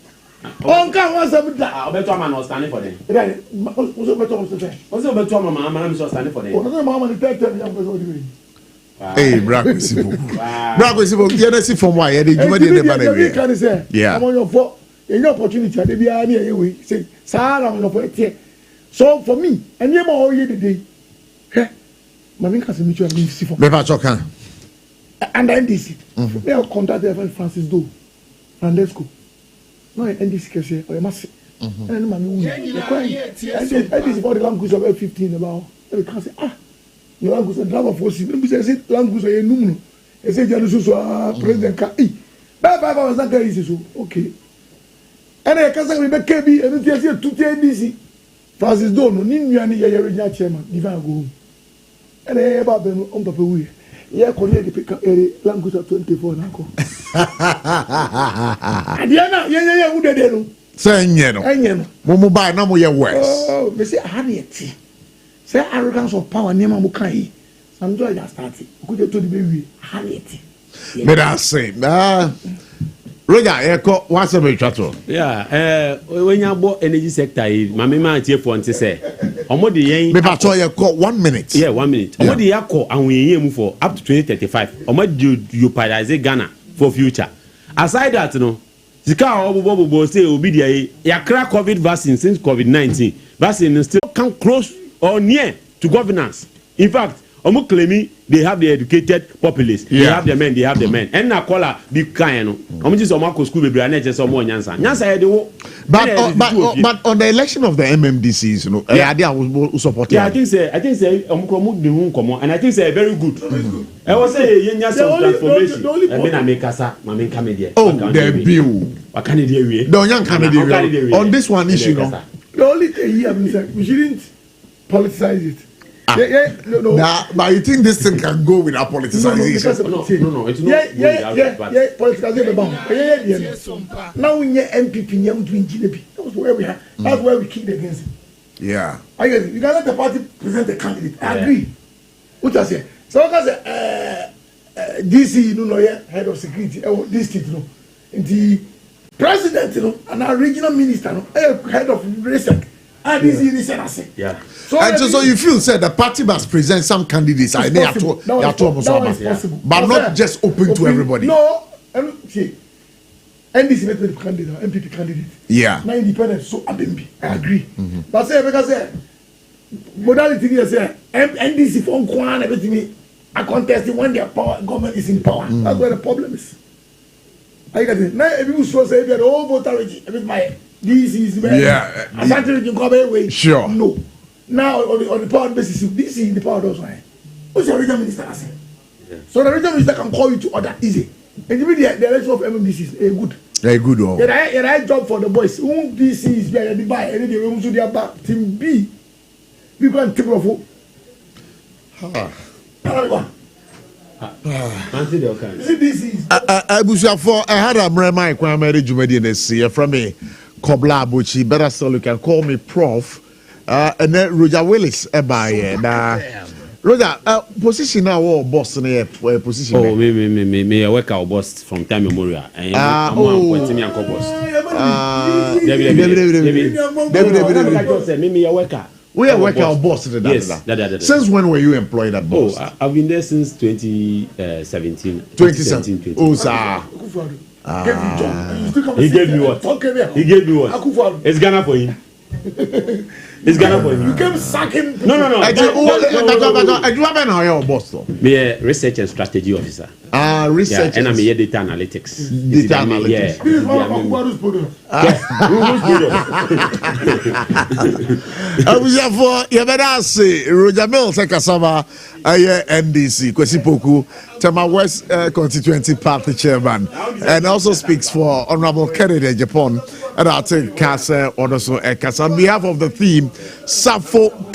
Oh, God, what's up with that? I'll bet one man was standing for them. What's up with Thomas? What's up with Mama? I'm standing for them. Oh, Mama, the third time I'm going to do it. Hey, Braquisi. Braquisi, you see from why? You can say, yeah. I'm on your fault. Any opportunity, they be near you. Say, Sarah, I'm not here. So for me, and you more here today. Hey, Mammy can see me to a see for Beba Chokan. And then this, they are contacted Francis Do. And let's go. No, and this case here, I must say. And then Mammy, and this is about the language of 15 about. They can say, you language driver for you. Let me say language a numero. I say Janusu President Ka. Bye was not easy so okay. And I can say we make KB and it is here to NDC. Francis Dono, Ninu ya chairman, Divan go home. And I ever been on Papa we. Yeah, connect the language of 24 now. Adiana, yeah, who did it? Say, no. Momo buy no more worse. Oh, they say, Harriet. Say, arrogance of power, near Mamukai. Some joy that started. Could you to the baby? Harriet. But I say, Roger, echo, what's a bit chattel? Yeah, when you bought energy sector, my man here for to say, Omodi, maybe I saw you call 1 minute. Yeah, 1 minute. Omodi, I call and we aim for up to 2035. Omodi, you paralyze Ghana for future. Aside that, you know, the car will say, Obidia, ya crack COVID vaccine since COVID-19. Vaccine still come close or near to governance. In fact, Omo claiming they have the educated populace. They have the men, And na call big kind. Omo just Omo school baby and just Omo Nyansa. Nyansa but on the election of the MMDCs, you know, I was supporting. Yeah, I think say Omo the room come on, and I think say very good. I was say Nyansa transformation. I mean I make asa, my main comedy. Oh, the bill. What can it we? Don't young comedy on this one issue. The only thing here is we shouldn't politicize it. No. Nah, but you think this thing can go without politicization? No, it's not. Yeah, politicization. Now we get MPP, young to GDP. That's where we are. That's where we kicked against it. Yeah. I guess you can let the party present a candidate. I agree. What I say? So I say, DC, you know, head of security, this state, you know, the president, you know, and our regional minister, head of research. And this is the yeah. So you feel said the party must present some candidates. I may have to, but not just open to everybody. No, see, NDC make candidate, MPP candidate. Yeah. Now independent, so Abembi, I agree. But say because modality is NDC for Kwan everything. I contest when their power government is in power. That's where the problem is. I get it. Now people so say they are all voter with my. This is sure. No. Now on the power basis, this is the power those one. What's your regional minister say? So the regional minister can call you to order easy. And even the election of MMDC is good. Very good. Oh. Yeah, job for the boys. Who DC is where they buy any room to their back. Team B. We can take off. I had a Brahma Kwame Jumedi this year from me. Kobla ABOCHIE, better still you can call me Prof. And then Roger Willis by Roger position now or boss in position. Oh, me I work our boss from time memorial. And I'm pointing me uncle boss. Me I worker. We are working our boss in the yes, Since when were you employed at boss? Oh, I've been there since 2017. 2017. Oh, sir. He gave me what? He gave me what? It's Ghana for him. It's Ghana for him. You came sacking. No. I do have an eye boss though. Me a research and strategy officer. Research. And I'm a data analytics. Data analytics. Yeah. This is one of Akufado's products. You better say Roger Mills Kasava NDC Kwesi Poku Tema West constituency party chairman and also speaks for Honorable Kennedy Japan and I think Kasa also Kasa on behalf of the theme Sarfo